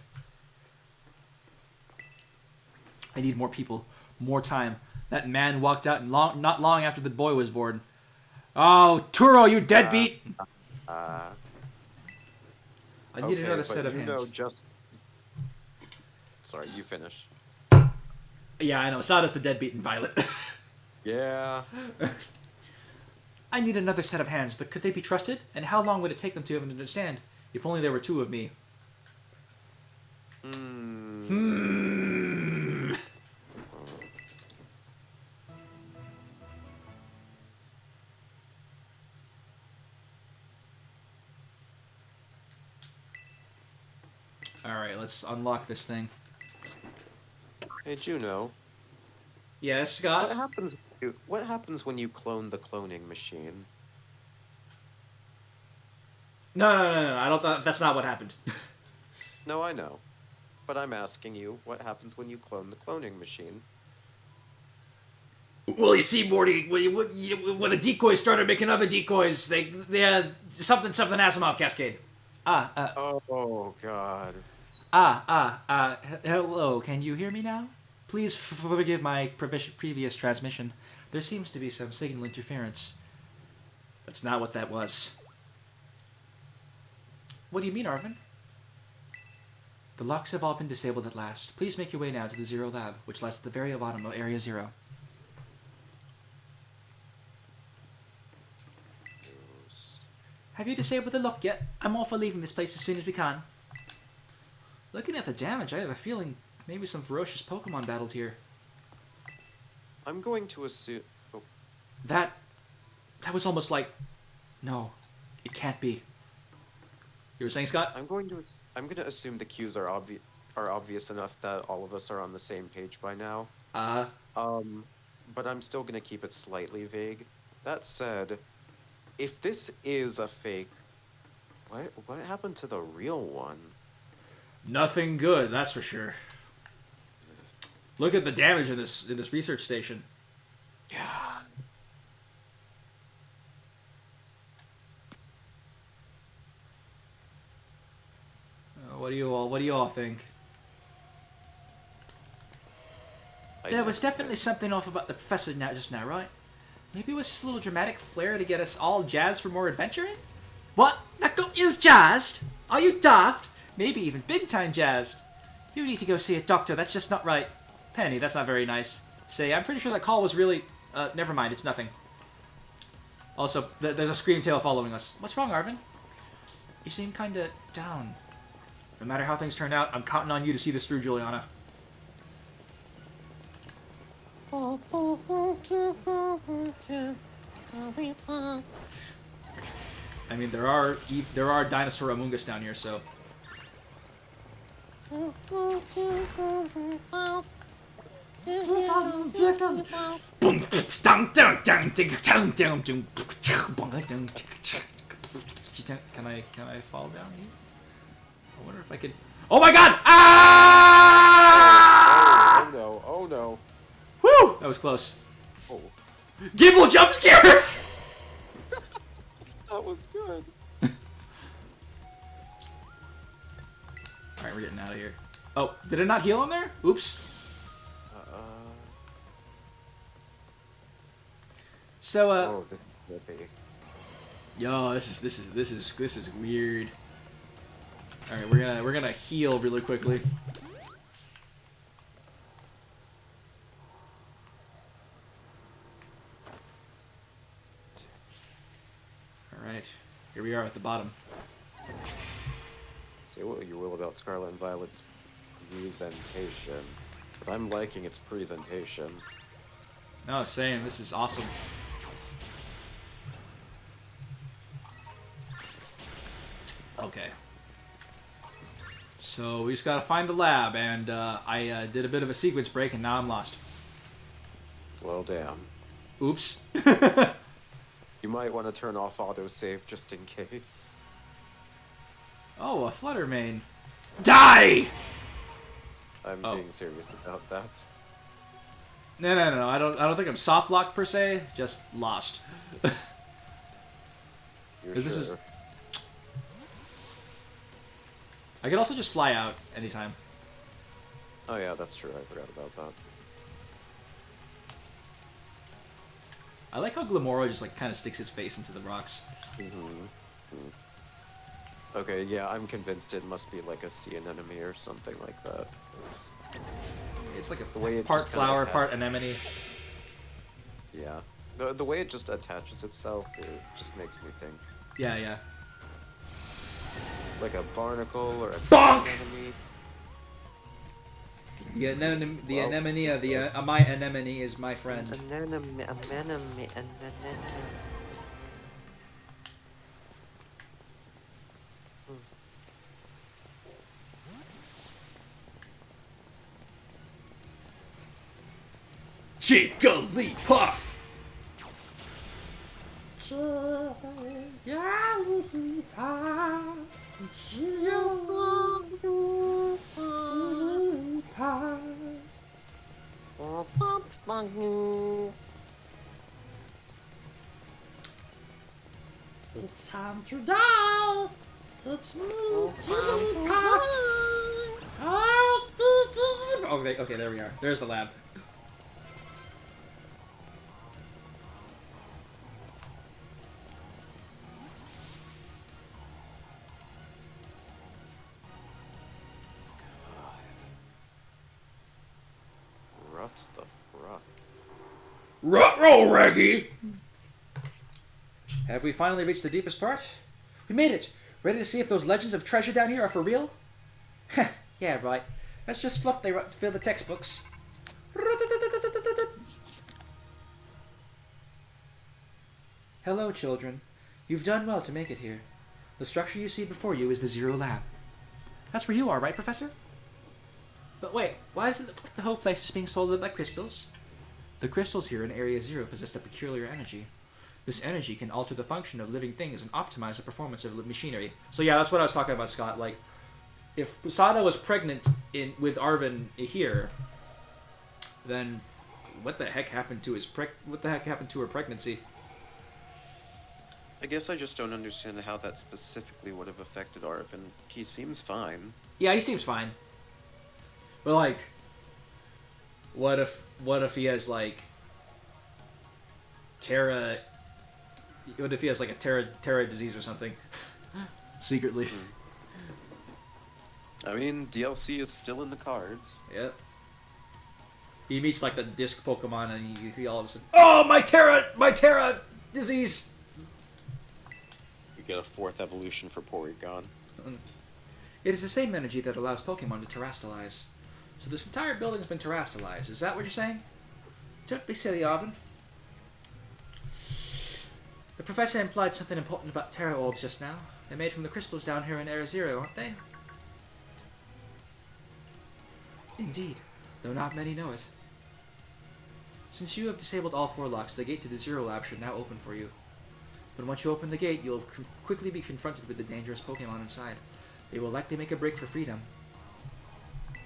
I need more people. More time. That man walked out not long after the boy was born. Oh, Turo, you deadbeat! I need another set of hands. Sorry, you finish. Yeah, I know. Sawdust the deadbeat and Violet. Yeah. I need another set of hands, but could they be trusted? And how long would it take them to even understand? If only there were two of me. Alright, let's unlock this thing. Hey, Juno. Yes, Scott? What happens when you clone the cloning machine? No. I don't. That's not what happened. No, I know. But I'm asking you, what happens when you clone the cloning machine? Well, you see, Morty, when the decoys started making other decoys, they something Asimov cascade. Oh, God. Hello, can you hear me now? Please forgive my previous transmission. There seems to be some signal interference. That's not what that was. What do you mean, Arvin? The locks have all been disabled at last. Please make your way now to the Zero Lab, which lies at the very bottom of Area 0. Have you disabled the lock yet? I'm all for leaving this place as soon as we can. Looking at the damage, I have a feeling maybe some ferocious Pokemon battled here. I'm going to assume... Oh, That was almost like... No, it can't be. You were saying, Scott? I'm going to assume the cues are obvious enough that all of us are on the same page by now. But I'm still going to keep it slightly vague. That said, if this is a fake, what happened to the real one? Nothing good, that's for sure. Look at the damage in this research station. Yeah. What do you all think? There was definitely something off about the professor just now, right? Maybe it was just a little dramatic flair to get us all jazzed for more adventuring? What? That got you jazzed? Are you daft? Maybe even big-time jazzed. You need to go see a doctor, that's just not right. Penny, that's not very nice. Say, I'm pretty sure that call was really... never mind, it's nothing. Also, there's a scream tail following us. What's wrong, Arvin? You seem kinda down. No matter how things turn out, I'm counting on you to see this through, Juliana. I mean, there are dinosaur Amoongus down here, so... Can I fall down here? I wonder if I could... Oh my god! Ah! Oh no, oh no. Woo! That was close. Oh. Gibble jump scare! That was good. Alright, we're getting out of here. Oh, did it not heal in there? Oops. So, Oh, this is trippy. yo, this is weird. Alright, we're gonna heal really quickly. Alright, here we are at the bottom. Say what you will about Scarlet and Violet's presentation, but I'm liking its presentation. No, same, this is awesome. Okay. So we just gotta find the lab, and I did a bit of a sequence break, and now I'm lost. Well, damn. Oops. You might want to turn off autosave just in case. Oh, a Fluttermane. Die! I'm Oh. being serious about that. No. I don't think I'm soft locked per se. Just lost. You're 'Cause sure? this is- I could also just fly out anytime. Oh yeah, that's true. I forgot about that. I like how Glamora just like kind of sticks his face into the rocks. Okay, yeah, I'm convinced it must be like a sea anemone or something like that. It's like The way a it part just kinda flower, like part anemone. Yeah. The way it just attaches itself, it just makes me think. Yeah, yeah. Like a barnacle or a Bonk! enemy. The anemone, my anemone is my friend. Jigglypuff! It's time to die. It's me, Jigglypuff. Okay, there we are. There's the lab. Rut the rut. Ruh-roh, Reggie! Have we finally reached the deepest part? We made it! Ready to see if those legends of treasure down here are for real? Yeah, right. That's just fluff they fill the textbooks. Hello, children. You've done well to make it here. The structure you see before you is the Zero Lab. That's where you are, right, Professor? But wait, why is it the whole place is being swallowed by crystals? The crystals here in Area Zero possess a peculiar energy. This energy can alter the function of living things and optimize the performance of machinery. So yeah, that's what I was talking about, Scott. Like, if Sada was pregnant with Arvin here, then what the heck happened to her pregnancy? I guess I just don't understand how that specifically would have affected Arvin. He seems fine. Yeah, he seems fine. But like, what if he has like Terra? What if he has like a Terra disease or something? Secretly. I mean, DLC is still in the cards. Yep. He meets like the disc Pokemon and he all of a sudden, oh, my Terra disease! You get a 4th evolution for Porygon. It is the same energy that allows Pokemon to terrestrialize. So this entire building's been terrestrialized. Is that what you're saying? Don't be silly, Arvin. The professor implied something important about Terra Orbs just now. They're made from the crystals down here in Area Zero, aren't they? Indeed, though not many know it. Since you have disabled all 4 locks, the gate to the Zero Lab should now open for you. But once you open the gate, you'll quickly be confronted with the dangerous Pokemon inside. They will likely make a break for freedom.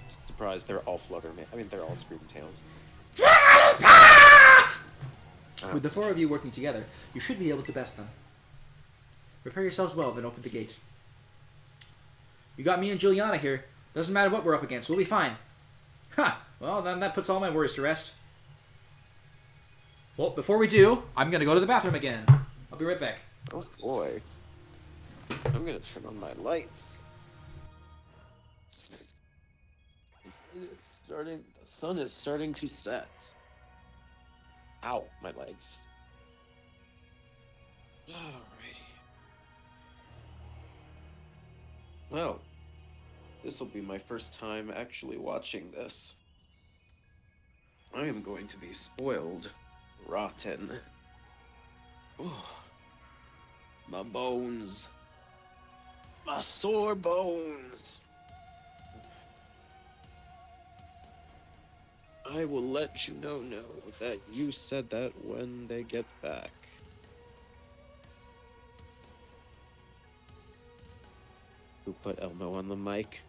Surprised they're all they're all Screamtails. With the 4 of you working together, you should be able to best them. Prepare yourselves well, then open the gate. You got me and Juliana here. Doesn't matter what we're up against, we'll be fine. Ha! Well, then that puts all my worries to rest. Well, before we do, I'm gonna go to the bathroom again. I'll be right back. Oh boy. I'm gonna turn on my lights. The sun is starting to set. Ow, my legs. Alrighty. Well, this will be my first time actually watching this. I am going to be spoiled rotten. Ooh. My bones. My sore bones. I will let you know that you said that when they get back. Who put Elmo on the mic?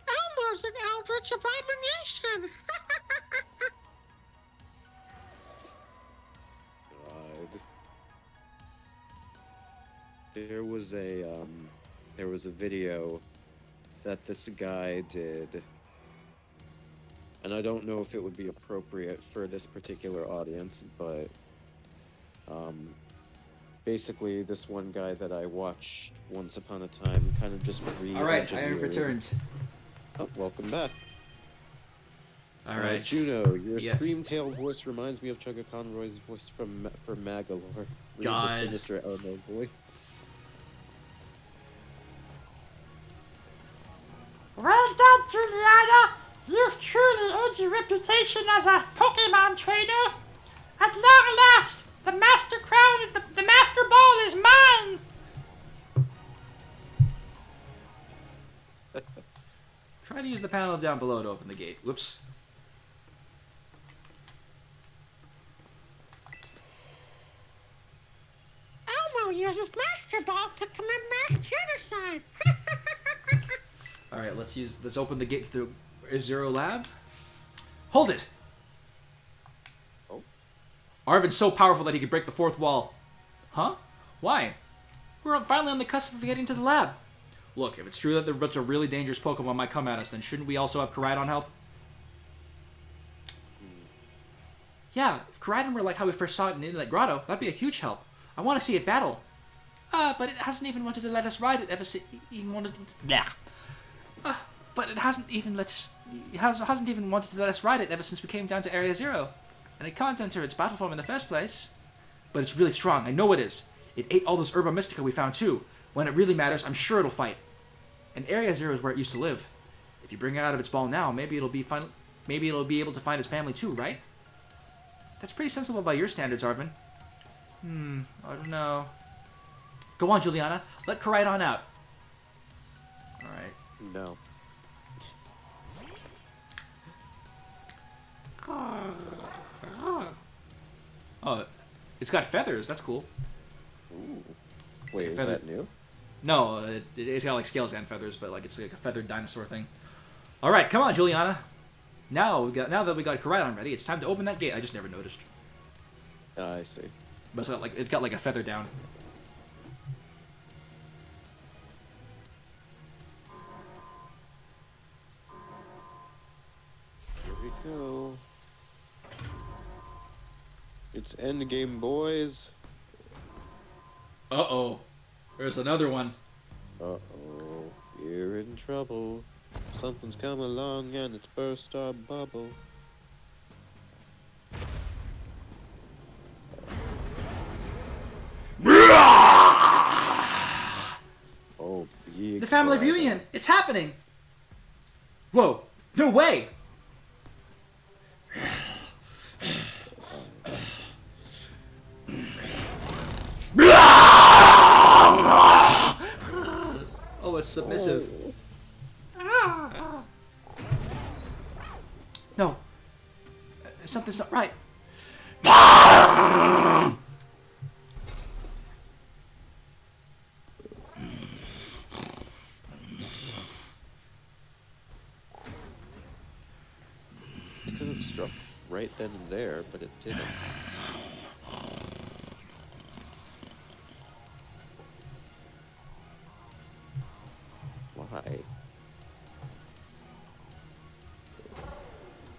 Elmo's an eldritch abomination! God. There was a video that this guy did, and I don't know if it would be appropriate for this particular audience, but basically this one guy that I watched once upon a time kind of just Alright, I have returned. Oh, welcome back. Alright. Juno, your Yes. Screamtail voice reminds me of Chugga Conroy's voice from Magalore. Read God. the sinister Elmo voice. Well done, Juliana. You've truly earned your reputation as a Pokemon trainer. At long last, the Master Crown, the Master Ball is mine. Try to use the panel down below to open the gate. Whoops. Elmo uses Master Ball to commit mass genocide. Alright, let's open the gate to the Zero Lab. Hold it! Oh. Arvin's so powerful that he could break the fourth wall. Huh? Why? We're finally on the cusp of getting to the lab. Look, if it's true that a bunch of really dangerous Pokemon might come at us, then shouldn't we also have Koraidon help? Yeah, if Koraidon were like how we first saw it in the Inlet Grotto, that'd be a huge help. I want to see it battle. But it hasn't even wanted to let us ride it ever since. But it hasn't even hasn't even wanted to let us ride it ever since we came down to Area Zero, and it can't enter its battle form in the first place. But it's really strong. I know it is. It ate all those Herba Mystica we found too. When it really matters, I'm sure it'll fight. And Area Zero is where it used to live. If you bring it out of its ball now, maybe it'll be able to find its family too, right? That's pretty sensible by your standards, Arvin. I don't know. Go on, Juliana. Let Koraidon out. Alright. No. Oh, it's got feathers. That's cool. Ooh. Wait, is Feather- that new? No, it's got like scales and feathers, but like it's like a feathered dinosaur thing. All right, come on, Juliana. Now that we got Koraidon ready, it's time to open that gate. I just never noticed, I see. but it's got like a feather down. Here we go. It's endgame, boys. Uh-oh. There's another one. Uh-oh. You're in trouble. Something's come along and it's burst our bubble. Oh, big The family Koraidon. reunion. It's happening. Whoa. No way. Oh, it's submissive. No. Something's not right. It could have struck right then and there, but it didn't. Why?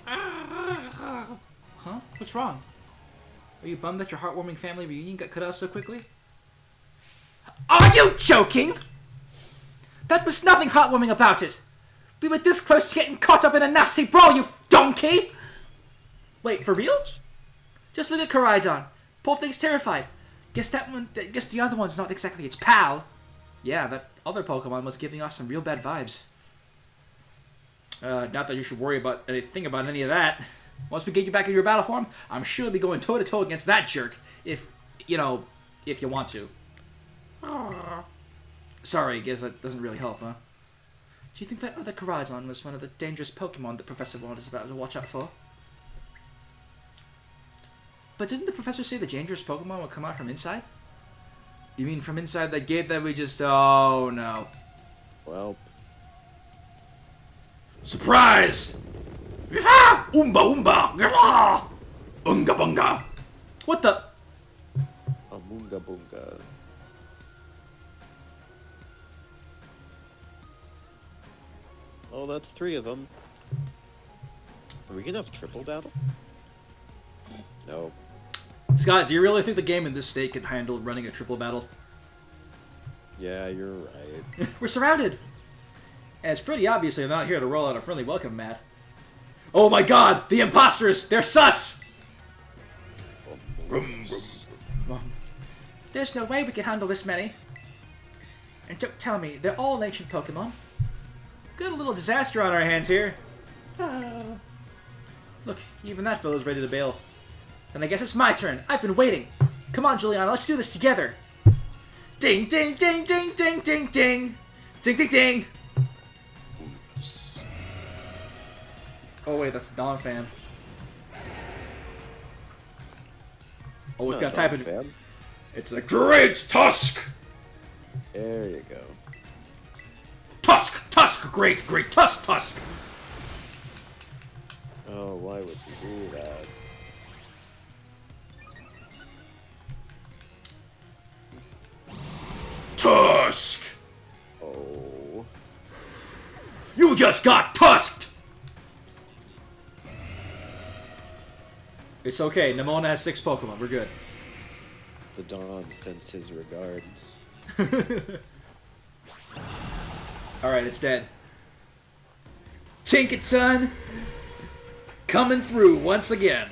Huh? What's wrong? Are you bummed that your heartwarming family reunion got cut off so quickly? Are you joking? That was nothing heartwarming about it. We were this close to getting caught up in a nasty brawl, you donkey! Wait, for real? Just look at Koraidon. Poor thing's terrified. Guess the other one's not exactly its pal. Yeah, that other Pokemon was giving us some real bad vibes. Not that you should worry about anything about any of that. Once we get you back in your battle form, I'm sure you'll be going toe-to-toe against that jerk, if you want to. Sorry, I guess that doesn't really help, huh? Do you think that other Koraidon was one of the dangerous Pokemon the Professor warned us about to watch out for? But didn't the Professor say the dangerous Pokemon would come out from inside? You mean from inside that gate that we just... Oh, no. Well, Surprise! Oomba oomba! Gah! Unga bunga! What the... Amunga Bunga. Oh, that's 3 of them. Are we gonna have triple battle? No. Scott, do you really think the game in this state can handle running a triple battle? Yeah, you're right. We're surrounded! And it's pretty obvious I'm not here to roll out a friendly welcome mat. Oh my god, the imposters! They're sus! There's no way we can handle this many. And don't tell me, they're all ancient Pokemon. Got a little disaster on our hands here. Look, even that fellow's ready to bail. Then I guess it's my turn. I've been waiting. Come on, Juliana, let's do this together. Ding, ding, ding, ding, ding, ding, ding. Ding, ding, ding. Oh wait, that's Donphan. Oh, it's got type in. It's a Great Tusk! There you go. Tusk! Tusk! Great Tusk! Tusk! Oh, why would you do that? Tusk! Oh. You just got tusked! It's okay, Nimona has 6 Pokemon, we're good. The Don sends his regards. Alright, it's dead. Tinkaton! Coming through once again.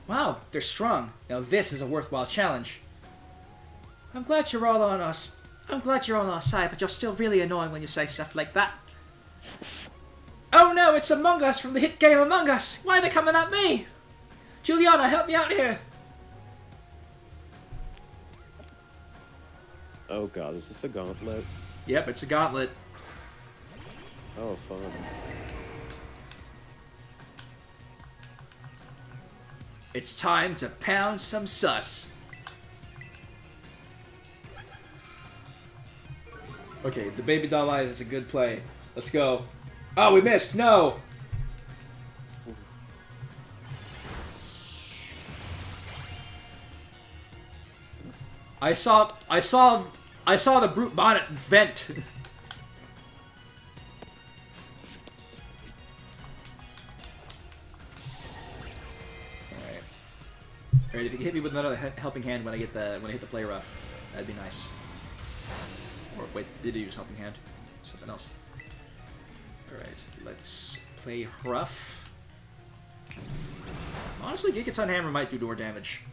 Wow, they're strong. Now this is a worthwhile challenge. I'm glad you're all on us. I'm glad you're on our side, but you're still really annoying when you say stuff like that. Oh no, it's Among Us from the hit game Among Us! Why are they coming at me? Juliana, help me out here! Oh god, is this a gauntlet? Yep, it's a gauntlet. Oh, fun. It's time to pound some sus. Okay, the baby doll eyes is a good play. Let's go. Oh, we missed. No. I saw the brute bonnet vent. Alright, if you can hit me with another helping hand when I hit the play rough, that'd be nice. Or wait, did he use helping hand? Something else. Alright, let's play rough. Honestly, Tinkaton Hammer might do more damage.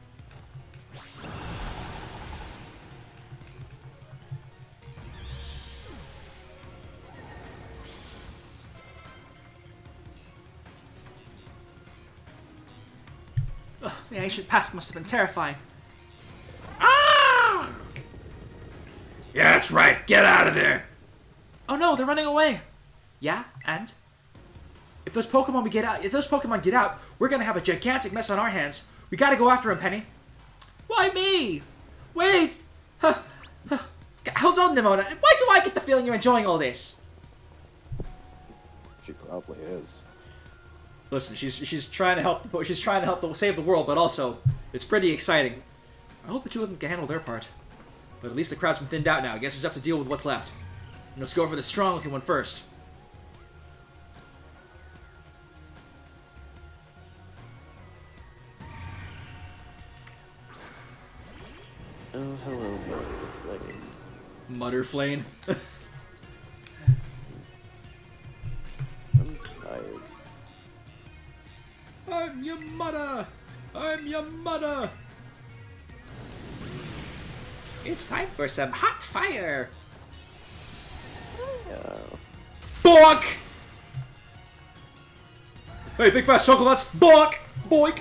Ugh, the ancient past must have been terrifying. Ah! Yeah, that's right. Get out of there. Oh no, they're running away. Yeah, and if those Pokemon get out, we're gonna have a gigantic mess on our hands. We gotta go after him, Penny. Why me? Wait. Hold on, Nimona. Why do I get the feeling you're enjoying all this? She probably is. Listen, she's trying to help. She's trying to help save the world, but also it's pretty exciting. I hope the two of them can handle their part. But at least the crowd's been thinned out now. I guess it's up to deal with what's left. And let's go for the strong-looking one first. Oh, hello, Mutterflame. I'm tired. I'm your mother! I'm your mother! It's time for some hot fire! Yeah. Bonk! Hey, big fast chocolates! Bonk! Boink!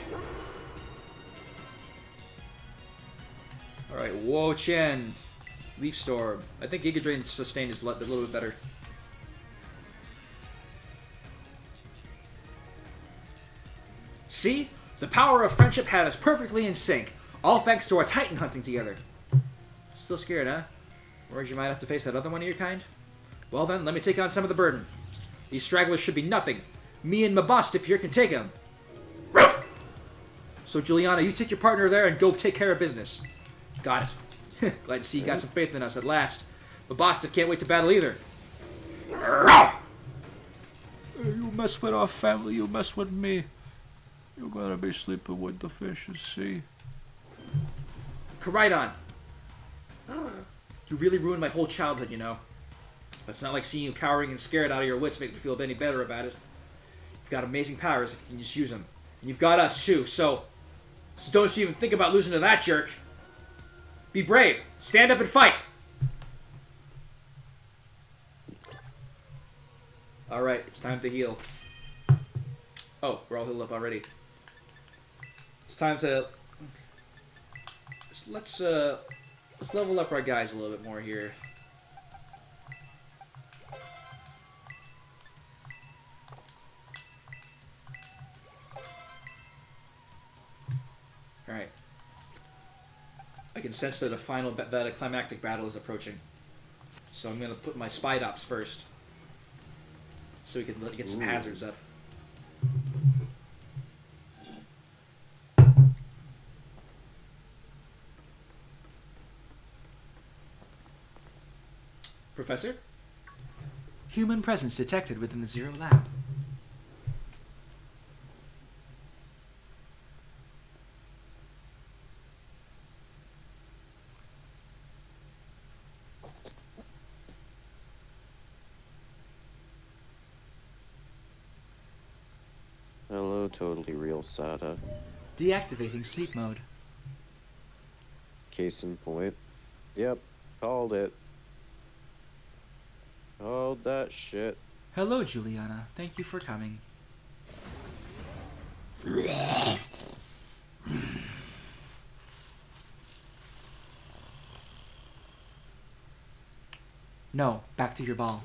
Alright, Wo-Chien. Leaf Storm. I think Giga Drain Sustain is a little bit better. See? The power of friendship had us perfectly in sync. All thanks to our Titan hunting together. Still scared, huh? Worried you might have to face that other one of your kind? Well then, let me take on some of the burden. These stragglers should be nothing. Me and Mabosstiff here can take them. So Juliana, you take your partner there and go take care of business. Got it. Glad to see you got some faith in us at last. Mabosstiff can't wait to battle either. You mess with our family, you mess with me. You're gonna be sleeping with the fishes, see? Koraidon. You really ruined my whole childhood, you know. It's not like seeing you cowering and scared out of your wits make me feel any better about it. You've got amazing powers if you can just use them. And you've got us, too, so don't you even think about losing to that jerk. Be brave. Stand up and fight. Alright, it's time to heal. Oh, we're all healed up already. It's time to... Let's level up our guys a little bit more here. Alright. I can sense that a climactic battle is approaching. So I'm going to put my Spidops first. So we can get some hazards up. Professor? Human presence detected within the Zero Lab. Hello, totally real Sada. Deactivating sleep mode. Case in point. Yep, called it. Called that shit. Hello, Juliana. Thank you for coming. No, back to your ball.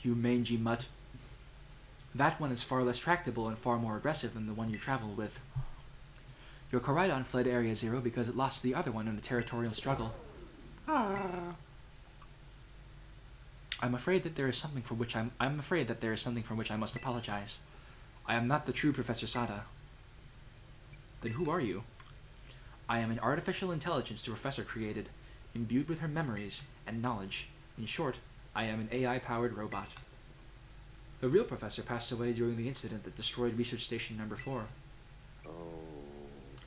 You mangy mutt. That one is far less tractable and far more aggressive than the one you travel with. Your Koraidon fled Area Zero because it lost the other one in a territorial struggle. I'm afraid that there is something for which I'm afraid that there is something for which I must apologize. I am not the true Professor Sada. Then who are you? I am an artificial intelligence the Professor created, imbued with her memories and knowledge. In short, I am an AI-powered robot. The real Professor passed away during the incident that destroyed Research Station Number 4.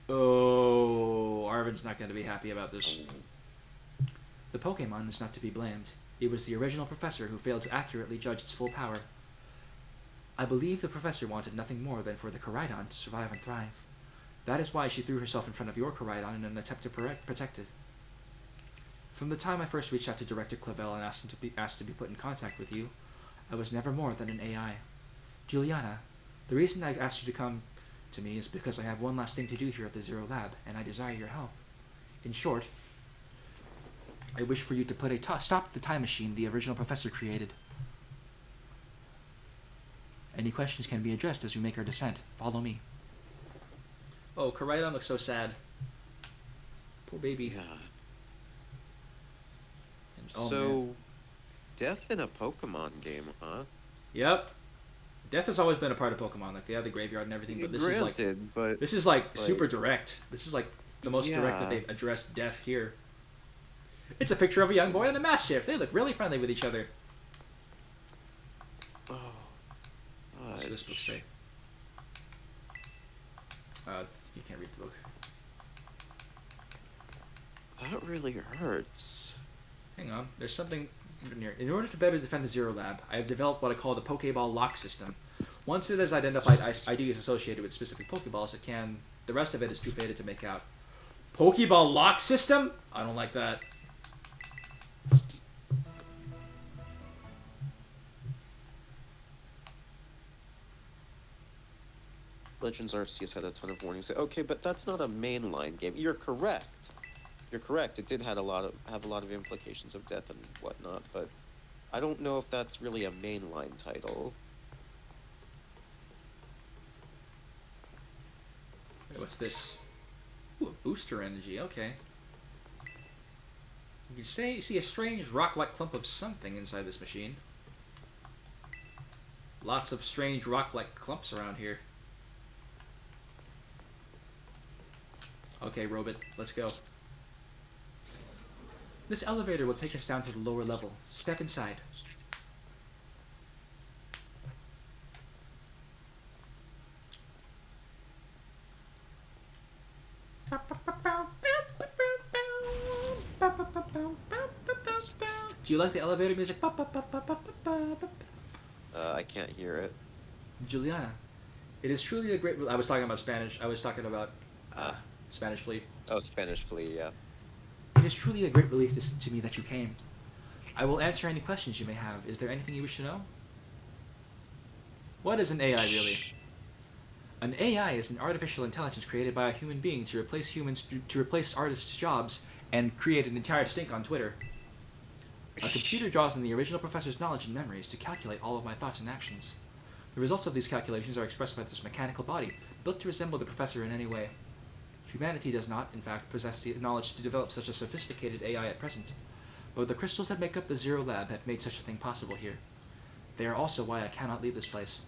Oh, Arvin's not going to be happy about this. The Pokémon is not to be blamed. It was the original Professor who failed to accurately judge its full power. I believe the Professor wanted nothing more than for the Koraidon to survive and thrive. That is why she threw herself in front of your Koraidon in an attempt to protect it. From the time I first reached out to Director Clavel and asked to be put in contact with you, I was never more than an AI. Juliana, the reason I've asked you to come to me is because I have one last thing to do here at the Zero Lab, and I desire your help. In short, I wish for you to stop the time machine the original Professor created. Any questions can be addressed as we make our descent. Follow me. Oh, Koraidon looks so sad. Poor baby. Yeah. Oh, So, man. death in a Pokemon game, huh? Yep. Death has always been a part of Pokemon. Like, they have the graveyard and everything, but this is like super direct. This is like the most direct that they've addressed death here. It's a picture of a young boy and a Mabosstiff. They look really friendly with each other. Oh. What's this book say? You can't read the book. That really hurts. Hang on, there's something written here. In order to better defend the Zero Lab, I have developed what I call the Pokeball lock system. Once it has identified IDs associated with specific Pokeballs, the rest of it is too faded to make out. Pokeball lock system? I don't like that. Legends Arceus had a ton of warnings. Okay, but that's not a mainline game. You're correct. You're correct. It did have a lot of implications of death and whatnot, but I don't know if that's really a mainline title. Wait, what's this? Ooh, a booster energy. Okay. You can see a strange rock-like clump of something inside this machine. Lots of strange rock-like clumps around here. Okay, Robot, let's go. This elevator will take us down to the lower level. Step inside. Do you like the elevator music? I can't hear it. Juliana, it is truly a great... I was talking about Spanish. I was talking about Spanish Flea. Oh, Spanish Flea, yeah. It is truly a great relief to me that you came. I will answer any questions you may have. Is there anything you wish to know? What is an AI, really? An AI is an artificial intelligence created by a human being to replace artists' jobs and create an entire stink on Twitter. A computer draws on the original professor's knowledge and memories to calculate all of my thoughts and actions. The results of these calculations are expressed by this mechanical body, built to resemble the professor in any way. Humanity does not, in fact, possess the knowledge to develop such a sophisticated AI at present, but the crystals that make up the Zero Lab have made such a thing possible here. They are also why I cannot leave this place.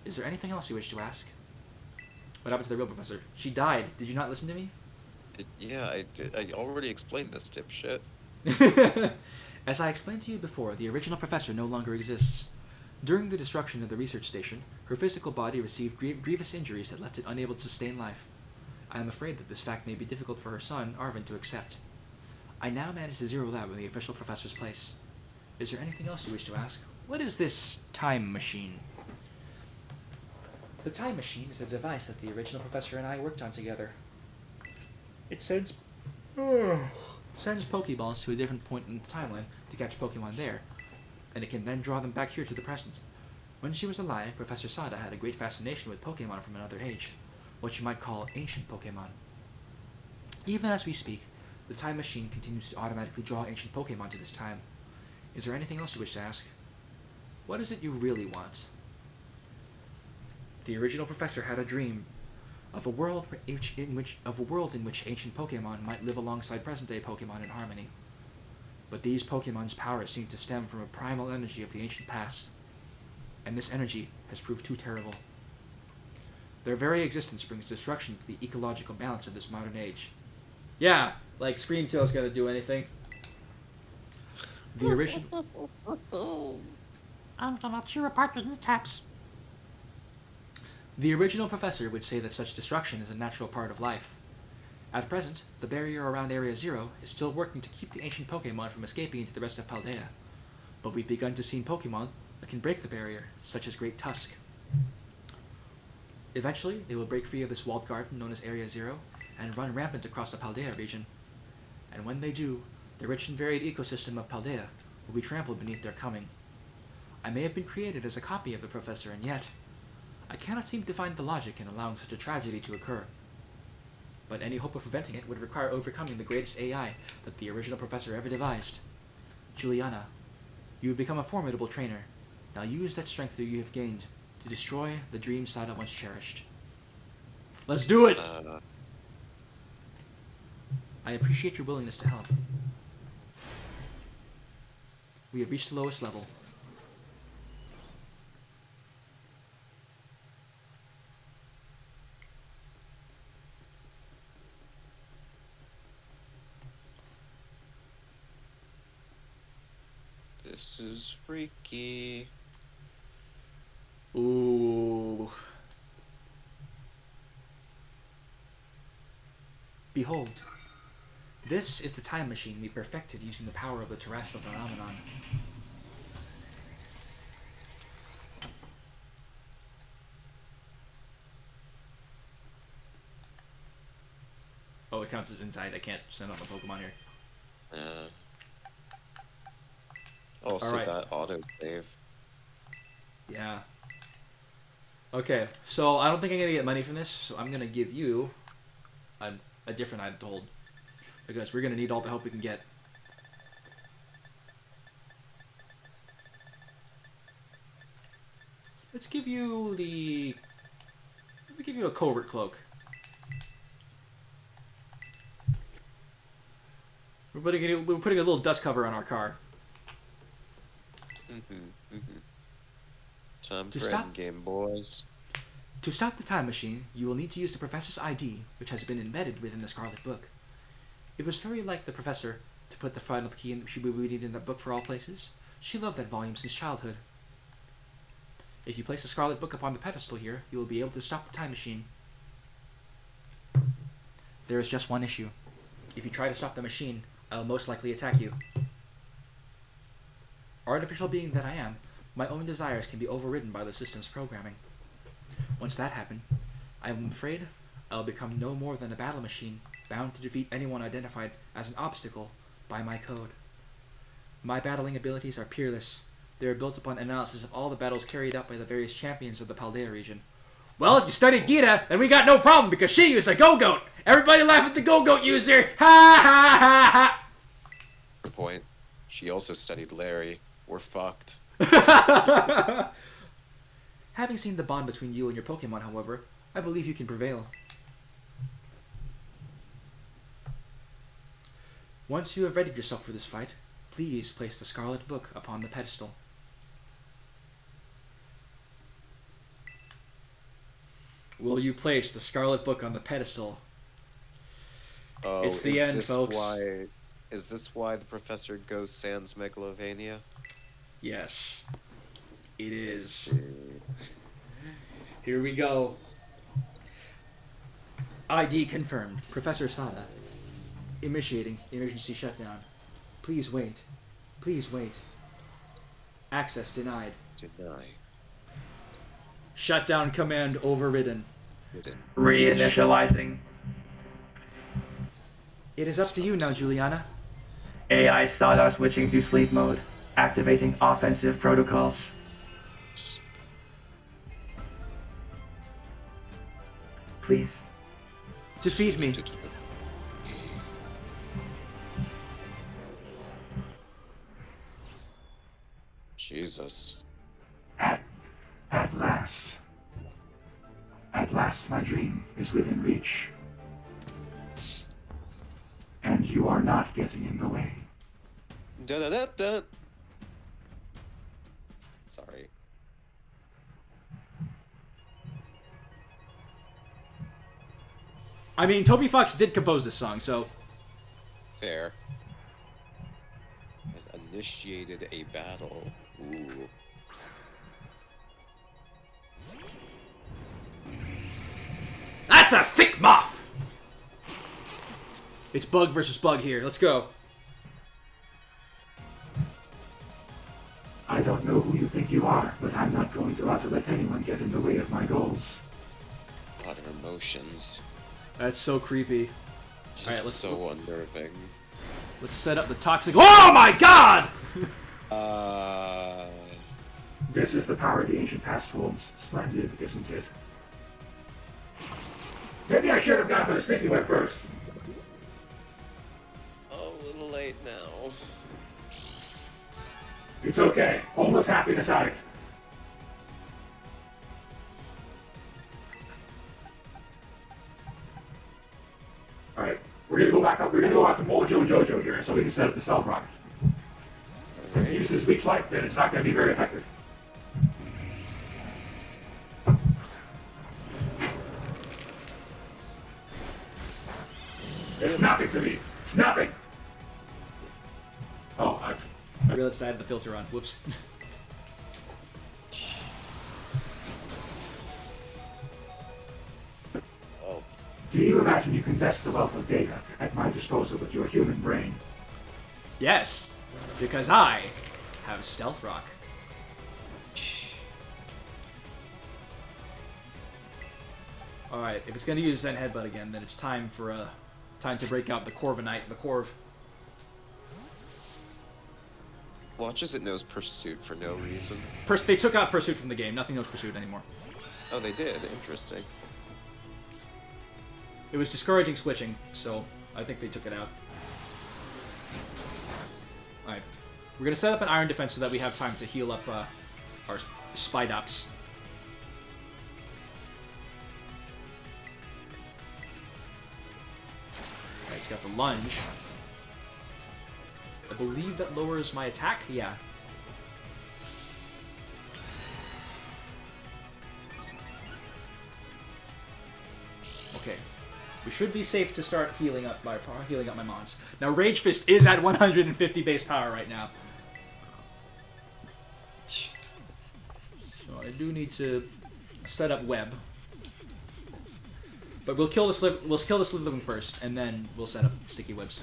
Is there anything else you wish to ask? What happened to the real professor? She died. Did you not listen to me? Yeah, I did. I already explained this dipshit. As I explained to you before, the original professor no longer exists. During the destruction of the research station, her physical body received grievous injuries that left it unable to sustain life. I am afraid that this fact may be difficult for her son, Arvin, to accept. I now manage the Zero Lab in the official professor's place. Is there anything else you wish to ask? What is this time machine? The time machine is a device that the original professor and I worked on together. It sends Pokeballs to a different point in the timeline to catch Pokemon there, and it can then draw them back here to the present. When she was alive, Professor Sada had a great fascination with Pokemon from another age, what you might call ancient Pokemon. Even as we speak, the time machine continues to automatically draw ancient Pokemon to this time. Is there anything else you wish to ask? What is it you really want? The original professor had a dream of a world in which ancient Pokemon might live alongside present-day Pokemon in harmony. But these Pokemon's powers seem to stem from a primal energy of the ancient past, and this energy has proved too terrible. Their very existence brings destruction to the ecological balance of this modern age. Yeah, like Screamtail's gonna do anything. The original... I'm gonna chew apart with the taps. The original professor would say that such destruction is a natural part of life. At present, the barrier around Area Zero is still working to keep the ancient Pokemon from escaping into the rest of Paldea, but we've begun to see Pokemon that can break the barrier, such as Great Tusk. Eventually, they will break free of this walled garden known as Area Zero and run rampant across the Paldea region. And when they do, the rich and varied ecosystem of Paldea will be trampled beneath their coming. I may have been created as a copy of the professor, and yet I cannot seem to find the logic in allowing such a tragedy to occur. But any hope of preventing it would require overcoming the greatest AI that the original professor ever devised. Juliana, you have become a formidable trainer. Now use that strength that you have gained to destroy the dream Sada once cherished. Let's do it! I appreciate your willingness to help. We have reached the lowest level. This is freaky. Ooh. Behold, this is the time machine we perfected using the power of the terrestrial phenomenon. Oh, it counts as inside. I can't send out the Pokemon here. Also, Alright. that auto save. Yeah. Okay, so I don't think I'm gonna get money from this, so I'm gonna give you a different item to hold. Because we're gonna need all the help we can get. Let's give you the... Let me give you a covert cloak. We're putting a little dust cover on our car. Time To for stop- endgame, boys. To stop the time machine, you will need to use the professor's ID, which has been embedded within the Scarlet Book. It was very like the professor to put the final key in she would read in that book for all places. She loved that volume since childhood. If you place the Scarlet Book upon the pedestal here, you will be able to stop the time machine. There is just one issue. If you try to stop the machine, I'll most likely attack you. Artificial being that I am, my own desires can be overridden by the system's programming. Once that happens, I am afraid I'll become no more than a battle machine, bound to defeat anyone identified as an obstacle by my code. My battling abilities are peerless. They are built upon analysis of all the battles carried out by the various champions of the Paldea region. Well, if you studied Gita, then we got no problem, because she used a Go-Goat! Everybody laugh at the Go-Goat user! Ha ha ha ha! Good point. She also studied Larry. We're fucked. Having seen the bond between you and your Pokemon, however, I believe you can prevail. Once you have readied yourself for this fight, please place the Scarlet Book upon the pedestal. Will you place the Scarlet Book on the pedestal? Oh, it's the end, folks. Is this why the professor goes sans Megalovania? Yes. It is. Here we go. ID confirmed. Professor Sada. Initiating emergency shutdown. Please wait. Please wait. Access denied. Deny. Shutdown command overridden. Reinitializing. It is up to you now, Juliana. AI Sadar switching to sleep mode. Activating offensive protocols. Please. Defeat me. Jesus. At last. At last my dream is within reach. And you are not getting in the way. Da da da da. Sorry. I mean, Toby Fox did compose this song, so... Fair. Has initiated a battle. Ooh. That's a thick moth! It's bug versus bug here. Let's go. I don't know who you think you are, but I'm not going to allow to let anyone get in the way of my goals. A lot of emotions. That's so creepy. Just Alright, let's so unnerving. Let's set up the toxic... Oh my god! This is the power the ancient past holds. Splendid, isn't it? Maybe I should have gone for the sticky web first. Oh, a little late now. It's okay. Homeless happiness addict. Alright, we're gonna go back up. We're gonna go out to Mojo and Jojo here so we can set up the stealth rocket. If you use this leech life, then it's not gonna be very effective. It's nothing to me. It's nothing. Oh, I realized I had the filter on. Whoops. Oh. Do you imagine you can vest the wealth of data at my disposal with your human brain? Yes, because I have Stealth Rock. Alright, if it's going to use Zen Headbutt again, then it's time for time to break out the Corviknight, the Corv. Watch as it knows Pursuit for no reason. They took out Pursuit from the game. Nothing knows Pursuit anymore. Oh, they did. Interesting. It was discouraging switching, so I think they took it out. Alright. We're going to set up an Iron Defense so that we have time to heal up our Spidops. Alright, it's got the Lunge. I believe that lowers my attack? Yeah. Okay. We should be safe to start healing up my mons. Now Rage Fist is at 150 base power right now. So I do need to set up Web. But we'll kill the Slithering first, and then we'll set up Sticky Webs.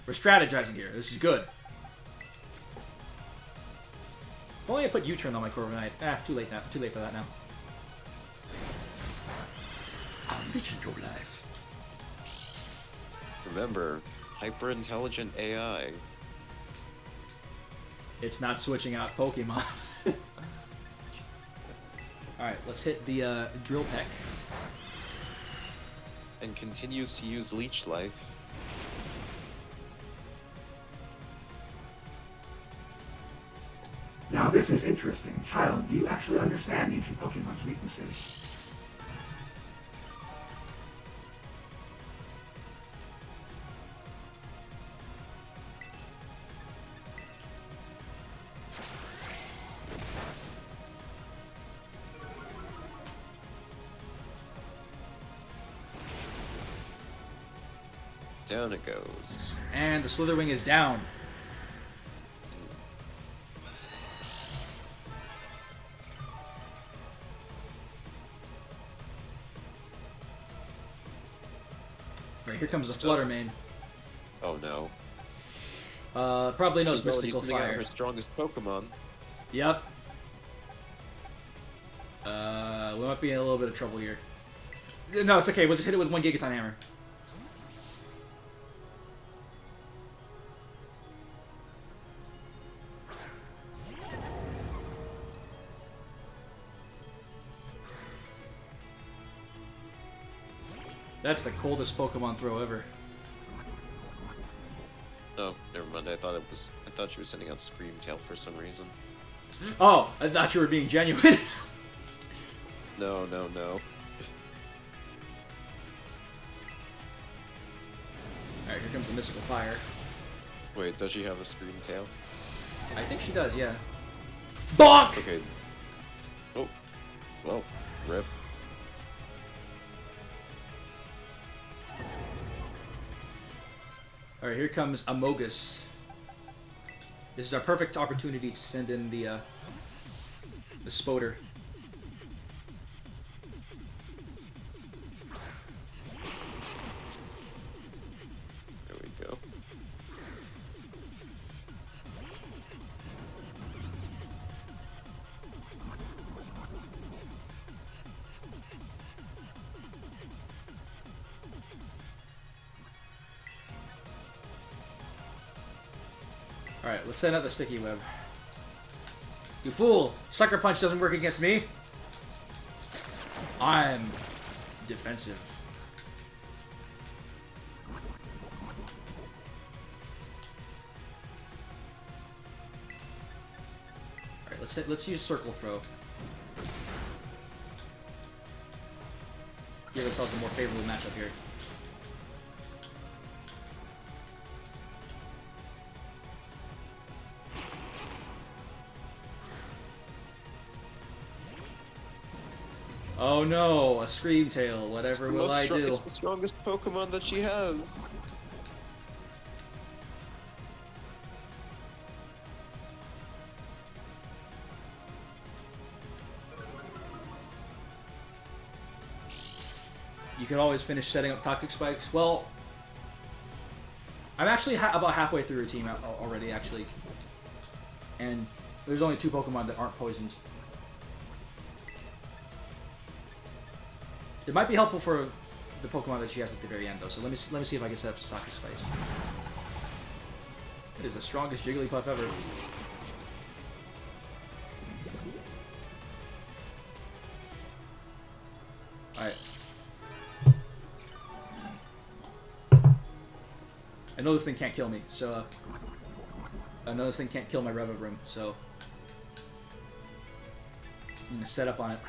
We're strategizing here. This is good. If only I put U-turn on my Corviknight. Ah, too late now. Too late for that now. I'll enrich your life. Remember, hyper-intelligent AI. It's not switching out Pokemon. Alright, let's hit the Drill Peck. And continues to use Leech Life. Now this is interesting. Child, do you actually understand ancient Pokemon's weaknesses? Down it goes. And the Slitherwing is down. Right, here comes the Fluttermane. Oh no. Probably knows She's already Mystical sending out Fire. her strongest Pokemon. Yep. We might be in a little bit of trouble here. No, it's okay. We'll just hit it with one Gigaton Hammer. That's the coldest Pokemon throw ever. Oh, never mind. I thought she was sending out Scream Tail for some reason. Oh, I thought you were being genuine. No. Alright, here comes the Mystical Fire. Wait, does she have a Scream Tail? I think she does, yeah. Bonk! Okay. Oh. Well, rip. Alright, here comes Amogus. This is our perfect opportunity to send in the Spoder. There we go. Alright, let's send out the Sticky Web. You fool! Sucker Punch doesn't work against me! I'm defensive. Alright, let's use Circle Throw. Give ourselves a more favorable matchup here. Oh no, a Scream Tail. Whatever will I do? It's the strongest Pokemon that she has. You can always finish setting up Toxic Spikes. Well, I'm actually about halfway through a team already, actually. And there's only 2 Pokemon that aren't poisoned. It might be helpful for the Pokemon that she has at the very end, though. So let me see if I can set up some Toxic Spikes. It is the strongest Jigglypuff ever. Alright. I know this thing can't kill me, so... I know this thing can't kill my Revavroom, so... I'm gonna set up on it.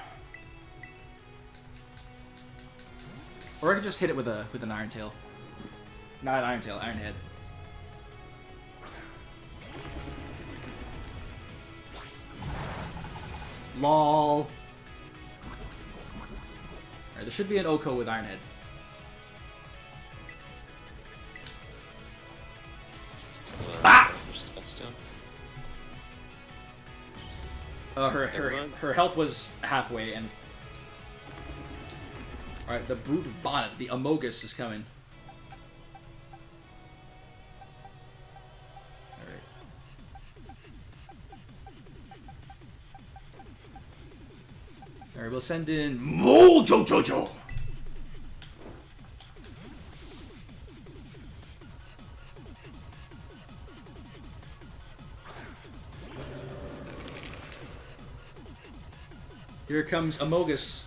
Or I could just hit it with an Iron Tail. Not an Iron Tail, Iron Head. LOL. Alright, there should be an Oko with Iron Head. Ah! Her health was halfway, and... Alright, the Brute of Bonnet, the Amogus is coming. we'll send in Mojojojo. Here comes Amogus.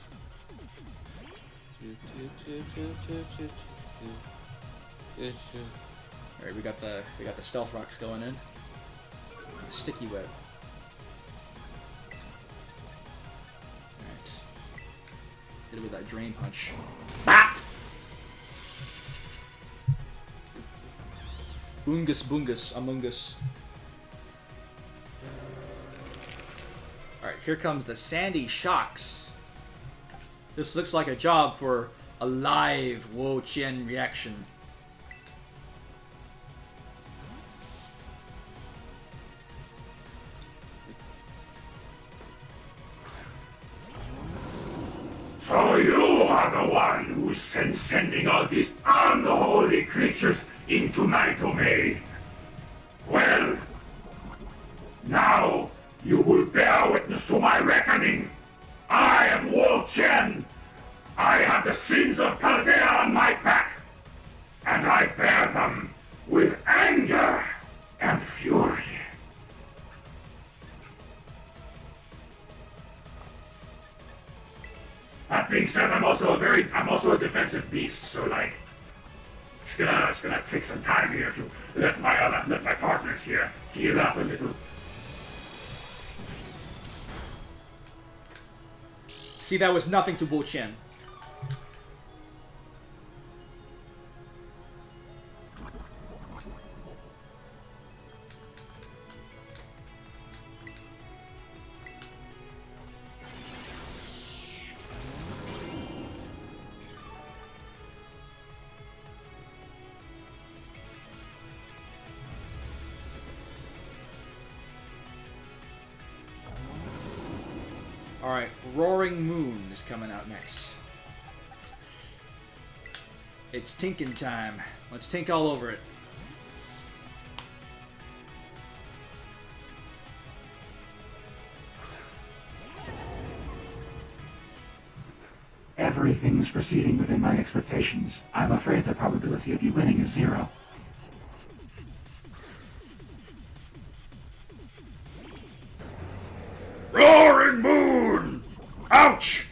Alright, we got the stealth rocks going in. Sticky web. Alright. Hit it with that drain punch. Ah! Bungus, Among Us. Alright, here comes the Sandy Shocks. This looks like a job for a live Wo-Chien reaction. So you are the one who's sending all these unholy creatures into my domain. Well, now you will bear witness to my reckoning. I am Wo-Chien. I have the sins of Paldea on my back, and I bear them with anger and fury. That being said, I'm also a defensive beast, so like, it's gonna take some time here to let my partners here heal up a little. See, that was nothing to Wo-Chien. Alright, Roaring Moon is coming out next. It's tinking time. Let's tink all over it. Everything's proceeding within my expectations. I'm afraid the probability of you winning is 0. Roaring Moon! Ouch!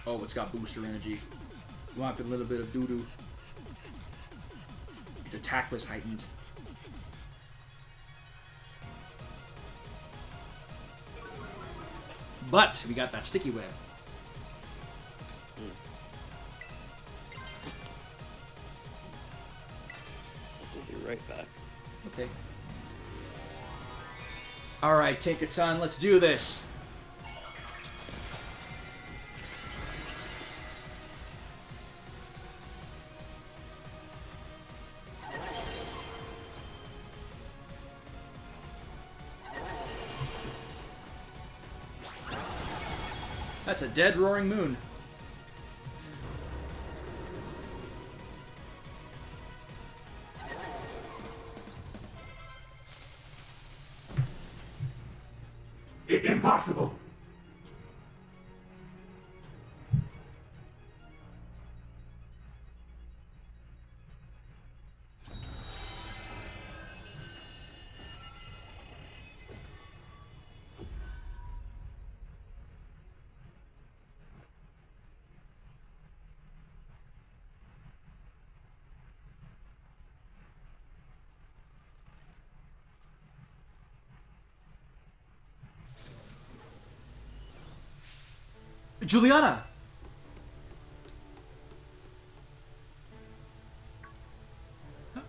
Oh, it's got booster energy. Want a little bit of doo-doo. Its attack was heightened. But we got that sticky web. We'll be right back. Okay. Alright, Tinkaton, let's do this. That's a dead Roaring Moon. Impossible. Juliana! Huh?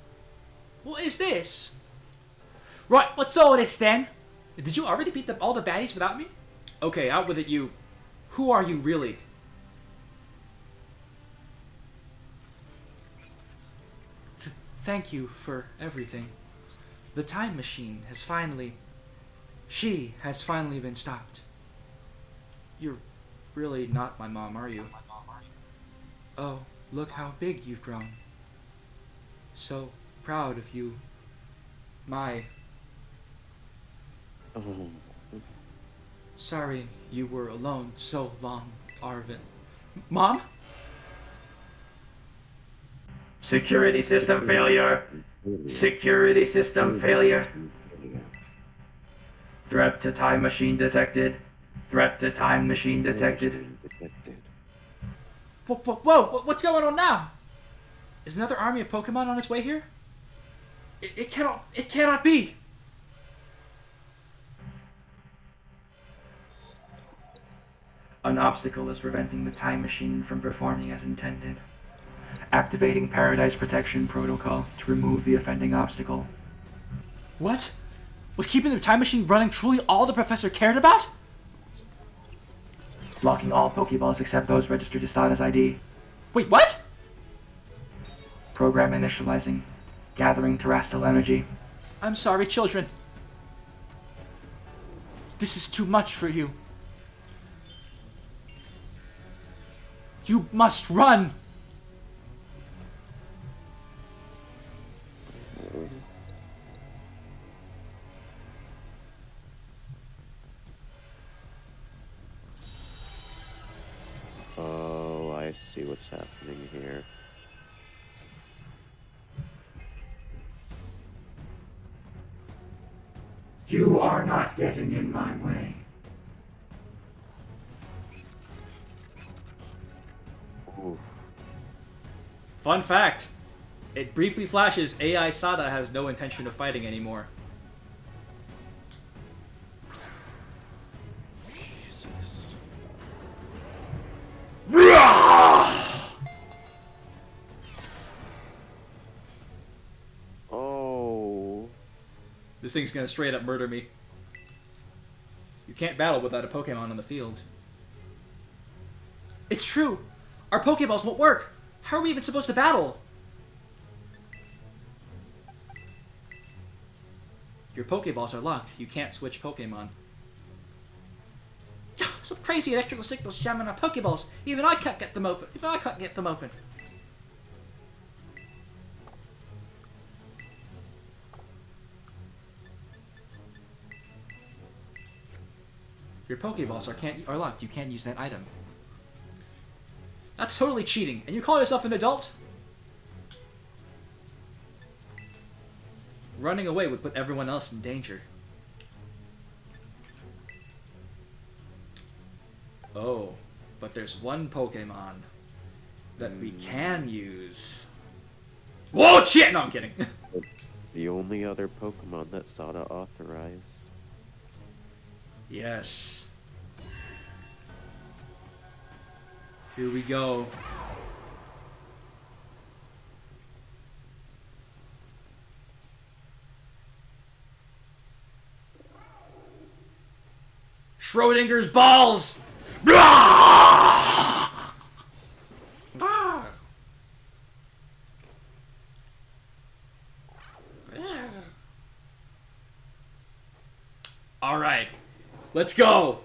What is this? Right, what's all this then? Did you already beat all the baddies without me? Okay, out with it, you. Who are you really? Thank you for everything. The time machine has finally... She has finally been stopped. You're really not my mom, are you? Oh, look how big you've grown. So proud of you. My Oh. Sorry you were alone so long, Arvin. Mom? Security system failure. Security system failure. Threat to time machine detected. Threat to time machine detected. Whoa, what's going on now? Is another army of Pokemon on its way here? It cannot be! An obstacle is preventing the time machine from performing as intended. Activating Paradise Protection Protocol to remove the offending obstacle. What? Was keeping the time machine running truly all the professor cared about? Blocking all Pokeballs except those registered to Sada's ID. Wait, what? Program initializing. Gathering terrestrial energy. I'm sorry, children. This is too much for you. You must run! Oh, I see what's happening here. You are not getting in my way. Ooh. Fun fact. It briefly flashes AI Sada has no intention of fighting anymore. Jesus. Oh. This thing's gonna straight up murder me. You can't battle without a Pokemon on the field. It's true! Our Pokeballs won't work! How are we even supposed to battle? Your Pokeballs are locked. You can't switch Pokemon. Some crazy electrical signals jamming our Pokeballs. Even I can't get them open. Your Pokeballs are locked. You can't use that item. That's totally cheating. And you call yourself an adult? Running away would put everyone else in danger. Oh, but there's one Pokemon that we can use. Wo-Chien! No, I'm kidding. The only other Pokemon that Sada authorized. Yes. Here we go. Schrodinger's balls! All right, let's go.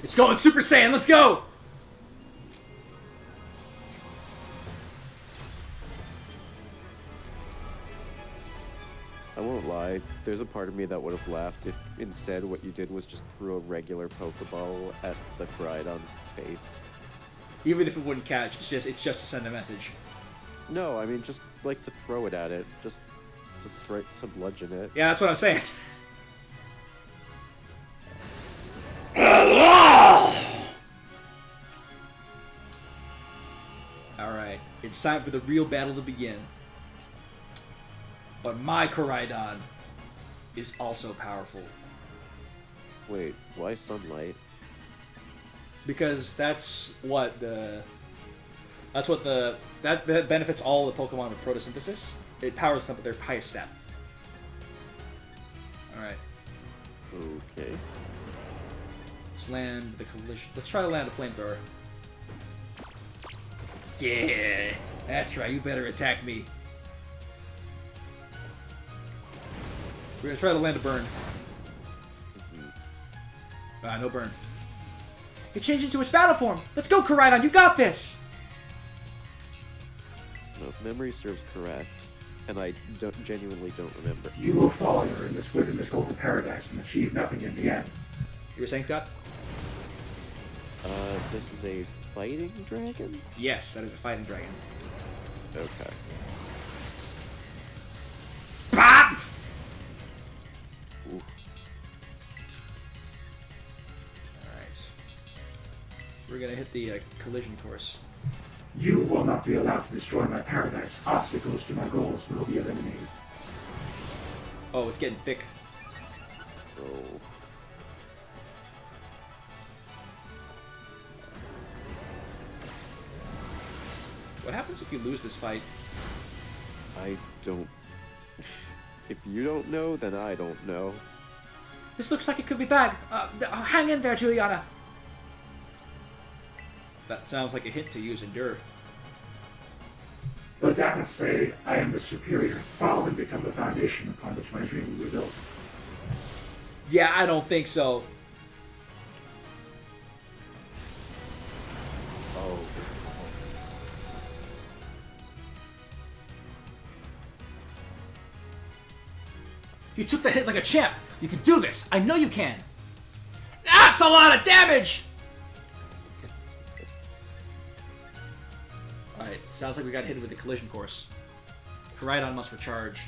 It's going Super Saiyan. Let's go. I won't lie, there's a part of me that would have laughed if instead what you did was just throw a regular Pokeball at the Koraidon's face. Even if it wouldn't catch, it's just to send a message. No, I mean just like to throw it at it, just straight to bludgeon it. Yeah, that's what I'm saying. Alright, it's time for the real battle to begin. But my Koraidon is also powerful. Wait, why sunlight? Because that benefits all the Pokemon with photosynthesis. It powers them at their highest stat. Alright. Okay. Let's land the collision. Let's try to land a flamethrower. Yeah, that's right. You better attack me. We're gonna try to land a burn. No burn. It changed into its battle form. Let's go, Koraidon. You got this. Nope, memory serves correct, and I genuinely don't remember. You will fall here within this golden paradise and achieve nothing in the end. You were saying, Scott? This is a fighting dragon? Yes, that is a fighting dragon. Okay. Bop! Ooh. Alright. We're gonna hit the collision course. You will not be allowed to destroy my paradise. Obstacles to my goals will be eliminated. Oh, it's getting thick. Oh. What happens if you lose this fight? I don't... If you don't know, then I don't know. This looks like it could be bad. Hang in there, Juliana. That sounds like a hint to use Endure. The data say I am the superior. Follow and become the foundation upon which my dream will be built. Yeah, I don't think so. Oh. You took the hit like a champ. You can do this. I know you can. That's a lot of damage! Alright, sounds like we got hit with the collision course. Koraidon must recharge.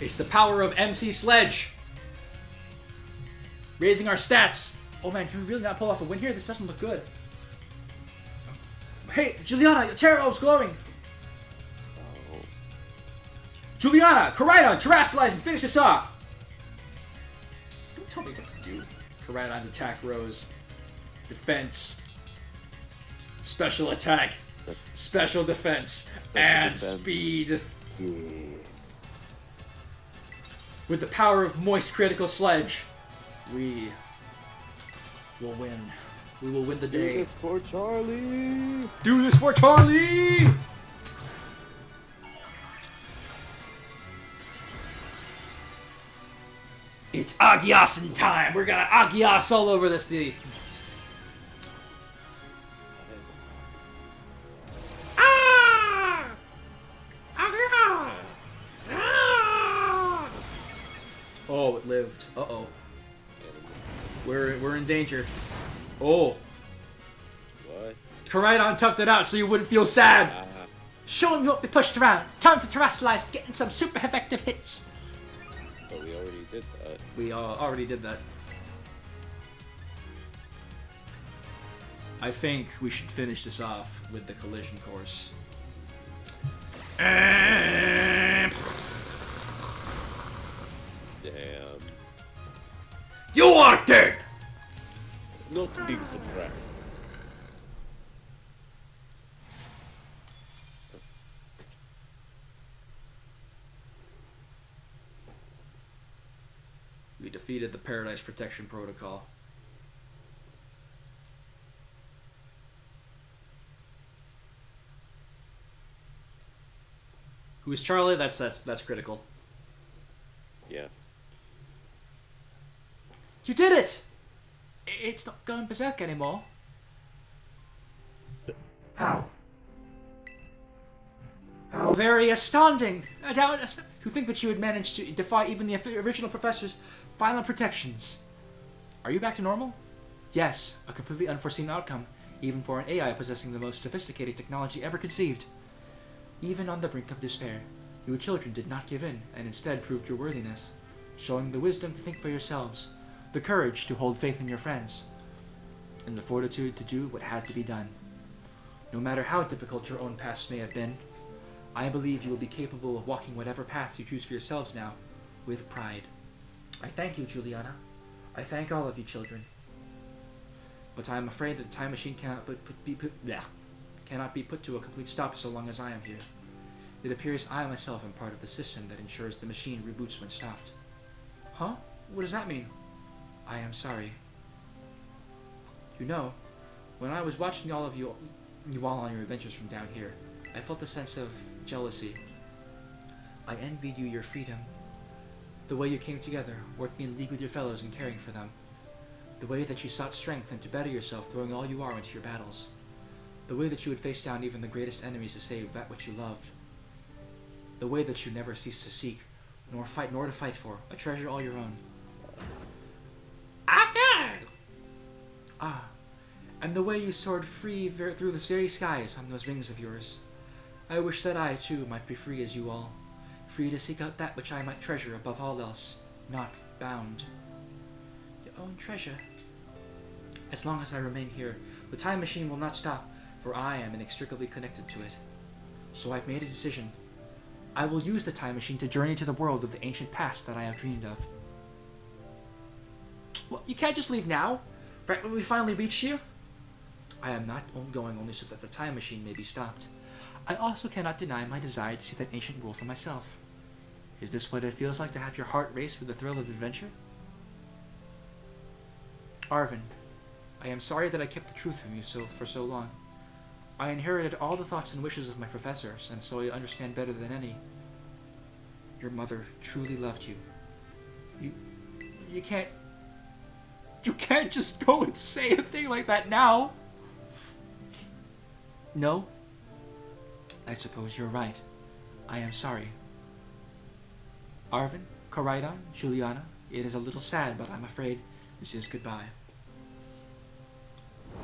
It's the power of MC Sledge! Raising our stats! Oh man, can we really not pull off a win here? This doesn't look good. Hey, Juliana, your Terror's glowing! Oh. Juliana, Koraidon, terrestrialize and finish this off! Don't tell me what to do. Koraidon's attack rose. Defense. Special attack. Special defense. And speed. With the power of Moist Critical Sledge, we will win. We will win the day. Do this for Charlie! Do this for Charlie! It's Agiosin time! We're gonna Agios all over this thing. Ah! Oh, it lived. Uh-oh. We're in danger. Oh. What? Koraidon toughed it out so you wouldn't feel sad. Show him you won't be pushed around. Time to terrestrialize, getting some super effective hits. But we already did that. We already did that. I think we should finish this off with the collision course. Damn. You are dead! Not big surprise. We defeated the Paradise Protection Protocol. Who is Charlie? That's critical. Yeah. You did it! It's not going berserk anymore. How? Very astounding! To think that you had managed to defy even the original professor's final protections. Are you back to normal? Yes, a completely unforeseen outcome, even for an AI possessing the most sophisticated technology ever conceived. Even on the brink of despair, you children did not give in, and instead proved your worthiness, showing the wisdom to think for yourselves, the courage to hold faith in your friends, and the fortitude to do what had to be done. No matter how difficult your own past may have been, I believe you will be capable of walking whatever paths you choose for yourselves now, with pride. I thank you, Juliana. I thank all of you children. But I am afraid that the time machine cannot be put to a complete stop so long as I am here. It appears I myself am part of the system that ensures the machine reboots when stopped. Huh? What does that mean? I am sorry. You know, when I was watching all of you all on your adventures from down here, I felt a sense of jealousy. I envied you your freedom, the way you came together, working in league with your fellows and caring for them. The way that you sought strength and to better yourself, throwing all you are into your battles. The way that you would face down even the greatest enemies to save that which you loved. The way that you never ceased to seek, nor to fight for, a treasure all your own. Ah, and the way you soared free through the very skies on those wings of yours. I wish that I, too, might be free as you all. Free to seek out that which I might treasure above all else, not bound. Your own treasure. As long as I remain here, the time machine will not stop, for I am inextricably connected to it. So I've made a decision. I will use the time machine to journey to the world of the ancient past that I have dreamed of. Well, you can't just leave now, right when we finally reach you? I am not going only so that the time machine may be stopped. I also cannot deny my desire to see that ancient world for myself. Is this what it feels like to have your heart race with the thrill of adventure? Arvin, I am sorry that I kept the truth from you for so long. I inherited all the thoughts and wishes of my professors, and so I understand better than any. Your mother truly loved you. You can't just go and say a thing like that now. No? I suppose you're right. I am sorry. Arvin, Koraidon, Juliana, it is a little sad, but I'm afraid this is goodbye.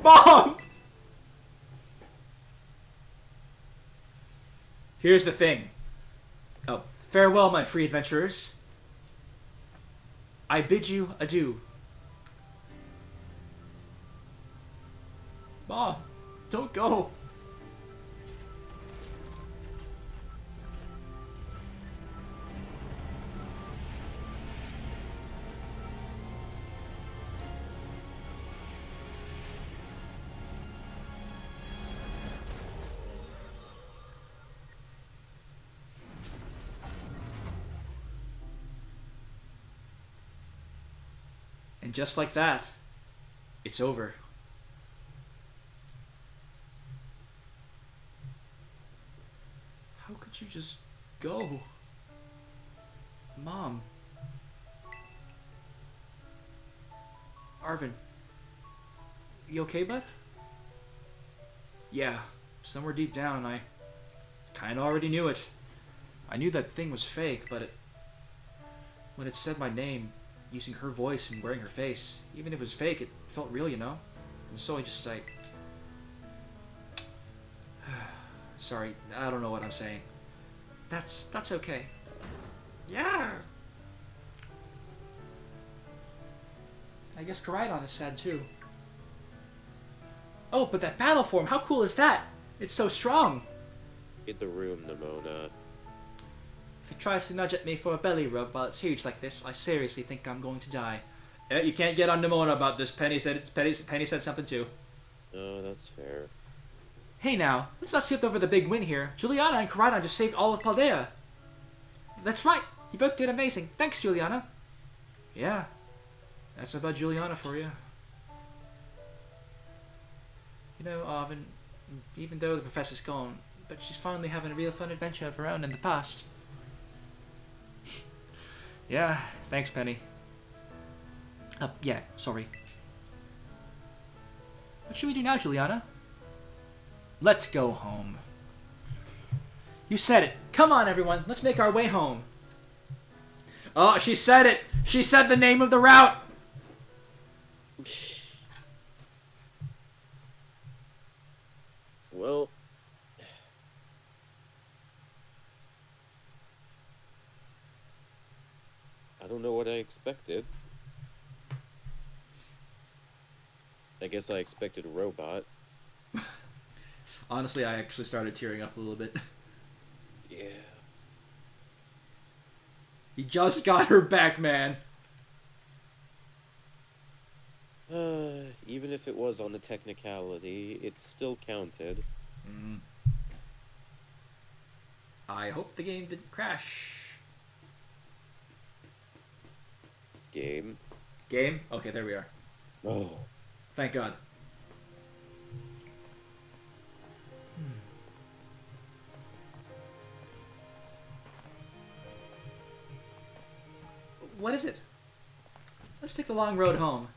Mom! Here's the thing. Oh, farewell, my free adventurers. I bid you adieu. Mom, don't go. And just like that, it's over. How could you just go? Mom. Arvin. You okay, bud? Yeah, somewhere deep down, I kinda already knew it. I knew that thing was fake, but when it said my name, using her voice and wearing her face, even if it was fake, it felt real, you know? And so I sorry, I don't know what I'm saying. That's okay. Yeah! I guess Koraidon is sad too. Oh, but that battle form, how cool is that? It's so strong! Get the room, Nimona. If it tries to nudge at me for a belly rub while it's huge like this, I seriously think I'm going to die. You can't get on Nimona about this. Penny said something too. Oh, that's fair. Hey now, let's not skip over the big win here. Juliana and Koraidon just saved all of Paldea. That's right, you both did amazing. Thanks, Juliana. Yeah, that's about Juliana for you. You know, Arvin, even though the professor's gone, but she's finally having a real fun adventure of her own in the past. Yeah, thanks, Penny. Yeah, sorry. What should we do now, Juliana? Let's go home. You said it. Come on, everyone. Let's make our way home. Oh, she said it. She said the name of the route. Well, I don't know what I expected. I guess I expected a robot. Honestly, I actually started tearing up a little bit. Yeah. He just got her back, man. Even if it was on a technicality, it still counted. I hope the game didn't crash. Game? Game? Okay, there we are. Oh. Thank God. What is it? Let's take the long road home.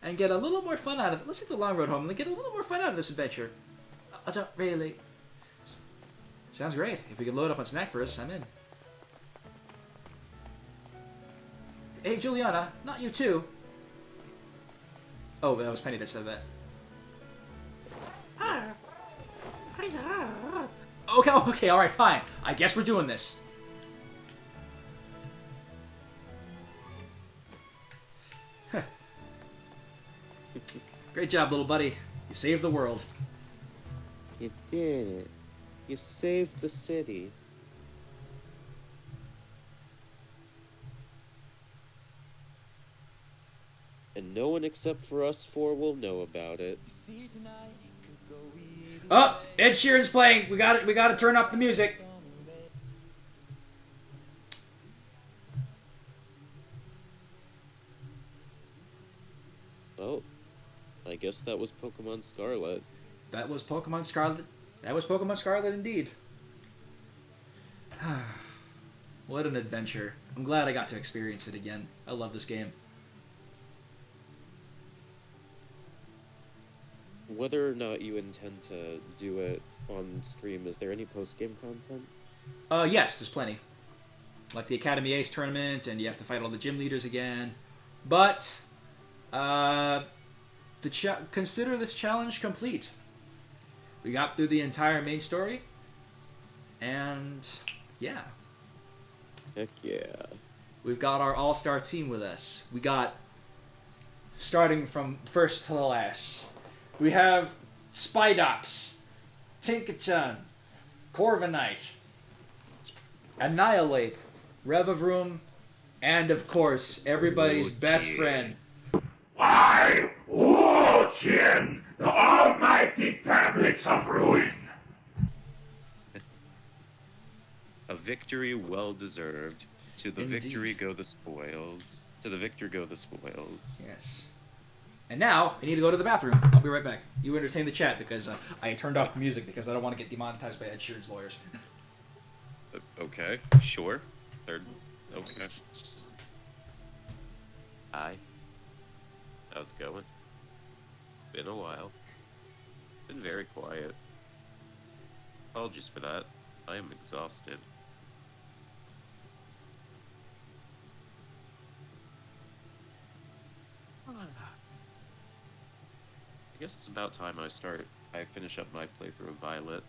and get a little more fun out of it. Let's take the long road home and get a little more fun out of this adventure. I don't really... Sounds great. If we can load up on snack first, I'm in. Hey, Juliana, not you too. Oh, that was Penny that said that. Okay, alright, fine. I guess we're doing this. Great job, little buddy. You saved the world. You did it. You saved the city. And no one except for us four will know about it. Oh, Ed Sheeran's playing. We gotta turn off the music. Oh, I guess that was Pokemon Scarlet. That was Pokemon Scarlet. That was Pokemon Scarlet indeed. What an adventure. I'm glad I got to experience it again. I love this game. Whether or not you intend to do it on stream, is there any post-game content? Yes, there's plenty. Like the Academy Ace tournament, and you have to fight all the gym leaders again. But, consider this challenge complete. We got through the entire main story, and yeah. Heck yeah. We've got our all-star team with us. We got, starting from first to the last, we have Spidops, Tinkaton, Corviknight, Annihilape, Revavroom, and of course, everybody's best friend. I, Wo-Chien, the almighty tablets of ruin. A victory well deserved. To the Indeed. victory go the spoils. To the victor go the spoils. Yes. And now, I need to go to the bathroom. I'll be right back. You entertain the chat because I turned off the music because I don't want to get demonetized by Ed Sheeran's lawyers. Okay, sure. Third. Okay. Hi. How's it going? Been a while. Been very quiet. Apologies for that. I am exhausted. I guess it's about time I finish up my playthrough of Violet.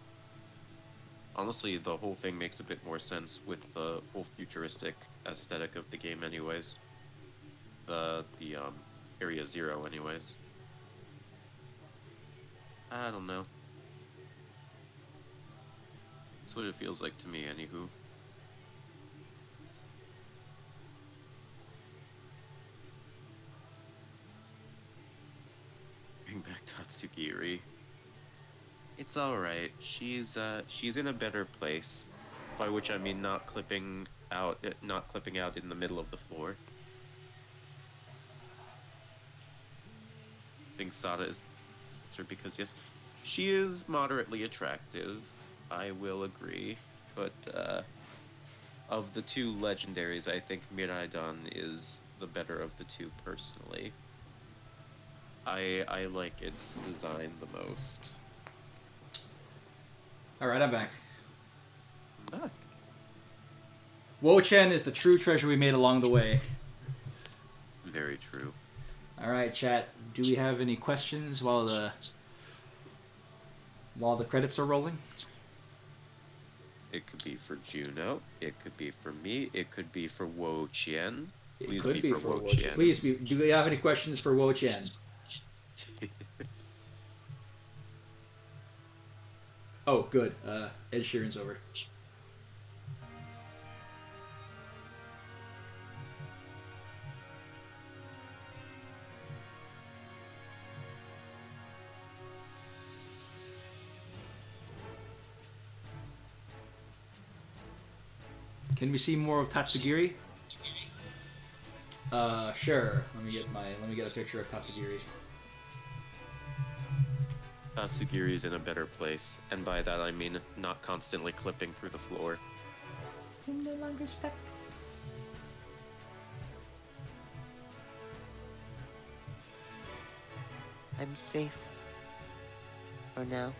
Honestly, the whole thing makes a bit more sense with the whole futuristic aesthetic of the game anyways. The Area Zero anyways. I don't know. That's what it feels like to me, anywho. Bring back Tatsugiri. It's alright. She's in a better place. By which I mean not clipping out in the middle of the floor. I think Sada is her because yes, she is moderately attractive. I will agree, but of the two legendaries, I think Miraidon is the better of the two personally. I like its design the most. Alright, I'm back. Ah. Wo-Chien is the true treasure we made along the way. Very true. Alright, chat. Do we have any questions while the credits are rolling? It could be for Juno. It could be for me. It could be for Wo-Chien. It could be for Wo-Chien. Please, do we have any questions for Wo-Chien? Oh, good. Ed Sheeran's over. Can we see more of Tatsugiri? Sure. Let me get a picture of Tatsugiri. Tatsugiri is in a better place, and by that I mean not constantly clipping through the floor. I'm no longer stuck. I'm safe. For now.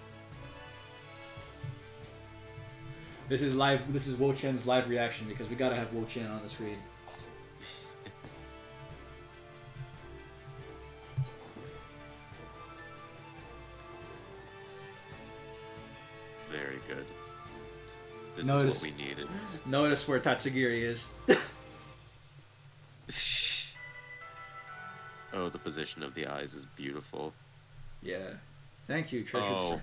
This is live. This is Wo-Chien's live reaction because we gotta have Wo-Chien on the screen. Very good. This Notice- is what we needed. Notice where Tatsugiri is. Oh, the position of the eyes is beautiful. Yeah. Thank you, treasured Oh.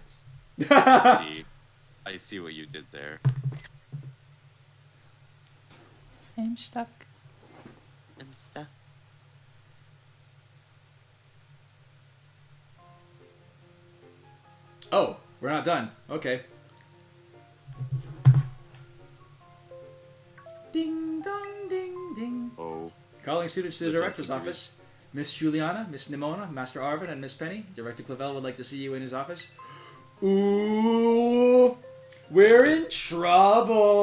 friends. I see what you did there. I'm stuck. I'm stuck. Oh, we're not done. Okay. Ding dong ding ding. Oh. Calling students to the The director's Tatsugiri. office. Miss Juliana, Miss Nimona, Master Arvin, and Miss Penny. Director Clavel would like to see you in his office. Ooh, we're in trouble.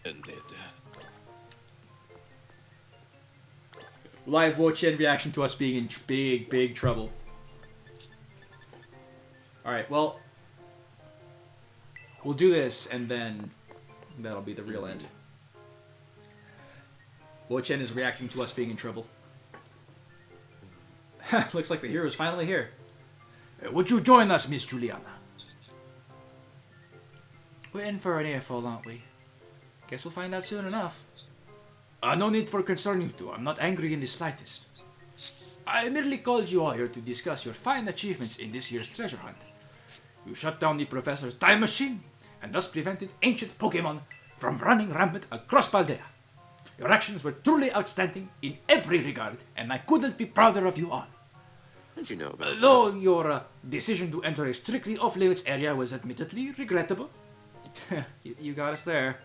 Ended. Live Wo-Chien reaction to us being in big trouble. Alright, well, we'll do this, and then that'll be the real end. Wo-Chien is reacting to us being in trouble. Looks like the hero's finally here. Would you join us, Miss Juliana? We're in for an earful, aren't we? Guess we'll find out soon enough. No need for concern, you two. I'm not angry in the slightest. I merely called you all here to discuss your fine achievements in this year's treasure hunt. You shut down the professor's time machine, and thus prevented ancient Pokémon from running rampant across Paldea. Your actions were truly outstanding in every regard, and I couldn't be prouder of you all. How did you know about Though your decision to enter a strictly off-limits area was admittedly regrettable. You got us there.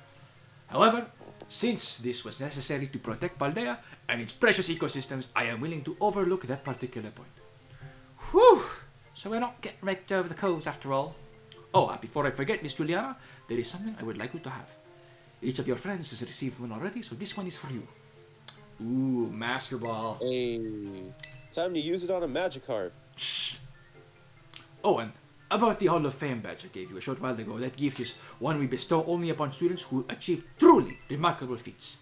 However, since this was necessary to protect Paldea and its precious ecosystems, I am willing to overlook that particular point. Whew! So we're not getting raked over the coals after all. Oh, before I forget, Miss Juliana, there is something I would like you to have. Each of your friends has received one already, so this one is for you. Ooh, Master Ball. Hey, time to use it on a Magikarp. Oh, and about the Hall of Fame badge I gave you a short while ago, that gift is one we bestow only upon students who achieve truly remarkable feats.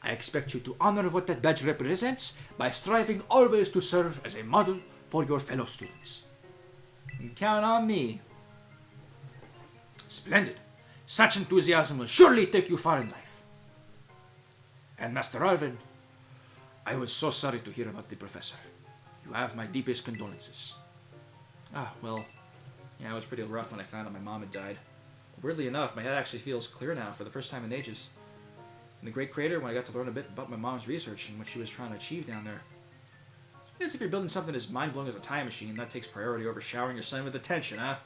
I expect you to honor what that badge represents by striving always to serve as a model for your fellow students. You can count on me. Splendid. Such enthusiasm will surely take you far in life. And Master Arvin, I was so sorry to hear about the professor. You have my deepest condolences. Well, yeah, it was pretty rough when I found out my mom had died. Weirdly enough, my head actually feels clear now for the first time in ages. In the Great Crater, when I got to learn a bit about my mom's research and what she was trying to achieve down there. I guess if you're building something as mind-blowing as a time machine, that takes priority over showering your son with attention, huh?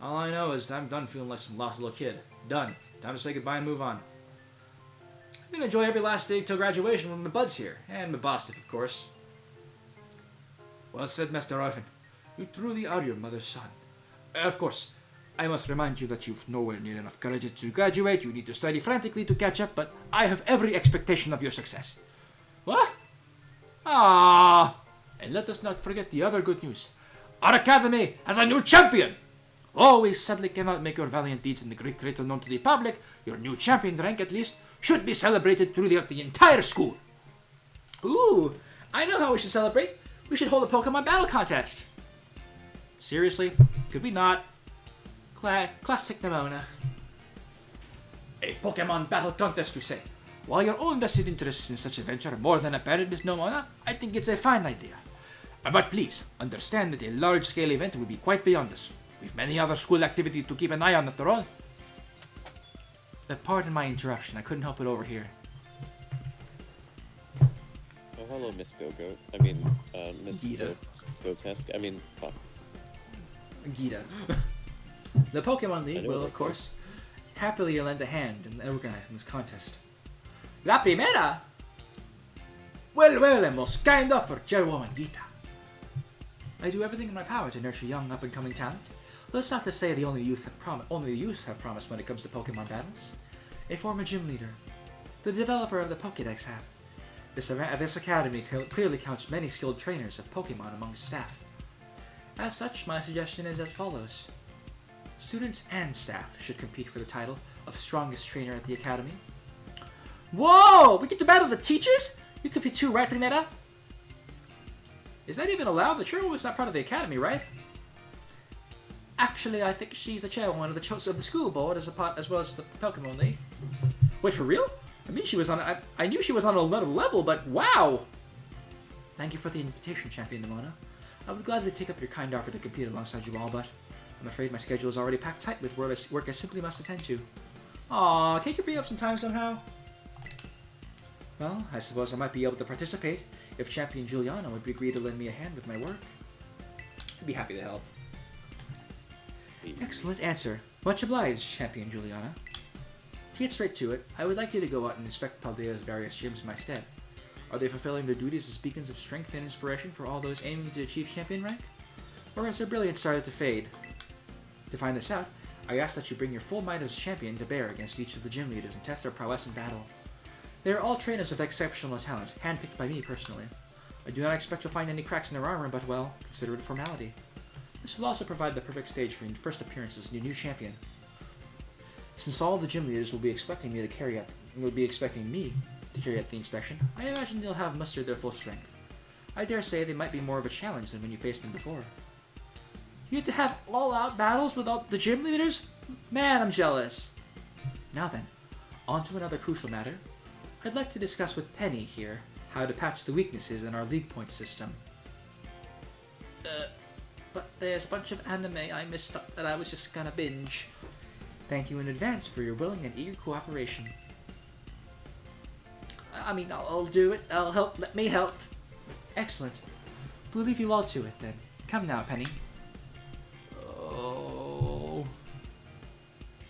All I know is I'm done feeling like some lost little kid. Done. Time to say goodbye and move on. I'm gonna enjoy every last day till graduation when my bud's here. And Mabosstiff, of course. Well said, Master Arvin. You truly are your mother's son. Of course, I must remind you that you've nowhere near enough courage to graduate. You need to study frantically to catch up, but I have every expectation of your success. What? And let us not forget the other good news. Our academy has a new champion! Though we sadly cannot make your valiant deeds in the Great Crater known to the public, your new champion rank at least should be celebrated throughout the entire school. Ooh, I know how we should celebrate. We should hold a Pokemon battle contest. Seriously? Could we not? Classic Nimona. A Pokemon battle contest, you say? While your own vested interests in such a venture are more than apparent, Miss Nimona, I think it's a fine idea. But please, understand that a large-scale event will be quite beyond us. We've many other school activities to keep an eye on after all. Pardon my interruption, I couldn't help it over here. Oh, hello, Miss Go-Goat. I mean, Miss Gita. Gotesk. I mean, fuck. Gita. The Pokemon League know will, what of that course, happily lend a hand in organizing this contest. La primera! Well, a most kind offer, Chairwoman Gita. I do everything in my power to nurture young, up-and-coming talent. That's not to say the only youth have promised when it comes to Pokemon battles. A former gym leader, the developer of the Pokédex have. This academy clearly counts many skilled trainers of Pokemon among staff. As such, my suggestion is as follows. Students and staff should compete for the title of strongest trainer at the academy. Whoa! We get to battle the teachers? You compete too, right, Primera? Is that even allowed? The chairwoman is not part of the academy, right? Actually, I think she's the chairwoman of the school board as well as the Pokemon League. Wait, for real? I mean, she was on. I knew she was on another level, but wow! Thank you for the invitation, Champion Nimona. I would gladly take up your kind offer to compete alongside you all, but I'm afraid my schedule is already packed tight with work I simply must attend to. Aw, can't you free up some time somehow? Well, I suppose I might be able to participate if Champion Juliana would agree to lend me a hand with my work. I'd be happy to help. Excellent answer. Much obliged, Champion Juliana. To get straight to it, I would like you to go out and inspect Paldea's various gyms in my stead. Are they fulfilling their duties as beacons of strength and inspiration for all those aiming to achieve champion rank? Or has their brilliance started to fade? To find this out, I ask that you bring your full might as champion to bear against each of the gym leaders and test their prowess in battle. They are all trainers of exceptional talents, handpicked by me personally. I do not expect to find any cracks in their armor, but well, consider it a formality. This will also provide the perfect stage for your first appearance as your new champion. Since all the gym leaders will be expecting me to carry out the inspection, I imagine they'll have mustered their full strength. I dare say they might be more of a challenge than when you faced them before. You had to have all-out battles with all the gym leaders? Man, I'm jealous. Now then, on to another crucial matter. I'd like to discuss with Penny here how to patch the weaknesses in our league point system. But there's a bunch of anime I missed up that I was just gonna binge. Thank you in advance for your willing and eager cooperation. I mean, I'll do it. I'll help. Let me help. Excellent. We'll leave you all to it then. Come now, Penny. Oh.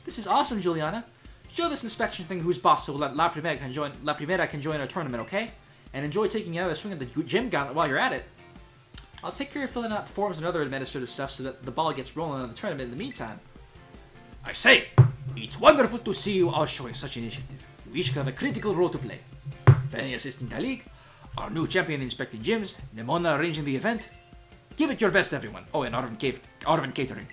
This is awesome, Juliana. Show this inspection thing who's boss so La Primera can join our tournament, okay? And enjoy taking another swing at the gym gauntlet while you're at it. I'll take care of filling out the forms and other administrative stuff so that the ball gets rolling on the tournament in the meantime. I say, it's wonderful to see you all showing such initiative. You each have a critical role to play. Penny assisting the league, our new champion inspecting gyms, Nimona arranging the event. Give it your best, everyone. Oh, and Arvin catering.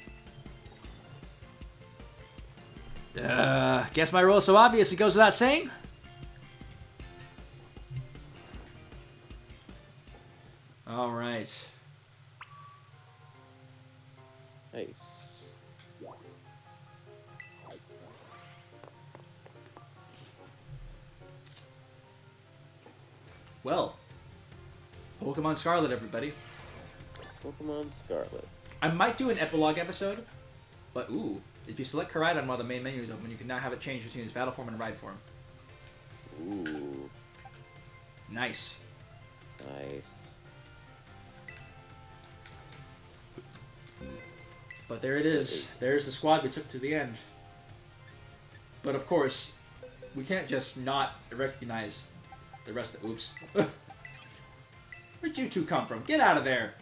Guess my role is so obvious it goes without saying? Alright. Nice. Well, Pokemon Scarlet, everybody. Pokemon Scarlet. I might do an epilogue episode, but ooh, if you select Koraidon while the main menu is open, you can now have it change between his battle form and ride form. Ooh. Nice. Nice. But there it is. There's the squad we took to the end. But of course, we can't just not recognize the rest of... Oops. Where'd you two come from? Get out of there!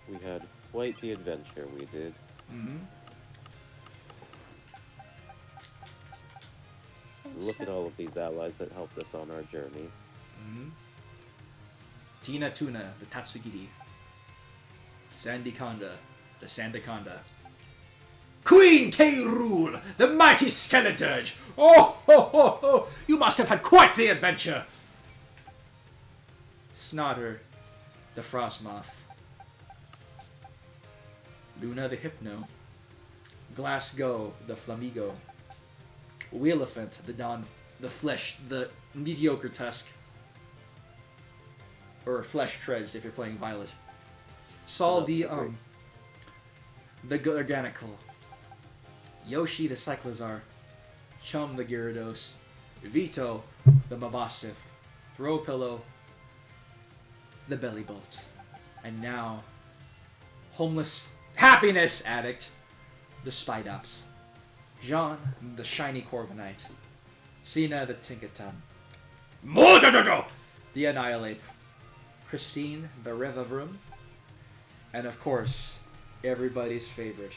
We had quite the adventure, we did. Mm-hmm. Look at all of these allies that helped us on our journey. Mm-hmm. Tina Tuna, the Tatsugiri. Sandaconda, the Sandaconda. Queen K. Rool, the mighty Skeledirge! Oh, ho, ho, ho! You must have had quite the adventure! Snotter, the Frosmoth. Luna, the Hypno. Glasgow, the Flamigo. Wheelephant, the mediocre Tusk. Or Flesh Treads if you're playing Violet. Sol, the Garganacl. Yoshi, the Cyclizar. Chum, the Gyarados. Vito, the Mabosstiff. Throw-Pillow, the Bellibolt. And now, homeless happiness addict, the Spidops. Jean, the shiny Corviknight. Cena, the Tinkaton. Mojojojo, the Annihilape. Christine, the Revavroom. And of course, everybody's favorite,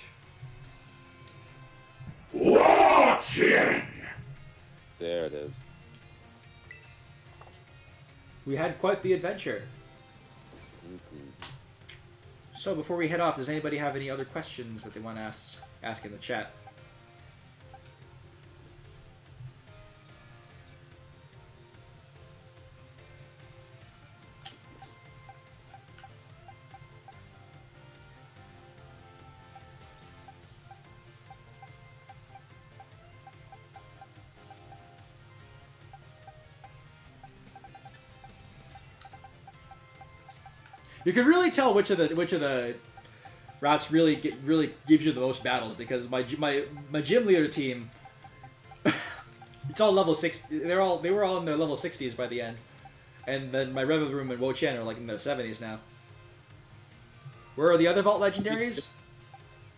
Wo-Chien! There it is. We had quite the adventure. Mm-hmm. So before we head off, does anybody have any other questions that they want to ask in the chat? You can really tell which of the routes really gives you the most battles, because my gym leader team, it's all level 6. They were all in their level 60s by the end, and then my Revavroom and Wo-Chien are like in their 70s now. Where are the other Vault legendaries?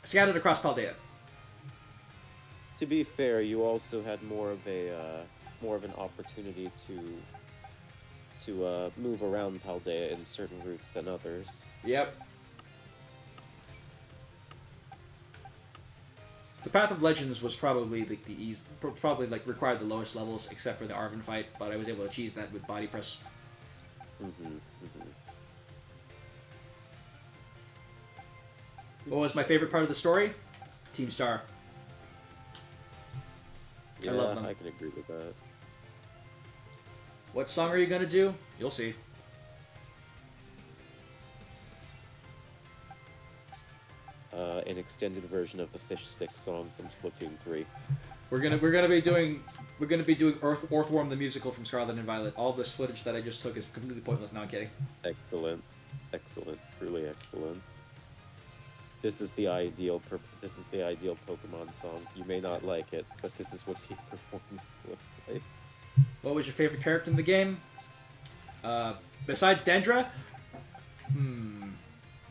Scattered across Paldea. To be fair, you also had more of an opportunity to move around Paldea in certain routes than others. Yep. The Path of Legends was probably like the easy, probably like required the lowest levels except for the Arven fight, but I was able to cheese that with body press. What was my favorite part of the story? Team Star. Yeah, I love them. I can agree with that. What song are you gonna do? You'll see. An extended version of the Fish Stick song from Splatoon 3. We're gonna be doing Earthworm the musical from Scarlet and Violet. All this footage that I just took is completely pointless. No, I'm kidding. Excellent, excellent, truly excellent. This is the ideal Pokemon song. You may not like it, but this is what peak performance looks like. What was your favorite character in the game? Besides Dendra?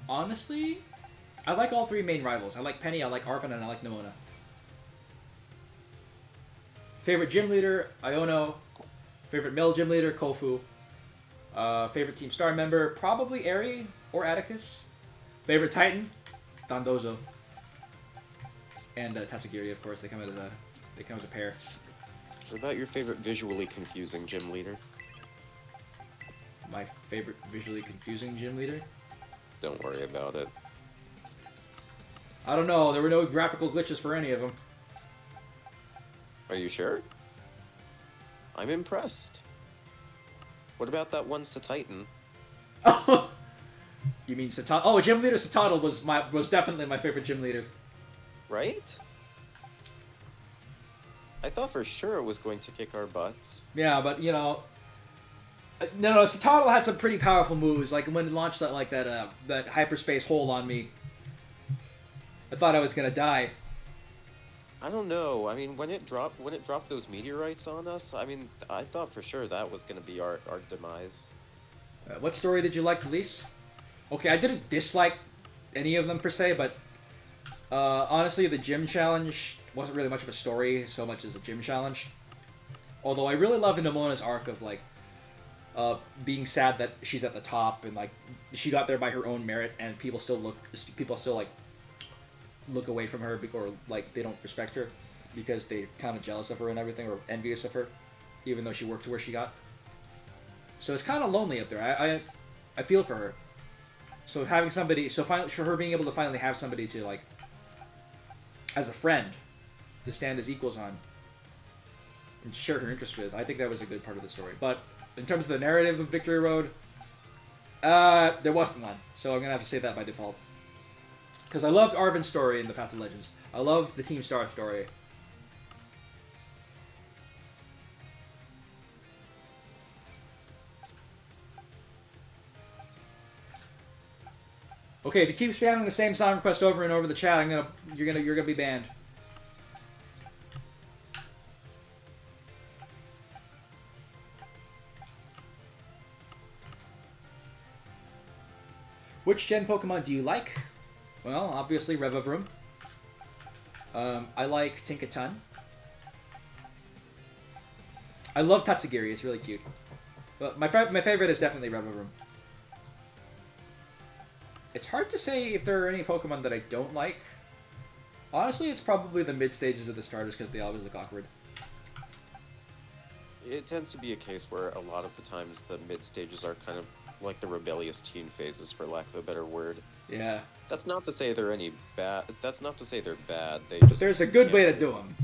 Honestly, I like all three main rivals. I like Penny, I like Arven, and I like Nemona. Favorite gym leader? Iono. Favorite male gym leader? Kofu. Favorite Team Star member? Probably Eri or Atticus. Favorite Titan? Dondozo. And Tatsugiri, of course. They come as a pair. What about your favorite visually confusing gym leader? My favorite visually confusing gym leader? Don't worry about it. I don't know. There were no graphical glitches for any of them. Are you sure? I'm impressed. What about that one Satitan? You mean Satotl? Oh, gym leader Satotl was definitely my favorite gym leader. Right? I thought for sure it was going to kick our butts. Yeah, but you know, no, Satotl had some pretty powerful moves. Like when it launched that hyperspace hole on me, I thought I was gonna die. I don't know. I mean, when it dropped those meteorites on us, I mean, I thought for sure that was gonna be our demise. What story did you like, Felice? Okay, I didn't dislike any of them per se, but honestly, the gym challenge wasn't really much of a story so much as a gym challenge. Although I really love Nemona's arc of like being sad that she's at the top and like she got there by her own merit, and people still like look away from her or like they don't respect her because they're kind of jealous of her and everything, or envious of her, even though she worked to where she got. So it's kind of lonely up there. I feel for her. So having somebody, her being able to finally have somebody to like, as a friend, to stand as equals on, and share her interest with, I think that was a good part of the story. But in terms of the narrative of Victory Road, there wasn't one. So I'm gonna have to say that by default. Because I loved Arven's story in the Path of Legends. I love the Team Star story. Okay, if you keep spamming the same song request over and over in the chat, you're gonna be banned. Which gen Pokemon do you like? Well, obviously Revavroom. I like Tinkaton. I love Tatsugiri, it's really cute. But my favorite is definitely Revavroom. It's hard to say if there are any Pokemon that I don't like. Honestly, it's probably the mid stages of the starters because they always look awkward. it tends to be a case where a lot of the times the mid stages are kind of like the rebellious teen phases, for lack of a better word. Yeah. That's not to say they're any bad. That's not to say they're bad. They But just there's a good way to do them.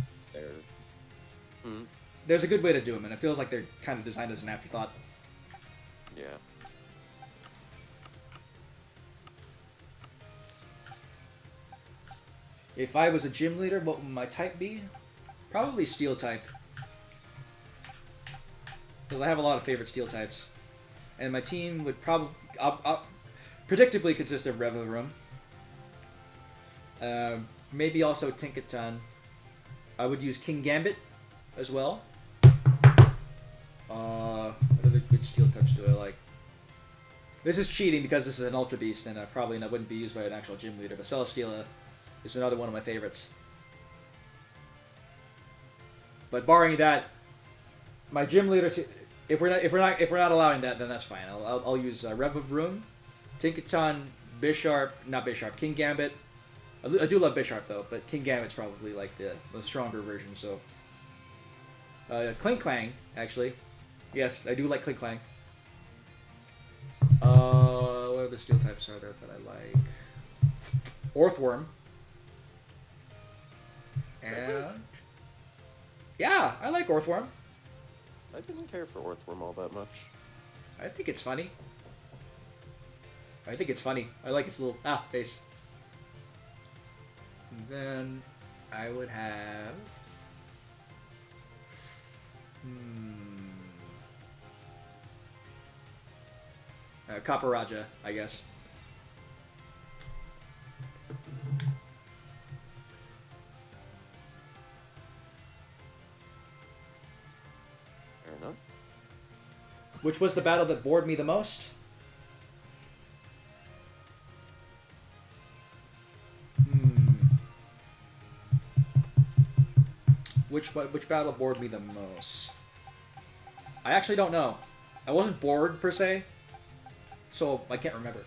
Hmm? There's a good way to do them, and it feels like they're kind of designed as an afterthought. Yeah. If I was a gym leader, what would my type be? Probably steel type. Because I have a lot of favorite steel types. And my team would probably predictably consist of Revavroom. Maybe also Tinkaton. I would use King Gambit as well. What other good steel types do I like? This is cheating because this is an Ultra Beast, and probably wouldn't be used by an actual gym leader. But Celesteela is another one of my favorites. But barring that, my gym leader, if we're not allowing that, then that's fine. I'll use Revavroom, Tinkaton, King Gambit. I do love Bisharp though, but King Gambit's probably like the stronger version. So, Clang, actually, yes, I do like Clang. What other steel types are there that I like? Orthworm. And yeah, I like Orthworm. I didn't care for Orthworm all that much. I think it's funny. I like its little face. And then I would have Kaparaja, I guess. Fair enough. Which was the battle that bored me the most? Which battle bored me the most? I actually don't know. I wasn't bored per se, so I can't remember.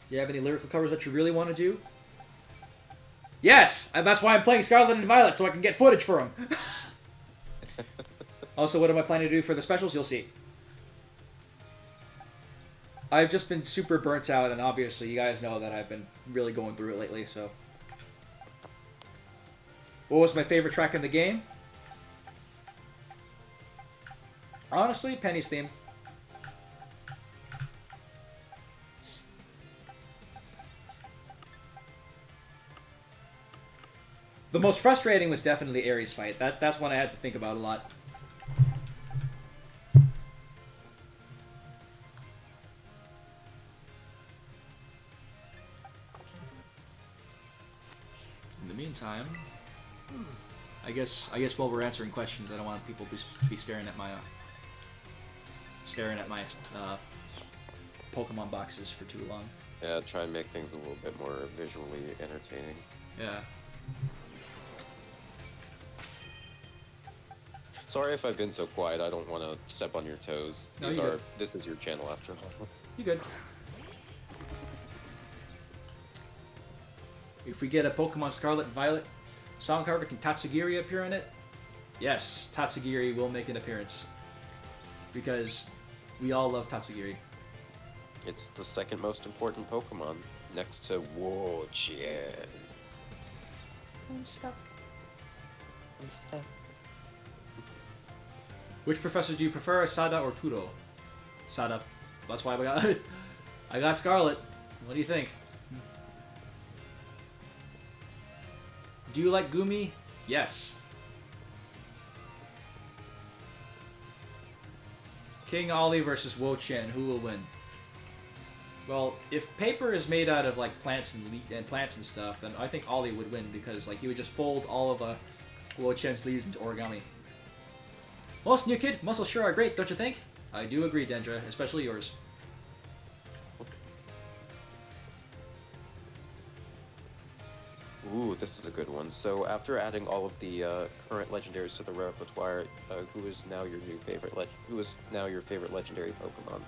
You have any lyrical covers that you really want to do? Yes, and that's why I'm playing Scarlet and Violet, so I can get footage for them. Also, what am I planning to do for the specials? You'll see. I've just been super burnt out, and obviously you guys know that I've been really going through it lately, so... What was my favorite track in the game? Honestly, Penny's theme. The most frustrating was definitely Ares fight. That's one I had to think about a lot. In the meantime, I guess while we're answering questions, I don't want people to be staring at my Pokemon boxes for too long. Yeah, try and make things a little bit more visually entertaining. Yeah. Sorry if I've been so quiet. I don't want to step on your toes. No, This is your channel after all. You good? If we get a Pokemon Scarlet and Violet song cover, can Tatsugiri appear in it? Yes, Tatsugiri will make an appearance. Because we all love Tatsugiri. It's the second most important Pokemon, next to Wo-Chien. I'm stuck. Which professor do you prefer, Sada or Turo? Sada. That's why I got Scarlet. What do you think? Do you like Gumi? Yes. King Ollie versus Wo-Chien. Who will win? Well, if paper is made out of like plants and stuff, then I think Ollie would win because like he would just fold all of Wo-Chien's leaves into origami. Most new kid, muscles sure are great, don't you think? I do agree, Dendra, especially yours. Ooh, this is a good one. So after adding all of the current legendaries to the repertoire, who is now your favorite legendary Pokemon?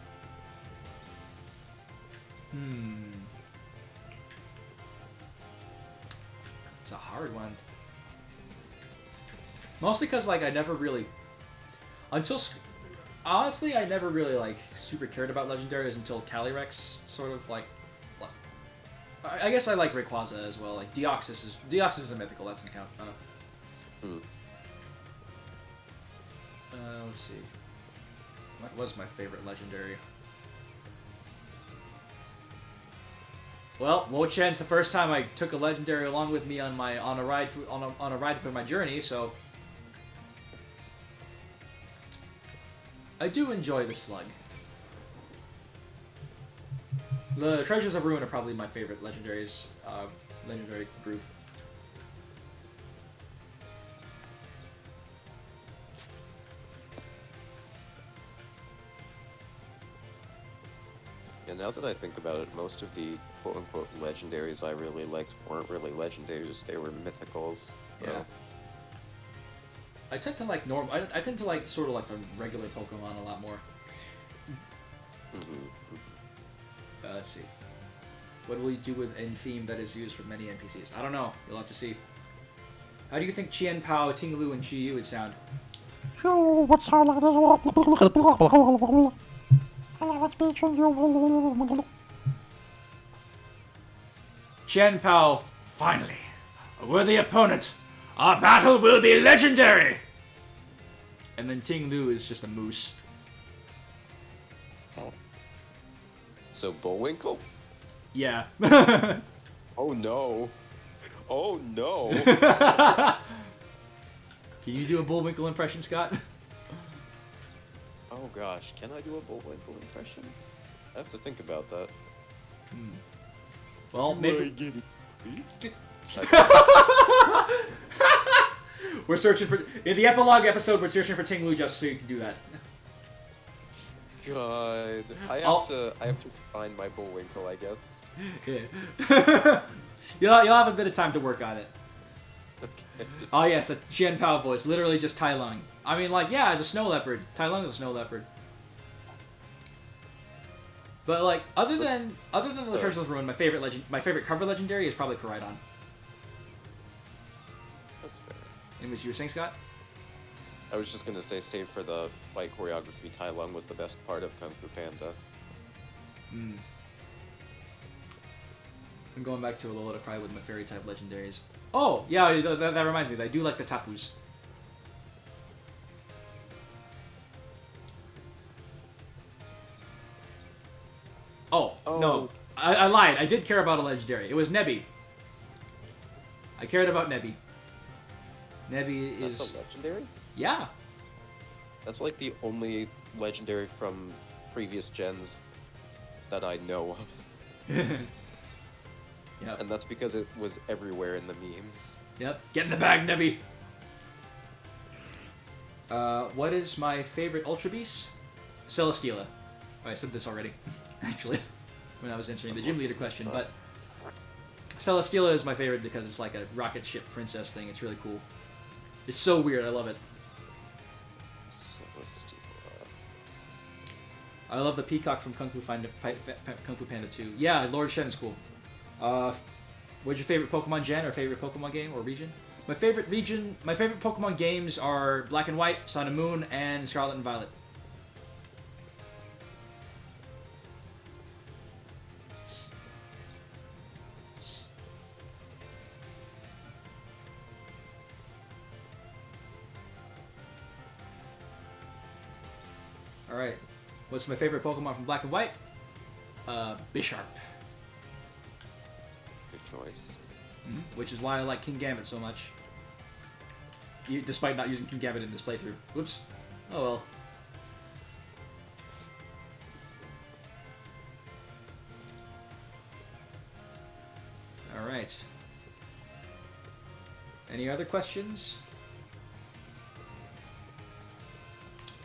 It's a hard one. Mostly because, like, I never really... Honestly, I never really, like, super cared about legendaries until Calyrex sort of, like... I guess I like Rayquaza as well. Like, Deoxys is a mythical, that doesn't count. Let's see. What was my favorite legendary? Well, Wo-Chien's the first time I took a legendary along with me on a ride through my journey, so I do enjoy the slug. The Treasures of Ruin are probably my favorite legendaries, legendary group. And now that I think about it, most of the quote-unquote legendaries I really liked weren't really legendaries, they were mythicals. So. Yeah. I tend to like I tend to like sort of like the regular Pokemon a lot more. Let's see. What will you do with a theme that is used for many NPCs? I don't know. You'll have to see. How do you think Chien Pao, Ting-Lu, and Chi-Yu would sound? Chien Pao, finally, a worthy opponent. Our battle will be legendary. And then Ting-Lu is just a moose. So Bullwinkle? Yeah. Oh no. Oh no. Can you do a Bullwinkle impression, Scott? Oh gosh, can I do a Bullwinkle impression? I have to think about that. Well, maybe... We're searching for... In the epilogue episode, we're searching for Ting-Lu just so you can do that. God. I have to find my Bullwinkle, I guess. Yeah. You'll have a bit of time to work on it. Okay. Oh yes, the Chien Pao voice, literally just Tai Lung. I mean, like, yeah, it's a snow leopard. Tai Lung is a snow leopard. But like, other than the Treasures of Ruin, my favorite cover legendary is probably Koraidon. That's fair. And was you were saying, Scott? I was just gonna say, save for the fight choreography, Tai Lung was the best part of Kung Fu Panda. I'm going back to Alola to Cry with my fairy type legendaries. Oh, yeah, that reminds me. I do like the Tapus. Oh, no. I lied. I did care about a legendary. It was Nebby. I cared about Nebby. Nebby is... That's a legendary? Yeah. That's like the only legendary from previous gens that I know of. Yep. And that's because it was everywhere in the memes. Yep. Get in the bag, Nebby! What is my favorite Ultra Beast? Celesteela. Oh, I said this already, actually, when I was answering the gym leader question, but Celesteela is my favorite because it's like a rocket ship princess thing. It's really cool. It's so weird. I love it. Celesteela. I love the peacock from Kung Fu Panda 2. Yeah, Lord Shen is cool. What's your favorite Pokemon gen or favorite Pokemon game or region? My favorite Pokemon games are Black and White, Sun and Moon, and Scarlet and Violet. Alright. What's my favorite Pokemon from Black and White? Bisharp. Good choice. Which is why I like King Gambit so much. Despite not using King Gambit in this playthrough. Whoops. Oh well. Alright. Any other questions?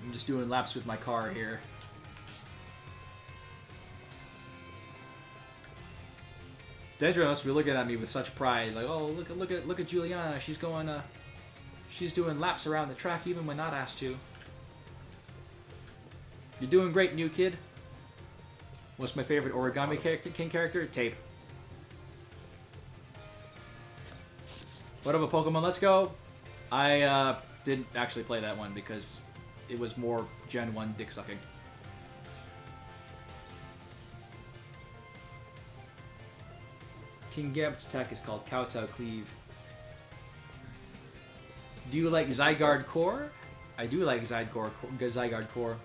I'm just doing laps with my car here. Dendra must be looking at me with such pride, like, oh, look at Juliana. She's doing laps around the track even when not asked to. You're doing great, new kid. What's my favorite Origami King character? Tape. What about Pokemon Let's Go? I didn't actually play that one because it was more Gen 1 dick sucking. King Gambit's attack is called Kowtow Cleave. Do you like Zygarde Core? I do like Zygarde Core.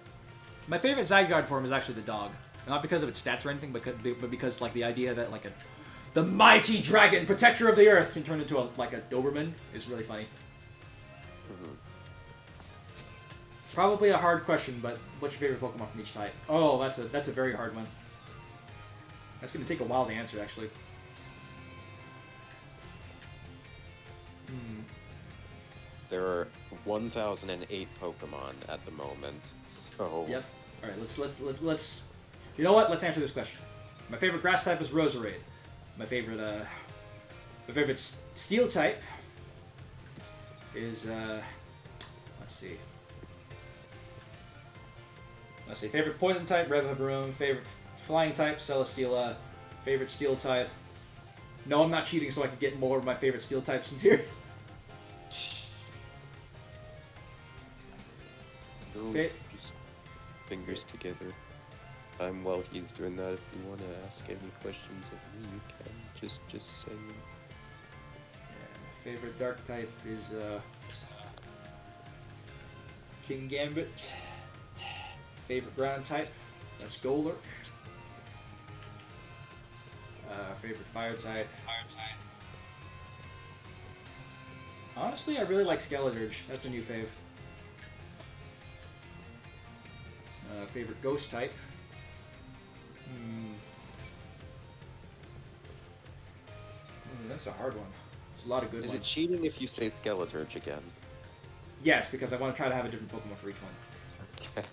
My favorite Zygarde form is actually the dog. Not because of its stats or anything, but because like the idea that like the mighty dragon, protector of the earth, can turn into a Doberman is really funny. Probably a hard question, but what's your favorite Pokemon from each type? Oh, that's a very hard one. That's gonna take a while to answer, actually. There are 1,008 Pokemon at the moment, so... Yep. All right, let's. You know what? Let's answer this question. My favorite grass type is Roserade. My favorite steel type is let's see. Favorite poison type, Revavroom. Favorite flying type, Celesteela. Favorite steel type. No, I'm not cheating, so I can get more of my favorite steel types into here. Okay. Just fingers together. While he's doing that, if you want to ask any questions of me, you can. Just say them. Yeah, my favorite dark type is King Gambit. Favorite ground type, that's Golurk. Favorite fire type. Honestly, I really like Skeledirge. That's a new fave. Favorite ghost type. That's a hard one. There's a lot of good ones. Is it cheating if you say Skeledirge again? Yes, because I want to try to have a different Pokemon for each one. Okay.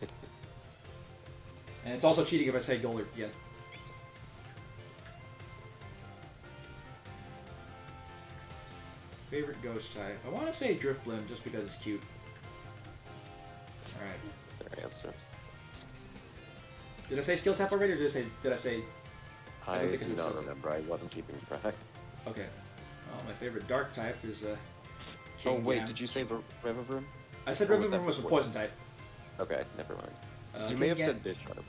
And it's also cheating if I say Golurk again. Favorite ghost type. I want to say Drifblim just because it's cute. Alright. Fair answer. Did I say Steel type already, or did I say... I do not remember. I wasn't keeping track. Okay. Well, my favorite dark type is Oh wait, did you say Revavroom? I said Revavroom was a poison type. Okay, never mind. You may have said Bisharp.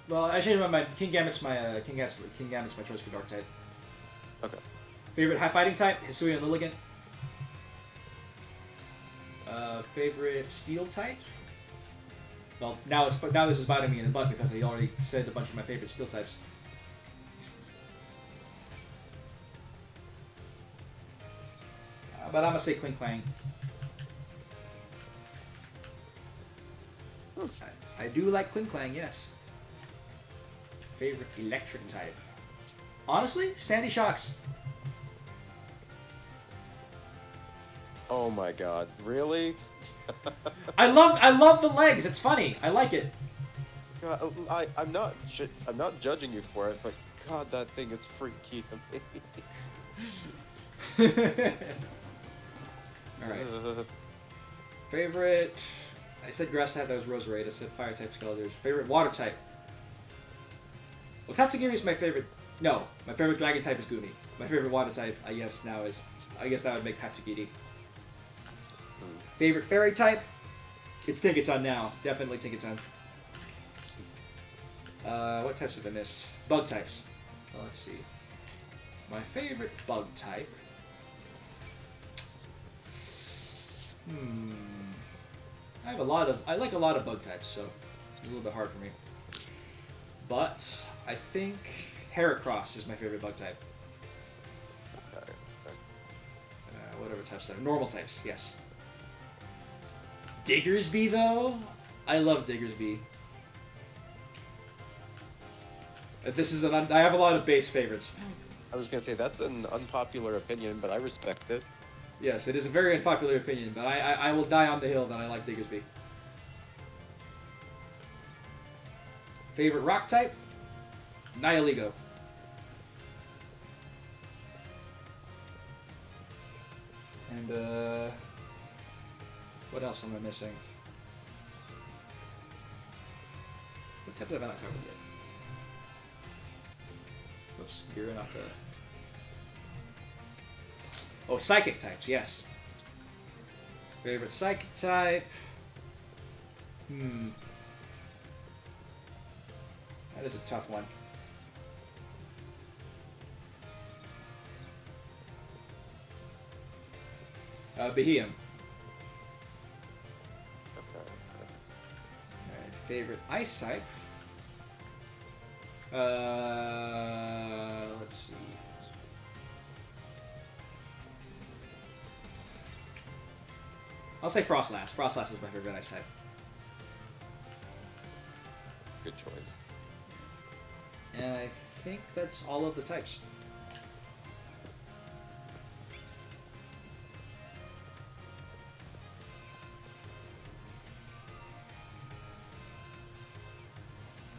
Well, I changed my mind. King Gambit's my choice for dark type. Okay. Favorite high fighting type, Hisuian Lilligant. Favorite steel type. Well, now this is biting me in the butt because I already said a bunch of my favorite steel types. But I'm gonna say Kling Clang. I do like Kling Clang, yes. Favorite electric type. Honestly, Sandy Shocks. Oh my god, really? I love the legs. It's funny. I like it. God, I'm not judging you for it, but God, that thing is freaky to me. All right. Favorite. I said grass type. That was Roserade. I said fire type. Skeledirge. Favorite water type. Well, Tatsugiri is my favorite. No, my favorite dragon type is Goomy. My favorite water type, I guess that would make Tatsugiri. Favorite fairy type? It's Tinkaton now. Definitely Tinkaton. What types have I missed? Bug types. Well, let's see. My favorite bug type. I like a lot of bug types, so it's a little bit hard for me. But I think Heracross is my favorite bug type. Okay. Whatever types that are. Normal types, yes. Diggersby, though? I love Diggersby. I have a lot of base favorites. I was gonna say, that's an unpopular opinion, but I respect it. Yes, it is a very unpopular opinion, but I will die on the hill that I like Diggersby. Favorite rock type? Nihilego. And, what else am I missing? What type have I not covered yet? Whoops, gearing off the... Oh, psychic types, yes. Favorite Psychic type. That is a tough one. Beheeyem. Okay. Alright, favorite Ice type. Let's see. I'll say Frostlass. Frostlass is my favorite Ice type. Good choice. And I think that's all of the types.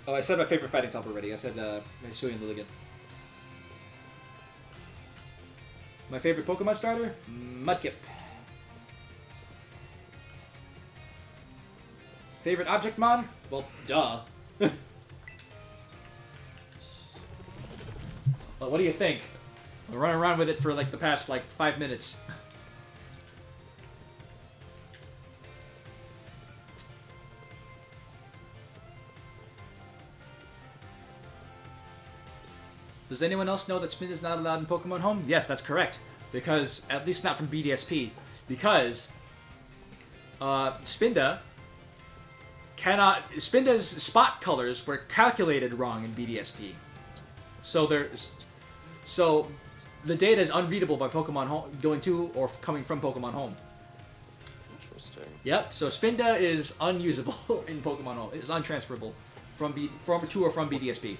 Oh, I said my favorite fighting type already. I said Hisuian Lilligant. My favorite Pokemon starter? Mudkip. Favorite Object Mon? Well, duh. Well, what do you think? I'll run around with it for like the past 5 minutes. Does anyone else know that Spin is not allowed in Pokemon Home? Yes, that's correct. Because, at least not from BDSP. Because, Spinda's spot colors were calculated wrong in BDSP. So the data is unreadable by Pokemon Home, going to or coming from Pokemon Home. Interesting. Yep, so Spinda is unusable in Pokemon Home. It is untransferable from to or from BDSP.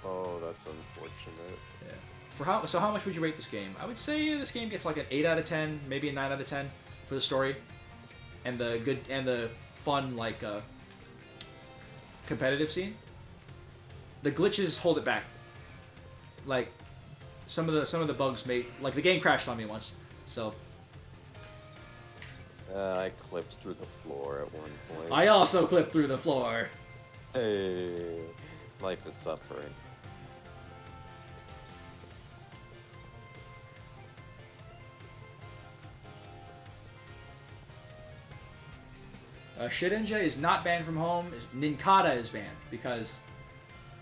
Oh, that's unfortunate. Yeah. So how much would you rate this game? I would say this game gets like an 8 out of 10, maybe a 9 out of 10 for the story and the fun competitive scene. The glitches hold it back. Like some of the bugs made the game crashed on me once. So I clipped through the floor at one point. I also clipped through the floor. Hey, life is suffering. Shedinja is not banned from home. Nincada is banned because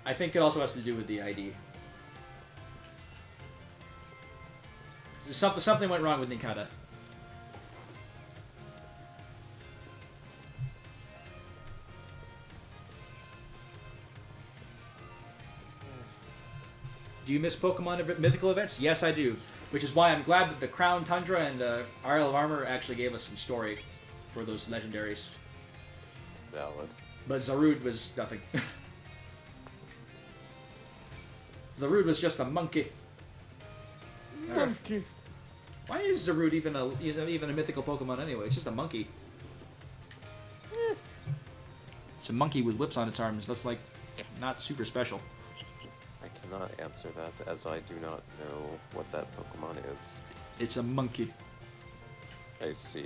I think it also has to do with the ID. Something went wrong with Nincada. Do you miss Pokemon mythical events? Yes, I do. Which is why I'm glad that the Crown Tundra and Isle of Armor actually gave us some story for those legendaries. Valid. But Zarude was nothing. Zarude was just a monkey. Monkey. Why is Zarude even a mythical Pokemon anyway? It's just a monkey. It's a monkey with whips on its arms. That's not super special. I cannot answer that as I do not know what that Pokemon is. It's a monkey. I see.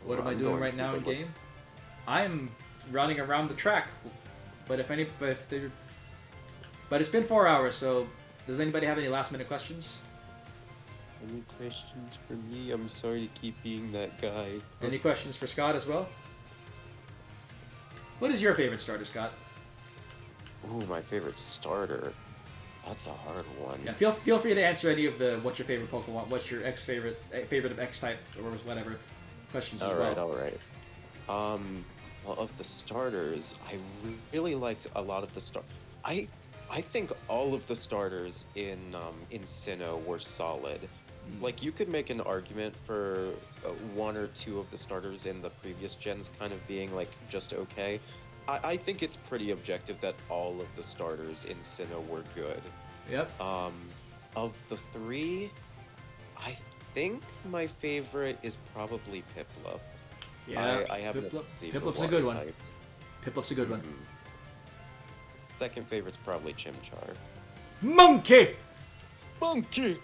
What am I doing right now in game? I'm running around the track. But but it's been 4 hours, so does anybody have any last minute questions? Any questions for me? I'm sorry to keep being that guy. Any questions for Scott as well? What is your favorite starter, Scott? Ooh, my favorite starter. That's a hard one. Yeah, feel free to answer any of the what's your favorite Pokemon, what's your favorite of X type or whatever questions as well. All right. Well, of the starters, I really liked a lot of the I think all of the starters in Sinnoh were solid. Like, you could make an argument for one or two of the starters in the previous gens kind of being just okay. I think it's pretty objective that all of the starters in Sinnoh were good. Yep. Of the three, I think my favorite is probably Piplup. Yeah, I have Piplup's a good one. Piplup's a good one. Second favorite's probably Chimchar. Monkey! Monkey!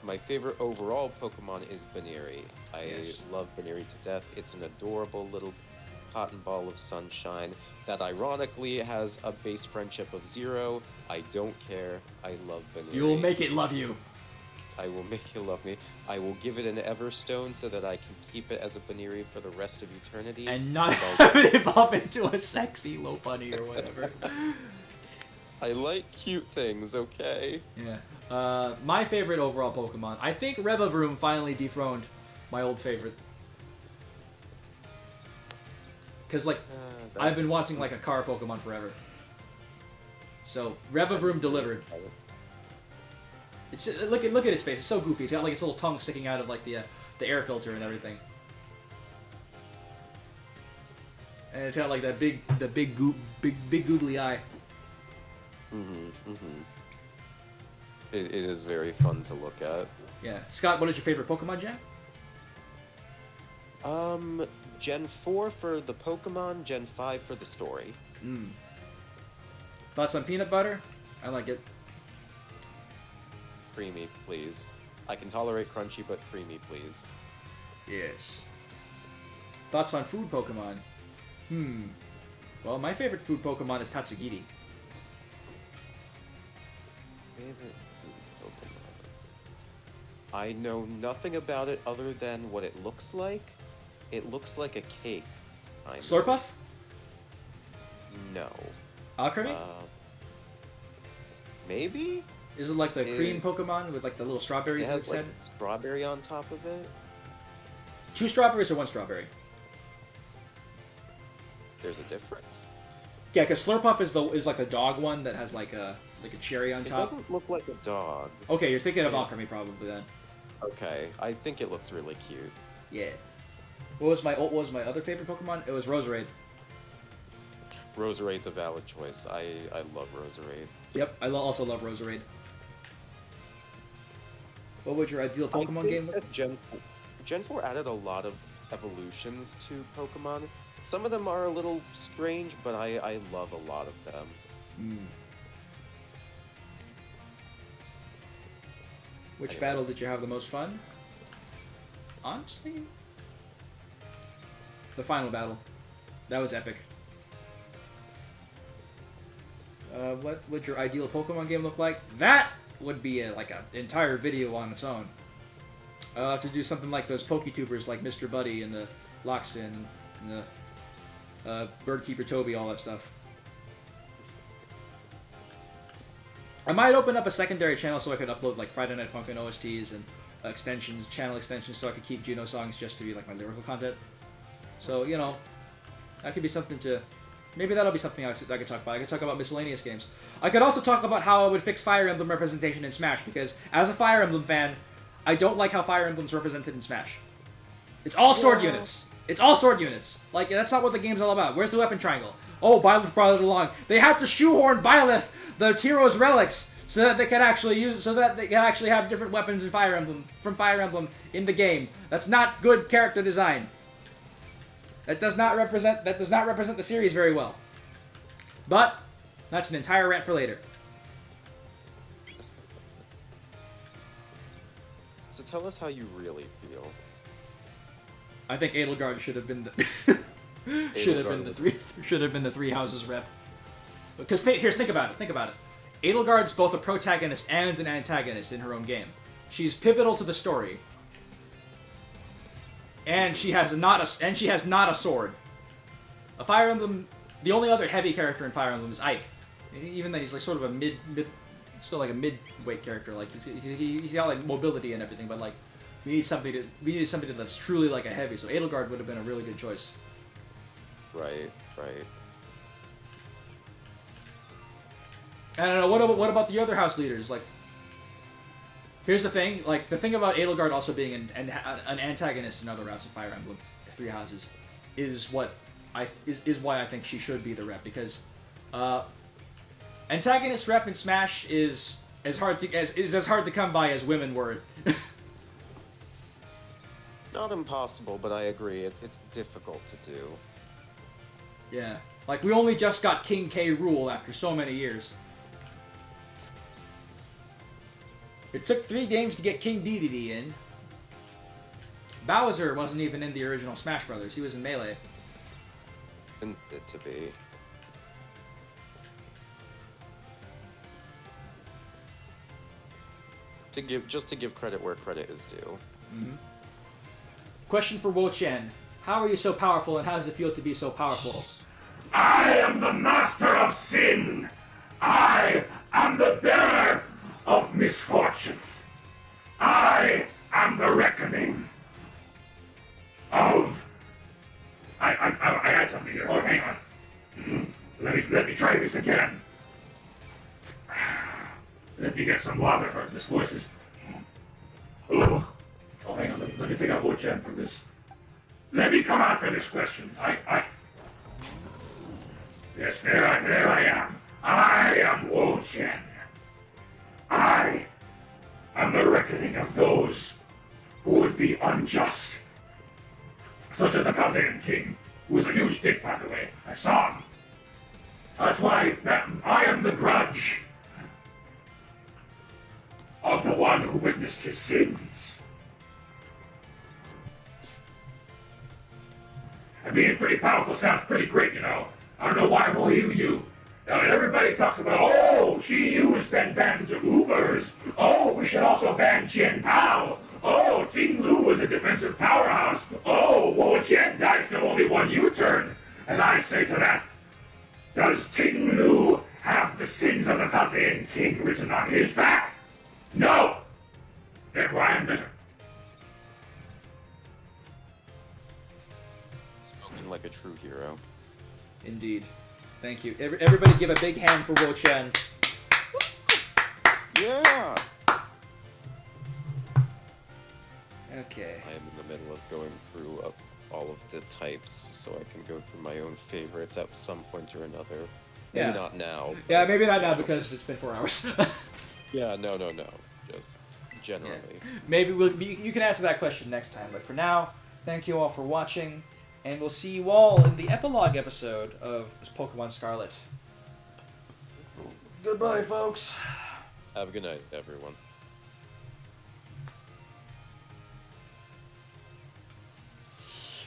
My favorite overall Pokemon is Baneri. I love Baneri to death. It's an adorable little cotton ball of sunshine that ironically has a base friendship of 0. I don't care. I love Baneri. You will make it love you. I will make you love me. I will give it an Everstone so that I can keep it as a Baneri for the rest of eternity. And not have it evolve into a sexy Lopunny or whatever. I like cute things, okay? Yeah. My favorite overall Pokemon. I think Revavroom finally dethroned my old favorite. Because, like, I've been watching, like, a car Pokemon forever. So, Revavroom delivered. It's just, look at its face. It's so goofy. It's got, like, its little tongue sticking out of, like, the air filter and everything. And it's got, like, that big googly eye. It is very fun to look at. Yeah. Scott, what is your favorite Pokemon gen? Gen 4 for the Pokemon, Gen 5 for the story. Thoughts on peanut butter? I like it. Creamy, please. I can tolerate crunchy, but creamy, please. Yes. Thoughts on food Pokemon? Well, my favorite food Pokemon is Tatsugiri. Favorite food Pokemon? I know nothing about it other than what it looks like. It looks like a cake. Slurpuff? No. Alchemy? Maybe? Is it like the cream Pokemon with like the little strawberries? It has like a strawberry on top of it. 2 strawberries or 1 strawberry? There's a difference. Yeah, because Slurpuff is like the dog one that has like a cherry on top. It doesn't look like a dog. Okay, you're thinking of Alchemy probably then. Okay, I think it looks really cute. Yeah. What was my other favorite Pokemon? It was Roserade. Roserade's a valid choice. I love Roserade. Yep, I also love Roserade. What would your ideal Pokemon game look like? Gen 4 added a lot of evolutions to Pokemon. Some of them are a little strange, but I love a lot of them. Which battle did you have the most fun? Honestly? The final battle. That was epic. What would your ideal Pokemon game look like? That would be like an entire video on its own. I'll have to do something like those PokeTubers like Mr. Buddy and the Lockstin and the Birdkeeper Toby, all that stuff. I might open up a secondary channel so I could upload like Friday Night Funkin' OSTs and channel extensions so I could keep Juno songs just to be like my lyrical content. So, you know, that could be something to... Maybe that'll be something I could talk about. I could talk about miscellaneous games. I could also talk about how I would fix Fire Emblem representation in Smash, because as a Fire Emblem fan, I don't like how Fire Emblem's represented in Smash. It's all sword units. It's all sword units. Like, that's not what the game's all about. Where's the weapon triangle? Oh, Byleth brought it along. They had to shoehorn Byleth, the Tyro's relics, so that they could actually have different weapons in Fire Emblem from Fire Emblem in the game. That's not good character design. That does not represent the series very well. But that's an entire rant for later. So tell us how you really feel. I think Edelgard should have been the should have been the Three Houses rep. Because think about it. Edelgard's both a protagonist and an antagonist in her own game. She's pivotal to the story. And she has not a sword. A Fire Emblem, the only other heavy character in Fire Emblem is Ike. Even then, he's like sort of a still like a mid-weight character. Like he's got like mobility and everything, but like we need something that's truly like a heavy. So Edelgard would have been a really good choice. Right. I don't know. What about the other house leaders? Like, here's the thing. Like, the thing about Edelgard also being an antagonist in other routes of Fire Emblem, Three Houses, is why I think she should be the rep, because antagonist rep in Smash is as hard to come by as women were. Not impossible, but I agree. It's difficult to do. Yeah. Like, we only just got King K. Rool after so many years. It took 3 games to get King Dedede in. Bowser wasn't even in the original Smash Brothers. He was in Melee. it to be. Just to give credit where credit is due. Mm-hmm. Question for Wo-Chien. How are you so powerful, and how does it feel to be so powerful? I am the master of sin. I am the bearer of misfortunes. I am the reckoning of... I had something here. Oh, hang on. Let me try this again. Let me get some water for this voice is... Ugh. Oh, hang on. Let me take out Wo-Chien for this. Let me come out for this question. Yes, there I am. I am Wo-Chien. I am the reckoning of those who would be unjust. Such as the Paldean king, who was a huge dick, by the way. I saw him. That's why I am the grudge of the one who witnessed his sins. And being pretty powerful sounds pretty great, you know. I don't know why I'm only you. Now, everybody talks about, oh, Yu has been banned to Ubers. Oh, we should also ban Qian Pao. Oh, Ting Lu was a defensive powerhouse. Oh, Wo-Chien dies to only one U-turn. And I say to that, does Ting Lu have the sins of the Paldean king written on his back? No! Therefore I am better. Spoken like a true hero. Indeed. Thank you. Everybody give a big hand for Wo-Chien. Yeah! Okay. I am in the middle of going through all of the types, so I can go through my own favorites at some point or another. Maybe not now. Yeah, maybe not now because it's been 4 hours. Yeah, no. Just generally. Yeah. Maybe you can answer that question next time, but for now, thank you all for watching, and we'll see you all in the epilogue episode of Pokemon Scarlet. Goodbye, folks. Have a good night, everyone.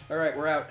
Alright, we're out.